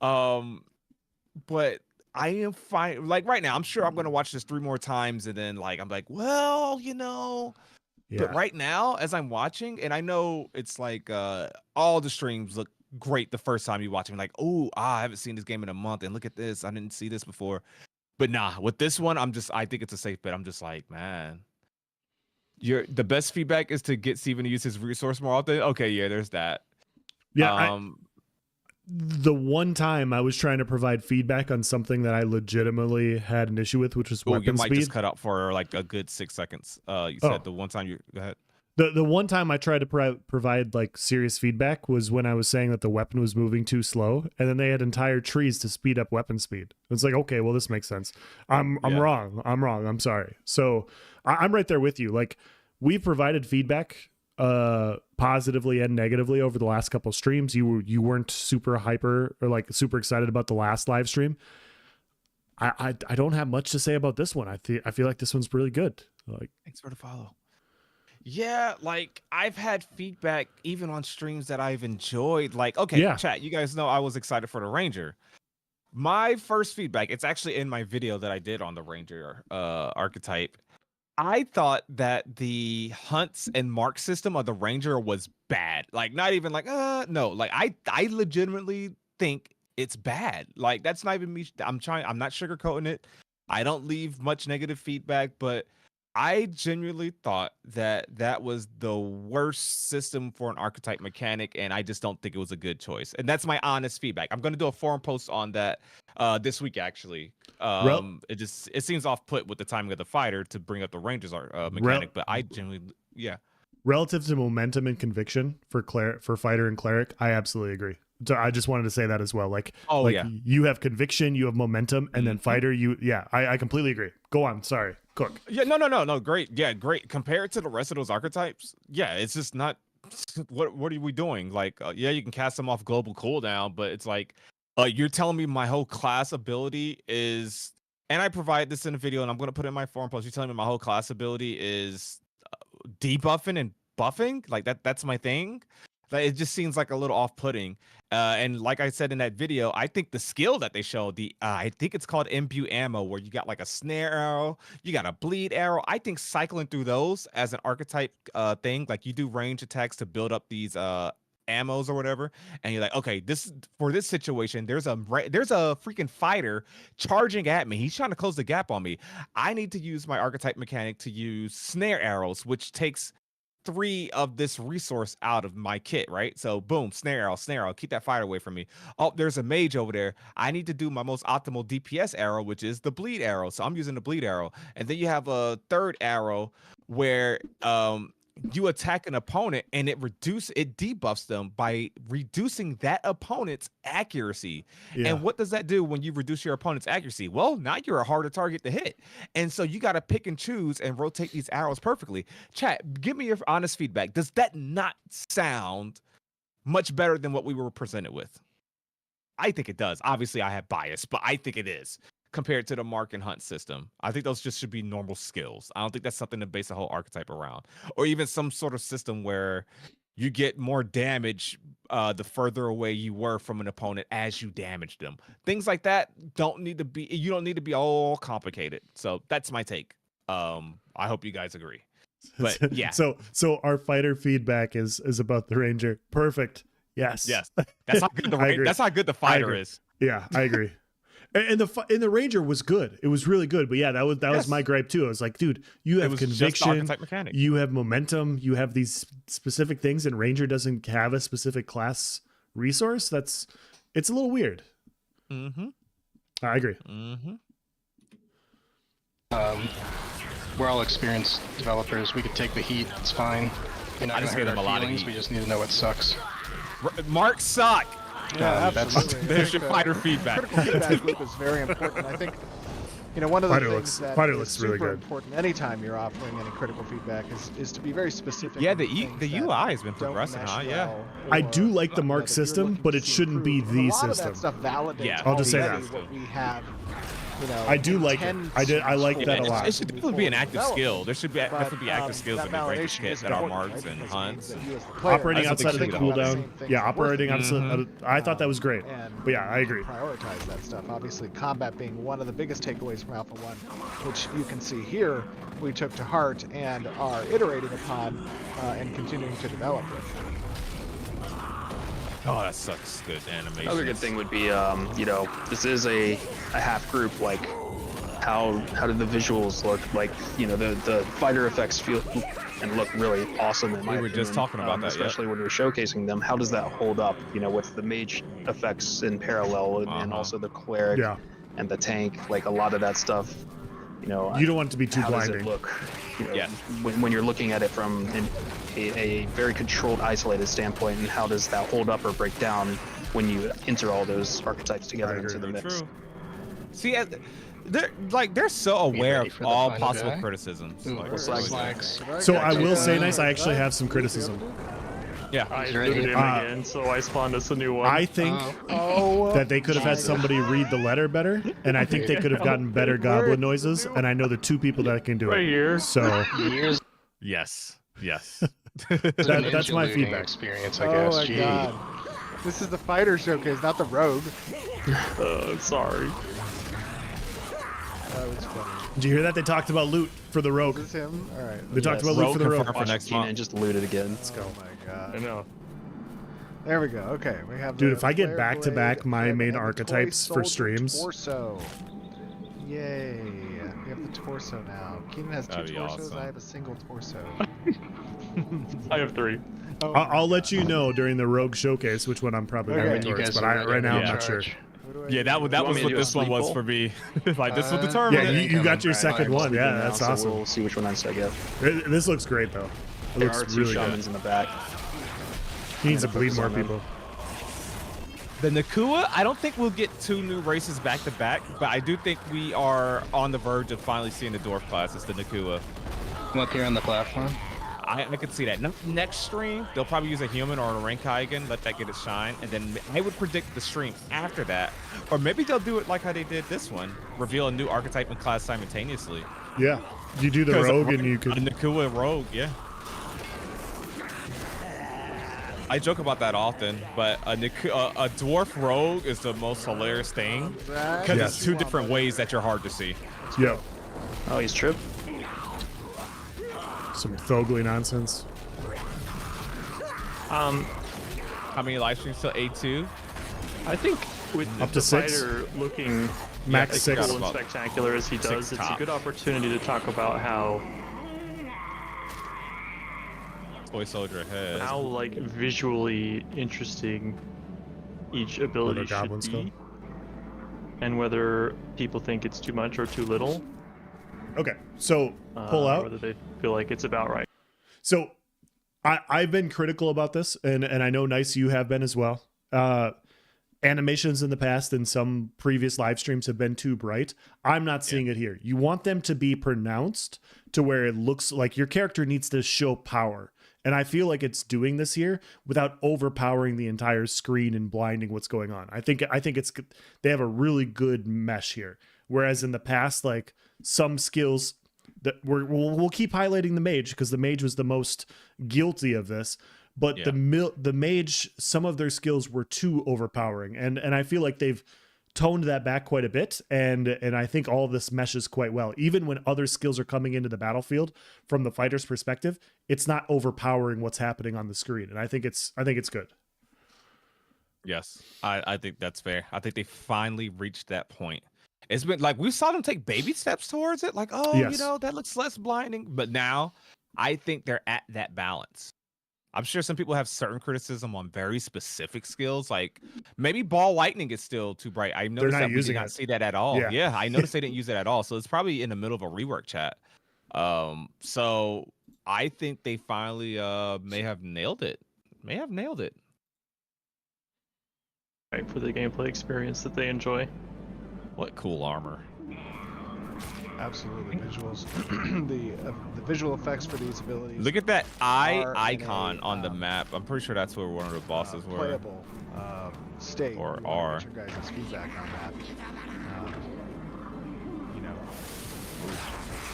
But I am fine. Like right now, I'm sure I'm gonna watch this 3 more times, and then like I'm like, well, you know.
Yeah.
But right now, as I'm watching, and I know it's like all the streams look great the first time you watch them, like, oh, I haven't seen this game in a month, and look at this, I didn't see this before. But nah, with this one, I think it's a safe bet. I'm just like, man, the best feedback is to get Steven to use his resource more often. Okay, yeah, there's that.
Yeah. The one time I was trying to provide feedback on something that I legitimately had an issue with, which was
Oh,
weapon
your mic
speed.
just cut out for like a good 6 seconds. You said the one time you go ahead.
The one time I tried to provide like serious feedback was when I was saying that the weapon was moving too slow, and then they had entire trees to speed up weapon speed. It's like, okay, well, this makes sense. I'm
Yeah.
wrong. I'm sorry. So I'm right there with you. Like, we've provided feedback positively and negatively over the last couple streams. You weren't super hyper or like super excited about the last live stream. I don't have much to say about this one. I feel like this one's really good. Like,
Thanks for the follow. Yeah, like I've had feedback even on streams that I've enjoyed. Like, okay,
Yeah.
chat, you guys know I was excited for the Ranger. My first feedback, it's actually in my video that I did on the Ranger archetype. I thought that the hunts and mark system of the Ranger was bad. Like, not even like, no, like I legitimately think it's bad. Like, that's not even me. I'm not sugarcoating it. I don't leave much negative feedback, but I genuinely thought that was the worst system for an archetype mechanic, and I just don't think it was a good choice. And that's my honest feedback. I'm going to do a forum post on that this week, actually. It seems off put with the timing of the fighter to bring up the Rangers mechanic, but I genuinely, yeah.
Relative to momentum and conviction for fighter and cleric, I absolutely agree. So I just wanted to say that as well. Like,
Oh,
like
yeah.
you have conviction, you have momentum, and then fighter, I completely agree. Go on. Sorry, Cook.
Yeah, no, great. Yeah, great. Compared to the rest of those archetypes, yeah, it's just not. What are we doing? Like, yeah, you can cast them off global cooldown, but it's like, you're telling me my whole class ability is, and I provide this in a video, and I'm gonna put it in my forum post. You're telling me my whole class ability is debuffing and buffing? Like that's my thing. Like, it just seems like a little off-putting. And like I said in that video, I think the skill that they showed, I think it's called imbue ammo, where you got like a snare arrow, you got a bleed arrow. I think cycling through those as an archetype thing, like you do range attacks to build up these ammos or whatever, and you're like, okay, this for this situation, there's a freaking fighter charging at me. He's trying to close the gap on me. I need to use my archetype mechanic to use snare arrows, which takes 3 of this resource out of my kit, right? So boom, snare arrow, keep that fighter away from me. Oh, there's a mage over there. I need to do my most optimal DPS arrow, which is the bleed arrow. So I'm using the bleed arrow. And then you have a third arrow where you attack an opponent and it debuffs them by reducing that opponent's accuracy.
Yeah.
And what does that do when you reduce your opponent's accuracy? Well, now you're a harder target to hit. And so you got to pick and choose and rotate these arrows perfectly. Chat, give me your honest feedback. Does that not sound much better than what we were presented with? I think it does. Obviously, I have bias, but I think it is compared to the mark and hunt system. I think those just should be normal skills. I don't think that's something to base a whole archetype around, or even some sort of system where you get more damage the further away you were from an opponent as you damaged them. Things like that you don't need to be all complicated. So that's my take. I hope you guys agree. But yeah.
So our fighter feedback is about the ranger. Perfect. Yes.
That's how good that's how good the fighter is.
Yeah, I agree. And the ranger was good. It was really good. But yeah, that was my gripe too. I was like, dude, you have conviction, you have momentum, you have these specific things, and ranger doesn't have a specific class resource. It's a little weird.
Mm-hmm.
I agree.
Mm-hmm.
We're all experienced developers. We could take the heat. It's fine. You're not
I just
gonna
gave
hurt
them a
our
lot of
feelings.
heat.
We just need to know what sucks.
Mark suck.
Yeah,
that's-
absolutely.
There's your fighter feedback.
Critical feedback loop is very important. I think, one of the things that
fighter
is
looks
super
really good.
important anytime you're offering any critical feedback is to be very specific.
Yeah,
on
the
things that
UI has been
don't
progressing,
mesh
huh? Yeah.
well,
I
or
do like the mark
that you're
system,
looking
but
to
it shouldn't be
improve.
the
And a lot
system.
of that stuff validates
Yeah.
I'll just say
already
that.
what we have.
I do like it. I like that a lot.
It should definitely be an active skill. There should definitely be active skills in the ranger kit that are marks and hunts.
Operating outside of the
think
cooldown. Yeah, operating outside. I thought that was great. But yeah, I agree.
Prioritize that stuff. Obviously, combat being one of the biggest takeaways from Alpha 1, which you can see here, we took to heart and are iterating upon and continuing to develop with.
Oh, that sucks. Good animation.
Another good thing would be, this is a half group. Like, how did the visuals look? Like, the fighter effects feel and look really awesome. In my
We were just
opinion,
talking about that,
especially when we're showcasing them. How does that hold up? With the mage effects in parallel and also the cleric and the tank. Like a lot of that stuff. You
don't want it to be too
how
blinding.
Does it look?
Yeah.
When you're looking at it from a very controlled, isolated standpoint, and how does that hold up or break down when you enter all those archetypes together into the mix?
True. See, they're so aware
ready
of
for the
all
final
possible
guy?
criticisms.
Ooh,
Like,
where's
really
flags?
So I will say, nice. I actually have some criticism.
Yeah.
I
He's ready.
booted him again, so I spawned us a new one.
I think that they could have had somebody read the letter better, and I think they could have gotten better goblin noises. And I know the 2 people that can do
right
it.
here.
So
Years
Yes.
that's my
looting
feedback.
experience, I
Oh
guess.
my
Gee.
god. This is the fighter showcase, not the rogue.
Sorry.
That was funny.
Did you hear that? They talked about loot for the rogue.
Is this him? Alright.
They talked about loot for the rogue.
confirmed for next
Watch
month.
and just loot it again.
Let's go.
Oh my god.
I know.
There we go. Okay, we have.
Dude,
the
if I get
flare
back-to-back
blade,
my
and
main
the toy
archetypes for
soldier
streams.
Torso. Yay! We have the torso now. Keenan has 2
That'd be
torsos.
awesome.
I have a single torso.
I have 3.
Oh,
I'll let you know during the rogue showcase which one I'm probably
Okay.
going
You
towards,
guys
but
are
right now I'm
Yeah.
not sure.
what do I
Yeah,
do?
that
You
was
want me
what
to do a
this one
sleep
was
poll?
for me. Like this will
Uh,
determine
Yeah,
it.
you got your second
Incoming
one. Yeah,
Now,
that's
so
awesome.
We'll see which one I get.
This looks great though. It
There
looks
are 2
really good.
shamans in the back.
He needs to bleed
focus
more
on them.
people.
The Nakua, I don't think we'll get 2 new races back to back, but I do think we are on the verge of finally seeing the dwarf class. It's the Nakua.
Come up here on the platform.
I could see that. Next stream, they'll probably use a human or a Renkai again, let that get its shine, and then I would predict the stream after that. Or maybe they'll do it like how they did this one, reveal a new archetype and class simultaneously.
Yeah, you do the rogue and you could...
A Nakua rogue, yeah. I joke about that often, but a dwarf rogue is the most hilarious thing because it's 2 different ways that you're hard to see.
Yeah.
Oh, he's tripped.
Some Thogly nonsense.
How many live streams till A2?
I think with
Up
the
to 6?
fighter looking
Max
as
6.
cool and spectacular as he does,
6
it's a
top.
good opportunity to talk about how
Toy soldier ahead.
like visually interesting each ability
What a goblin
should
skull.
be, and whether people think it's too much or too little.
Okay, so pull out.
Whether they feel like it's about right.
So I've been critical about this, and I know Nice you have been as well. Animations in the past and some previous live streams have been too bright. I'm not seeing it here. You want them to be pronounced to where it looks like your character needs to show power. And I feel like it's doing this here without overpowering the entire screen and blinding what's going on. I think it's they have a really good mesh here. Whereas in the past, like some skills that we'll keep highlighting the mage because the mage was the most guilty of this. But the mage, some of their skills were too overpowering, and I feel like they've toned that back quite a bit, and I think all of this meshes quite well. Even when other skills are coming into the battlefield, from the fighter's perspective, it's not overpowering what's happening on the screen, and I think it's good.
Yes, I think that's fair. I think they finally reached that point. It's been like we saw them take baby steps towards it, like you know that looks less blinding, but now I think they're at that balance. I'm sure some people have certain criticism on very specific skills, like maybe ball lightning is still too bright. I noticed that we did not see that at all. Yeah, I noticed they didn't use it at all. So it's probably in the middle of a rework chat. So I think they finally may have nailed it. Right,
For the gameplay experience that they enjoy.
What cool armor.
Absolutely, visuals. the visual effects for these abilities.
Look at that eye
are in
icon
a,
on the map. I'm pretty sure that's where one of the bosses were.
Playable state.
Or
We wanna
are.
get your guys' feedback on that. You know,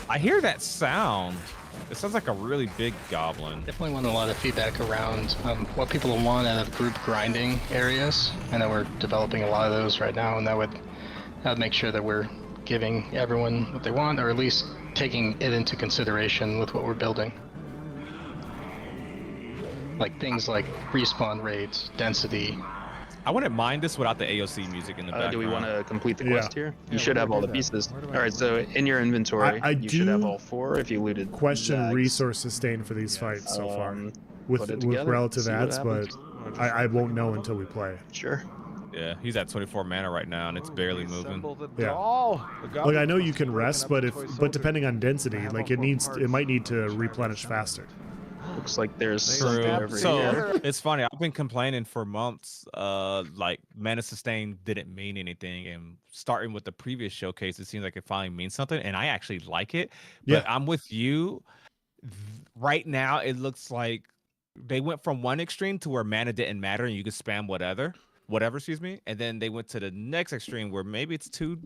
I hear that sound. It sounds like a really big goblin.
Definitely want a lot of feedback around what people want out of group grinding areas. I know we're developing a lot of those right now, and that would make sure that we're giving everyone what they want, or at least taking it into consideration with what we're building. Like things like respawn rates, density.
I wouldn't mind this without the AOC music in the background.
Do we want to complete the quest here? You should
where
have
do
all the
that?
pieces.
Where do I
All right,
do
so in your inventory,
I
you should have
do
all 4 if you looted.
Question
Zags.
resource sustain for these fights so far
Put
with
it together,
relative
see what
ads, but
happens.
I won't know until we play.
Sure.
Yeah, he's at 24 mana right now, and it's barely moving.
Assemble the
Yeah.
doll. The
Like I know
goblin
you can
broken
rest,
up
but
the
if
toy
but
soldier.
depending on density,
I have
like
all
it
4
might need to
parts.
replenish faster.
Looks like there's
They
something
snap
over
So
here.
it's funny. I've been complaining for months. Like mana sustain didn't mean anything, and starting with the previous showcase, it seems like it finally means something, and I actually like it. But I'm with you. Right now, it looks like they went from one extreme to where mana didn't matter, and you could spam whatever, excuse me, and then they went to the next extreme where maybe it's too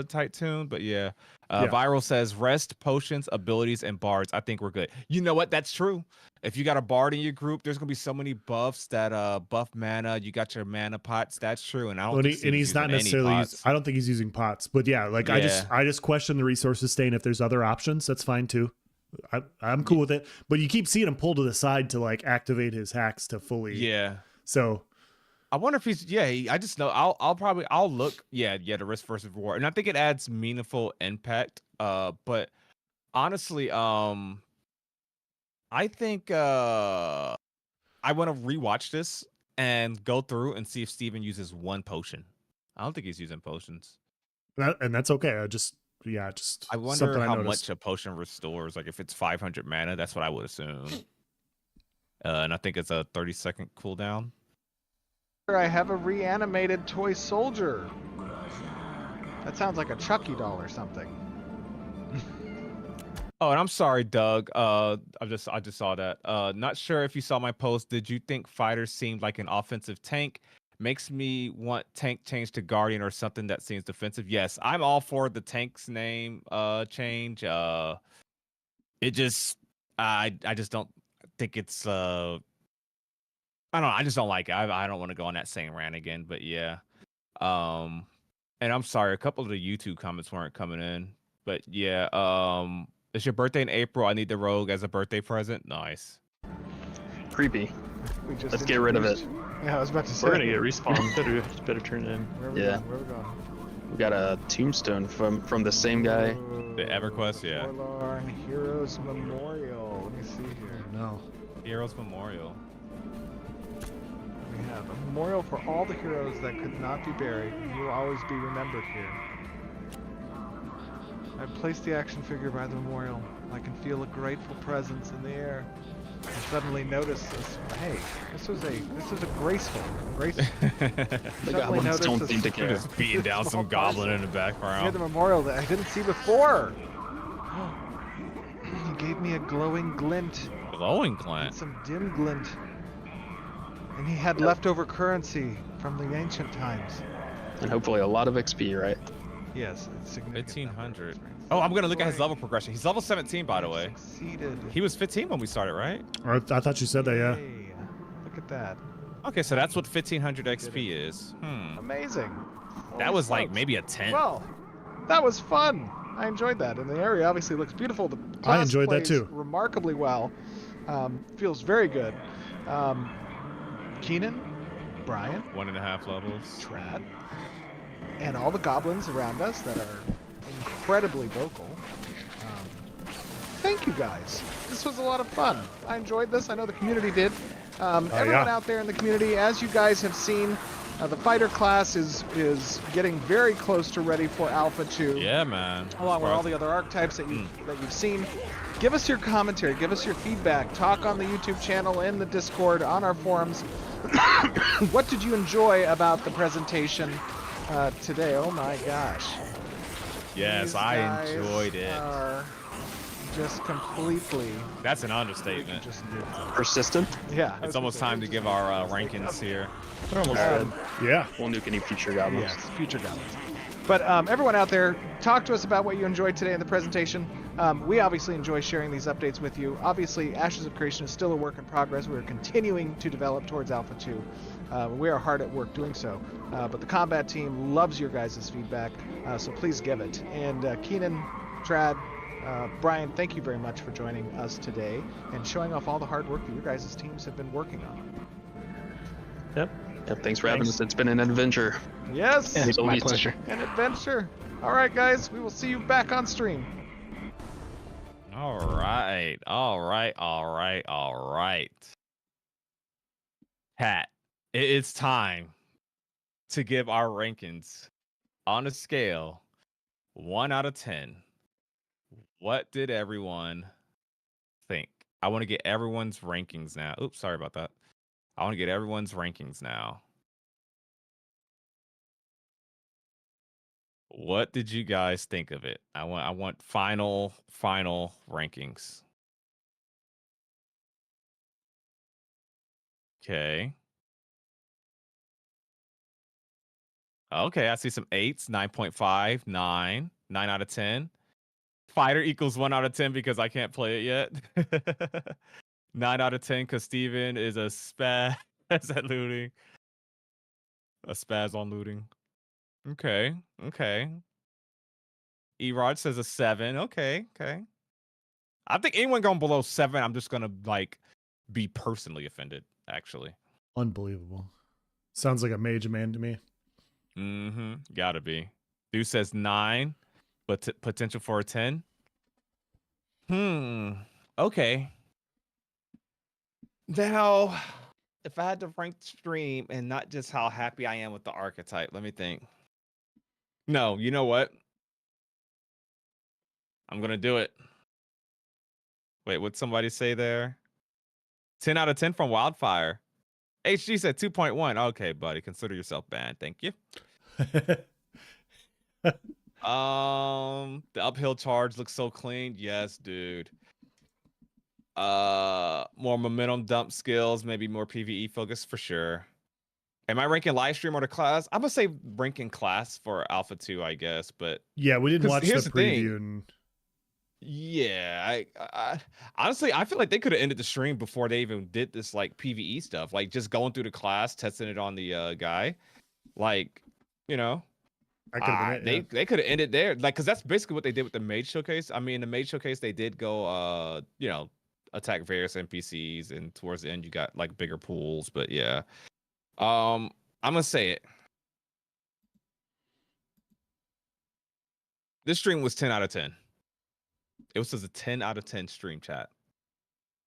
tight tuned, but yeah. Viral says rest, potions, abilities, and bards. I think we're good. You know what? That's true. If you got a bard in your group, there's gonna be so many buffs that buff mana. You got your mana pots. That's true, and I don't.
And he's not necessarily. I don't think he's using pots, but yeah, like I just question the resource sustain. If there's other options, that's fine too. I'm cool with it, but you keep seeing him pull to the side to like activate his hacks to fully.
Yeah.
So
I wonder if he's I just know I'll look the risk versus reward, and I think it adds meaningful impact. But honestly, I think I want to rewatch this and go through and see if Steven uses 1 potion. I don't think he's using potions.
and that's okay.
I wonder how much a potion restores. Like if it's 500 mana, that's what I would assume. And I think it's a 30-second cooldown.
I have a reanimated toy soldier. That sounds like a Chucky doll or something.
Oh, and I'm sorry, Doug. I just saw that. Not sure if you saw my post. Did you think fighter seemed like an offensive tank? Makes me want tank change to guardian or something that seems defensive. Yes, I'm all for the tank's name change. It just I just don't think it's I don't know. I just don't like it. I don't want to go on that same rant again. But yeah. And I'm sorry, a couple of the YouTube comments weren't coming in. But yeah, it's your birthday in April. I need the rogue as a birthday present. Nice.
Creepy.
We just
Let's get rid of it.
introduced- Yeah, I was about to say.
We're gonna get respawned. Better turn it in.
Where are we
Yeah.
going? Where are we going?
We got a tombstone from the same guy.
The EverQuest, yeah.
Forlorn Heroes Memorial. Let me see here.
No.
Heroes Memorial.
We have a memorial for all the heroes that could not be buried. You will always be remembered here. I placed the action figure by the memorial. I can feel a grateful presence in the air. I suddenly noticed this. Hey, this was a graceful.
The goblins don't seem to care.
Just beating down
Small
some goblin in the
near
background.
the memorial that I didn't see before. He gave me a glowing glint.
Glowing
And
glint.
some dim glint. And he had leftover currency from the ancient times.
And hopefully a lot of XP, right?
Yes, it's significant.
1500. Oh, I'm gonna look at his level progression. He's level 17, by the way.
Succeeded.
He was 15 when we started, right?
I thought you said that, yeah.
Yay. Look at that.
Okay, so that's what 1500 XP is.
Amazing.
That
Holy
was like
smokes.
maybe a 10.
Well, that was fun. I enjoyed that. And the area obviously looks beautiful. The
I
class
enjoyed that
plays
too.
remarkably well. Feels very good. Keenan, Brian,
1.5 levels.
Trad, and all the goblins around us that are incredibly vocal. Thank you guys. This was a lot of fun. I enjoyed this. I know the community did. Everyone
yeah.
out there in the community, as you guys have seen, the fighter class is getting very close to ready for Alpha 2.
Yeah, man.
Along with all the other archetypes that you've seen. Give us your commentary, give us your feedback, talk on the YouTube channel, in the Discord, on our forums. What did you enjoy about the presentation today? Oh my gosh.
Yes,
These
I
guys
enjoyed it.
Are just completely
That's an understatement.
just
Persistent.
yeah.
It's almost time to give our rankings here.
They're almost dead.
Yeah.
We'll nuke any future goblins.
Yes, future goblins. But everyone out there, talk to us about what you enjoyed today in the presentation. We obviously enjoy sharing these updates with you. Obviously, Ashes of Creation is still a work in progress. We're continuing to develop towards Alpha 2. We are hard at work doing so. But the combat team loves your guys' feedback, so please give it. And Keenan, Trad, Brian, thank you very much for joining us today and showing off all the hard work that your guys' teams have been working on.
Yep.
Yep, thanks for having us. It's been an adventure.
Yes,
Yeah,
So
my
we-
pleasure.
an adventure. All right, guys, we will see you back on stream.
All right. Pat, it's time to give our rankings on a scale 1 out of 10. What did everyone think? I want to get everyone's rankings now. Oops, sorry about that. I want to get everyone's rankings now. What did you guys think of it? I want final rankings. Okay. Okay, I see some 8s, 9.5, 9 out of 10. Fighter equals 1 out of 10 because I can't play it yet. 9 out of 10 because Steven is a spaz at looting. A spaz on looting. Okay. Erod says a 7. Okay. I think anyone going below 7, I'm just gonna be personally offended, actually.
Unbelievable. Sounds like a mage man to me.
Gotta be. Dude says 9, but potential for a 10. Okay. Now, if I had to rank stream and not just how happy I am with the archetype, let me think. No, you know what? I'm gonna do it. Wait, what'd somebody say there? 10 out of 10 from Wildfire. HG said 2.1. Okay, buddy, consider yourself banned. Thank you. The uphill charge looks so clean. Yes, dude. More momentum dump skills, maybe more PvE focus for sure. Am I ranking live stream or the class? I'm gonna say ranking class for Alpha 2, I guess, but
Yeah, we didn't
'cause
watch the
here's the thing.
preview. And
Yeah, I honestly I feel like they could have ended the stream before they even did this like PvE stuff, like just going through the class, testing it on the guy, like you know.
I could have been it.
They could have ended there, like, because that's basically what they did with the Mage Showcase. I mean, the Mage Showcase they did go, attack various NPCs, and towards the end you got like bigger pools. But yeah, I'm gonna say it. This stream was 10 out of 10. It was a 10 out of 10 stream, chat.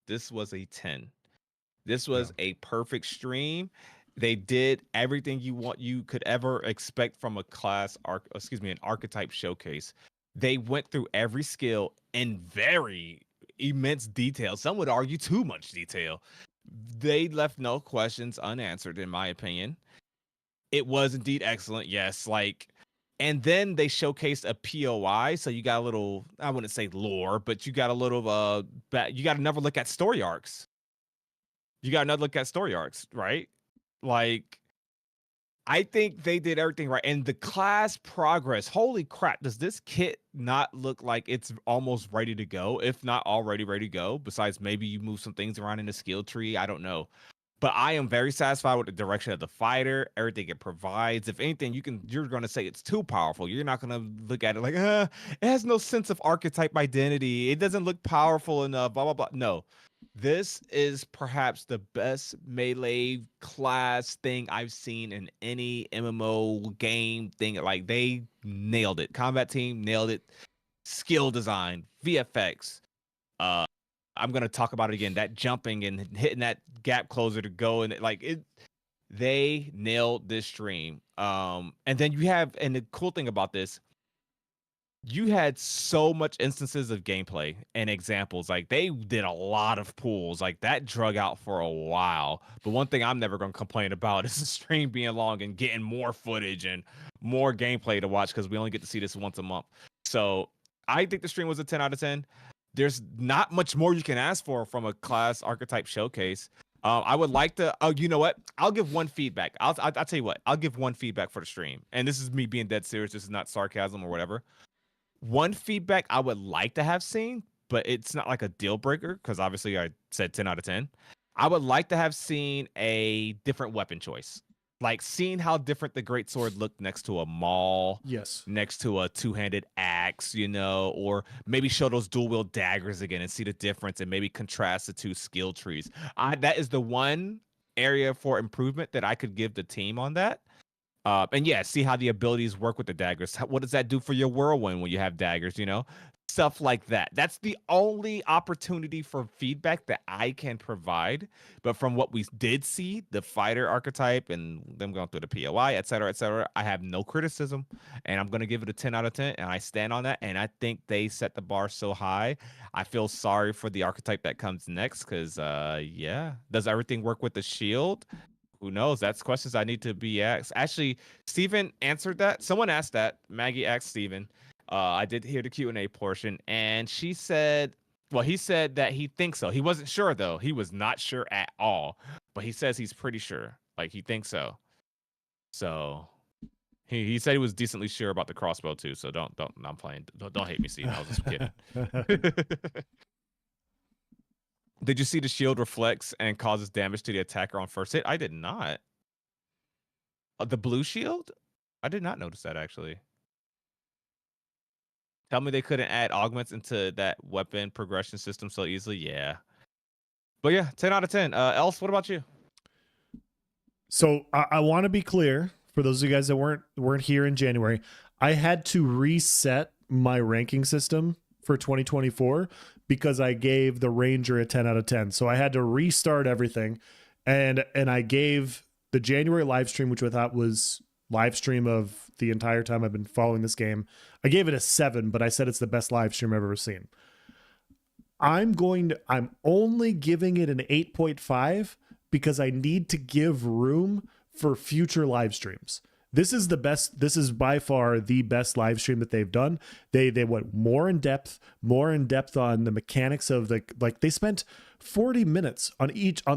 This was a 10. This was a perfect stream. They did everything you could ever expect from an archetype showcase. They went through every skill in very immense detail. Some would argue too much detail. They left no questions unanswered, in my opinion. It was indeed excellent, yes. And then they showcased a POI, so you got a little, I wouldn't say lore, but you got a little you got another look at story arcs. Right? Like, I think they did everything right. And the class progress, holy crap, does this kit not look like it's almost ready to go? If not already ready to go, besides maybe you move some things around in the skill tree, I don't know. But I am very satisfied with the direction of the fighter, everything it provides. If anything, you're going to say it's too powerful. You're not going to look at it like, it has no sense of archetype identity. It doesn't look powerful enough, blah, blah, blah. No. This is perhaps the best melee class thing I've seen in any MMO game thing. Like, they nailed it. Combat team nailed it. Skill design, VFX. I'm gonna talk about it again. That jumping and hitting that gap closer to go, and they nailed this stream. And then and the cool thing about this, you had so much instances of gameplay and examples. Like, they did a lot of pools. Like, that drug out for a while. But one thing I'm never going to complain about is the stream being long and getting more footage and more gameplay to watch, because we only get to see this once a month. So I think the stream was a 10 out of 10. There's not much more you can ask for from a class archetype showcase. I would like to. Oh, you know what? I'll give one feedback. I'll tell you what. I'll give one feedback for the stream, and this is me being dead serious. This is not sarcasm or whatever. One feedback I would like to have seen, but it's not like a deal breaker, because obviously I said 10 out of 10. I would like to have seen a different weapon choice. Like, seeing how different the Greatsword looked next to a maul,
yes,
next to a two-handed axe, or maybe show those dual-wield daggers again and see the difference, and maybe contrast the two skill trees. That is the one area for improvement that I could give the team on that. And yeah, see how the abilities work with the daggers. What does that do for your whirlwind when you have daggers, Stuff like that. That's the only opportunity for feedback that I can provide. But from what we did see, the fighter archetype and them going through the POI, et cetera, I have no criticism. And I'm going to give it a 10 out of 10. And I stand on that. And I think they set the bar so high. I feel sorry for the archetype that comes next, because, does everything work with the shield? Who knows? That's questions I need to be asked. Actually, Steven answered that. Someone asked that. Maggie asked Steven. I did hear the Q&A portion, and he said that he thinks so. He wasn't sure, though. He was not sure at all, but he says he's pretty sure. Like, he thinks so. So he said he was decently sure about the crossbow too. So I'm playing. Don't hate me, Steven. I was just kidding. Did you see the shield reflects and causes damage to the attacker on first hit? I did not. The blue shield? I did not notice that, actually. Tell me they couldn't add augments into that weapon progression system so easily? Yeah. But yeah, 10 out of 10. Else, what about you?
So I want to be clear for those of you guys that weren't here in January. I had to reset my ranking system for 2024 because I gave the Ranger a 10 out of 10. So I had to restart everything, and I gave the January live stream, which I thought was live stream of the entire time I've been following this game, I gave it a 7, but I said it's the best live stream I've ever seen. I'm only giving it an 8.5 because I need to give room for future live streams. This is the best. This is by far the best live stream that they've done. They went more in depth on the mechanics of the, like, they spent 40 minutes on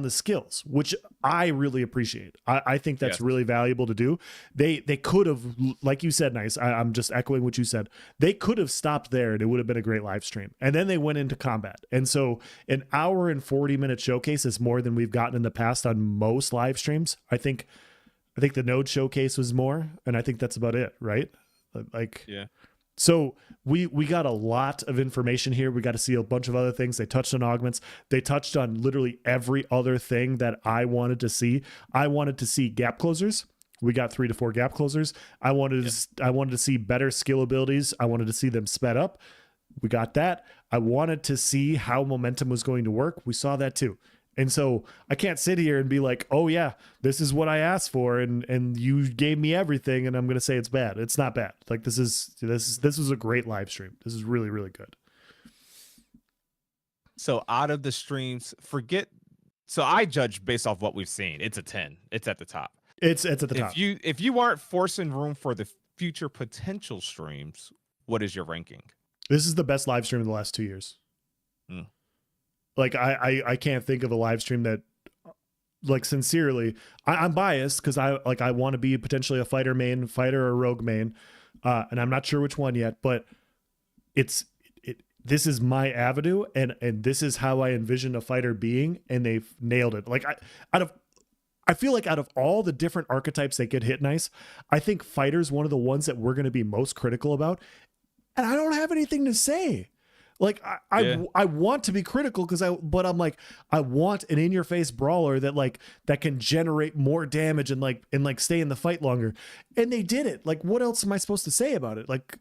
the skills, which I really appreciate. I think that's really valuable to do. They could have, like you said, Nice. I'm just echoing what you said. They could have stopped there and it would have been a great live stream. And then they went into combat. And so an hour and 40-minute showcase is more than we've gotten in the past on most live streams. I think the node showcase was more, and I think that's about it, right? Like,
yeah.
So we got a lot of information here. We got to see a bunch of other things. They touched on augments. They touched on literally every other thing that I wanted to see. I wanted to see gap closers. We got 3 to 4 gap closers. I wanted to see better skill abilities. I wanted to see them sped up. We got that. I wanted to see how momentum was going to work. We saw that too. And so I can't sit here and be like, oh yeah, this is what I asked for, and you gave me everything, and I'm gonna say it's bad. It's not bad. Like this was a great live stream. This is really, really good.
So out of the streams, so I judge based off what we've seen. It's a 10. It's at the top.
It's at the top.
If you aren't forcing room for the future potential streams, what is your ranking?
This is the best live stream in the last 2 years. Like I can't think of a live stream that, like, sincerely, I'm biased because I want to be potentially a fighter or rogue main, and I'm not sure which one yet, but this is my avenue, and this is how I envision a fighter being, and they've nailed it. Like I feel like out of all the different archetypes they could hit nice, I think fighter's one of the ones that we're going to be most critical about, and I don't have anything to say. Like I want to be critical but I'm like, I want an in-your-face brawler that can generate more damage and stay in the fight longer. And they did it. Like, what else am I supposed to say about it? Like,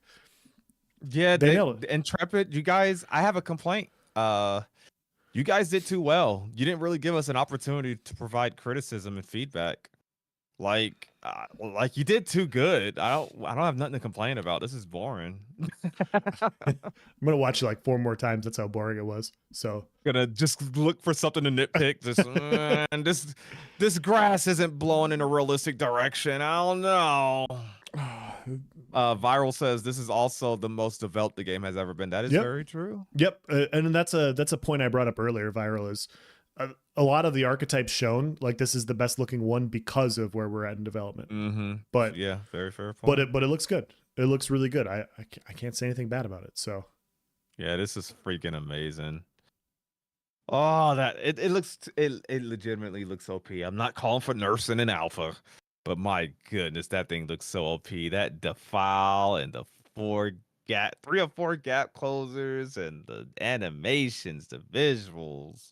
yeah,
they nailed it.
Intrepid, you guys, I have a complaint. You guys did too well. You didn't really give us an opportunity to provide criticism and feedback. Like you did too good. I don't have nothing to complain about. This is boring.
I'm gonna watch it like 4 more times. That's how boring it was. So
gonna just look for something to nitpick. Just and this grass isn't blowing in a realistic direction. I don't know. Viral says this is also the most developed the game has ever been. That is very true.
Yep, and that's a point I brought up earlier. Viral is. A lot of the archetypes shown, like, this is the best looking one because of where we're at in development. But
yeah, very fair point.
But it looks good. It looks really good. I can't say anything bad about it. So
yeah, this is freaking amazing. Oh, that it legitimately looks OP. I'm not calling for nursing an alpha, but my goodness, that thing looks so OP. That defile and the 3 or 4 gap closers and the animations, the visuals.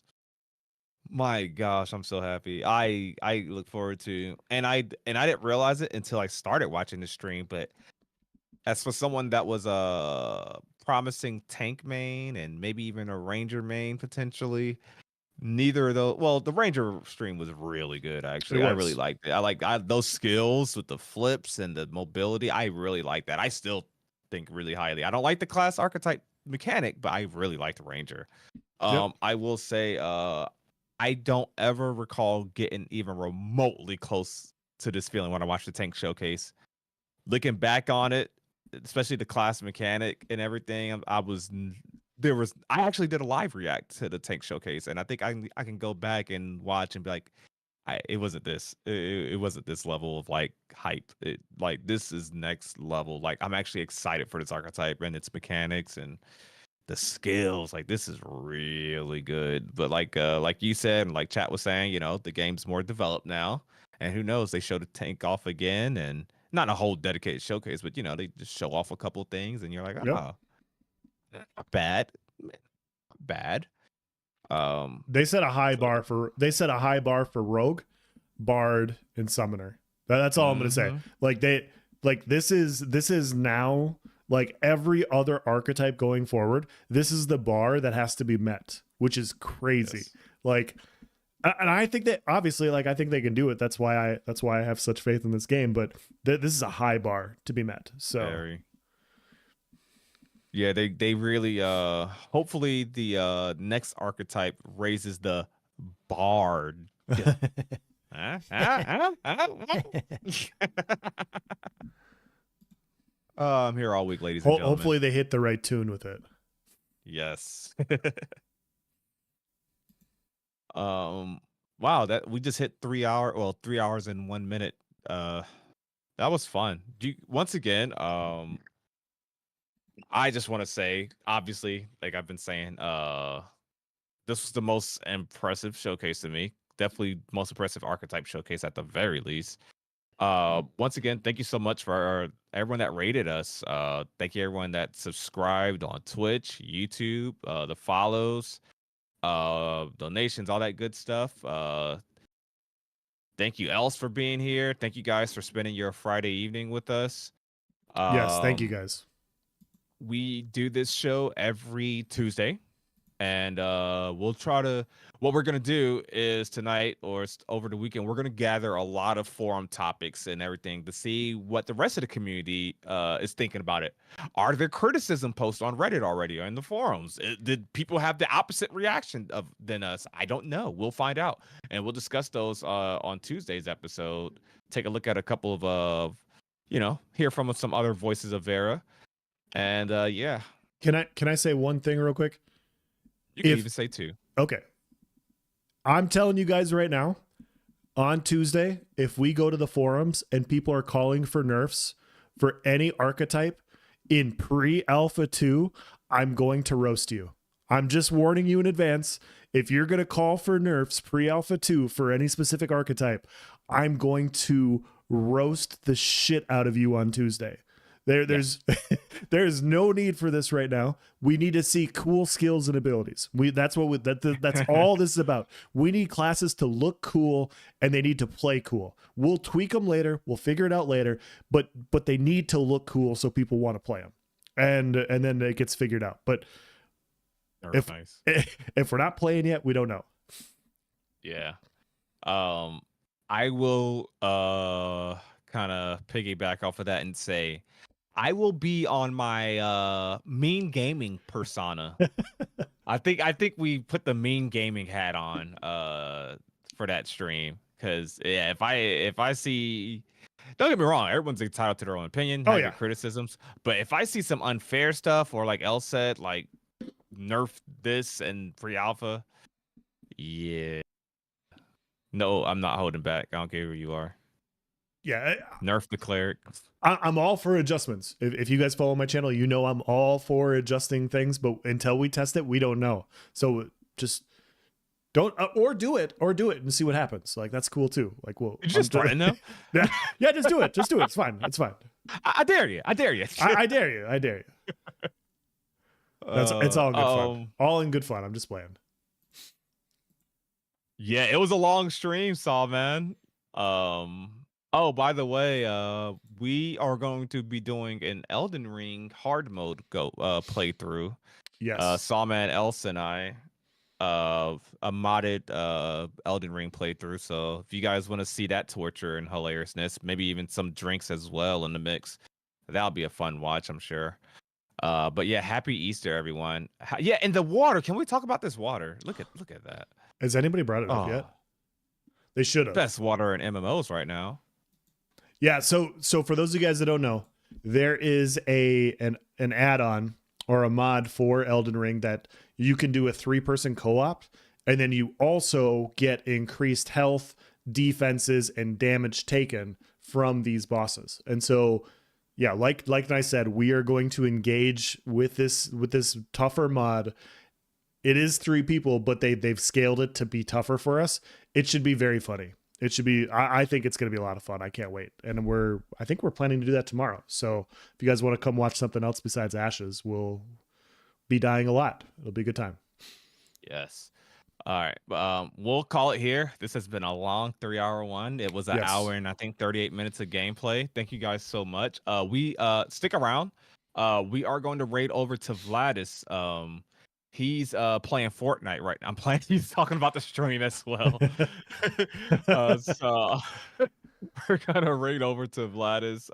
My gosh, I'm so happy. I look forward to, and I didn't realize it until I started watching the stream, but as for someone that was a promising tank main and maybe even a ranger main potentially, neither of those. Well, the ranger stream was really good, actually. I really liked it. I those skills with the flips and the mobility. I really like that. I still think really highly. I don't like the class archetype mechanic, but I really like the ranger. I will say I don't ever recall getting even remotely close to this feeling when I watched the tank showcase. Looking back on it, especially the class mechanic and everything, I actually did a live react to the tank showcase, and I think I can go back and watch and be like, it wasn't this. It wasn't this level of like hype. Like, this is next level. Like, I'm actually excited for this archetype and its mechanics and the skills. Like, this is really good. But like you said, and like chat was saying, the game's more developed now, and who knows, they show the tank off again, and not a whole dedicated showcase, but they just show off a couple things, and you're like, not bad.
They set a high bar for rogue, bard, and summoner. That's all I'm gonna say. This is now, like, every other archetype going forward, this is the bar that has to be met, which is crazy. Yes. Like, and I think that obviously, like, I think they can do it. That's why I have such faith in this game. But this is a high bar to be met. So,
yeah, they really hopefully the next archetype raises the bar I'm here all week, ladies and gentlemen.
Hopefully they hit the right tune with it.
Yes. Wow, that we just hit 3 hours and 1 minute. That was fun. Once again, I just want to say, obviously, like I've been saying, this was the most impressive showcase to me. Definitely most impressive Archetype showcase at the very least. Once again, thank you so much for everyone that rated us. Thank you everyone that subscribed on Twitch, YouTube, the follows, donations, all that good stuff. Thank you, Els, for being here. Thank you guys for spending your Friday evening with us.
Yes, thank you guys.
We do this show every Tuesday, and we'll try to. What we're gonna do is tonight or over the weekend, we're gonna gather a lot of forum topics and everything to see what the rest of the community is thinking about it. Are there criticism posts on Reddit already or in the forums? Did people have the opposite reaction than us? I don't know. We'll find out, and we'll discuss those on Tuesday's episode. Take a look at a couple of hear from some other voices of Vera. And yeah.
Can I say one thing real quick?
You can even say two.
Okay. I'm telling you guys right now, on Tuesday, if we go to the forums and people are calling for nerfs for any archetype in pre-alpha 2, I'm going to roast you. I'm just warning you in advance. If you're going to call for nerfs pre-alpha 2 for any specific archetype, I'm going to roast the shit out of you on Tuesday. There's no need for this right now. We need to see cool skills and abilities. That's all this is about. We need classes to look cool and they need to play cool. We'll tweak them later. We'll figure it out later. But they need to look cool so people want to play them, and then it gets figured out. But if we're not playing yet, we don't know.
Yeah. I will kind of piggyback off of that and say, I will be on my mean gaming persona. I think we put the mean gaming hat on for that stream, because yeah, if I see, don't get me wrong, everyone's entitled to their own opinion, have your criticisms, but if I see some unfair stuff, or like Elle said, like nerf this and pre-alpha, yeah, no, I'm not holding back. I don't care who you are.
Yeah,
nerf the cleric.
I'm all for adjustments. If you guys follow my channel, you know I'm all for adjusting things, but until we test it, we don't know. So just don't or do it and see what happens. Like, that's cool too. Like, well,
you're just starting though.
Yeah, just do it. It's fine. It's fine.
I dare you.
I dare you. It's all in good fun. All in good fun. I'm just playing.
Yeah, it was a long stream, Saul, man. Oh, by the way, we are going to be doing an Elden Ring hard mode playthrough.
Yes.
Sawman, Else, and I, a modded Elden Ring playthrough. So if you guys want to see that torture and hilariousness, maybe even some drinks as well in the mix, that'll be a fun watch, I'm sure. But yeah, happy Easter, everyone. Yeah, and the water. Can we talk about this water? Look at that.
Has anybody brought it up yet? They should have.
Best water in MMOs right now.
Yeah, so for those of you guys that don't know, there is an add-on or a mod for Elden Ring that you can do a 3-person co-op, and then you also get increased health, defenses, and damage taken from these bosses. And so, yeah, like I said, we are going to engage with this tougher mod. It is 3 people, but they've scaled it to be tougher for us. It should be very funny. It should be. I think it's going to be a lot of fun. I can't wait. And I think we're planning to do that tomorrow. So if you guys want to come watch something else besides Ashes, we'll be dying a lot. It'll be a good time.
Yes. All right. We'll call it here. This has been a long 3-hour one. It was an hour and I think 38 minutes of gameplay. Thank you guys so much. We stick around. We are going to raid over to Vladis. He's playing Fortnite right now. He's talking about the stream as well. So we're gonna raid over to Vladis.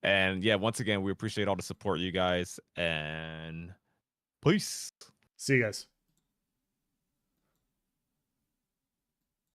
And yeah, once again, we appreciate all the support, you guys, and peace.
See you guys.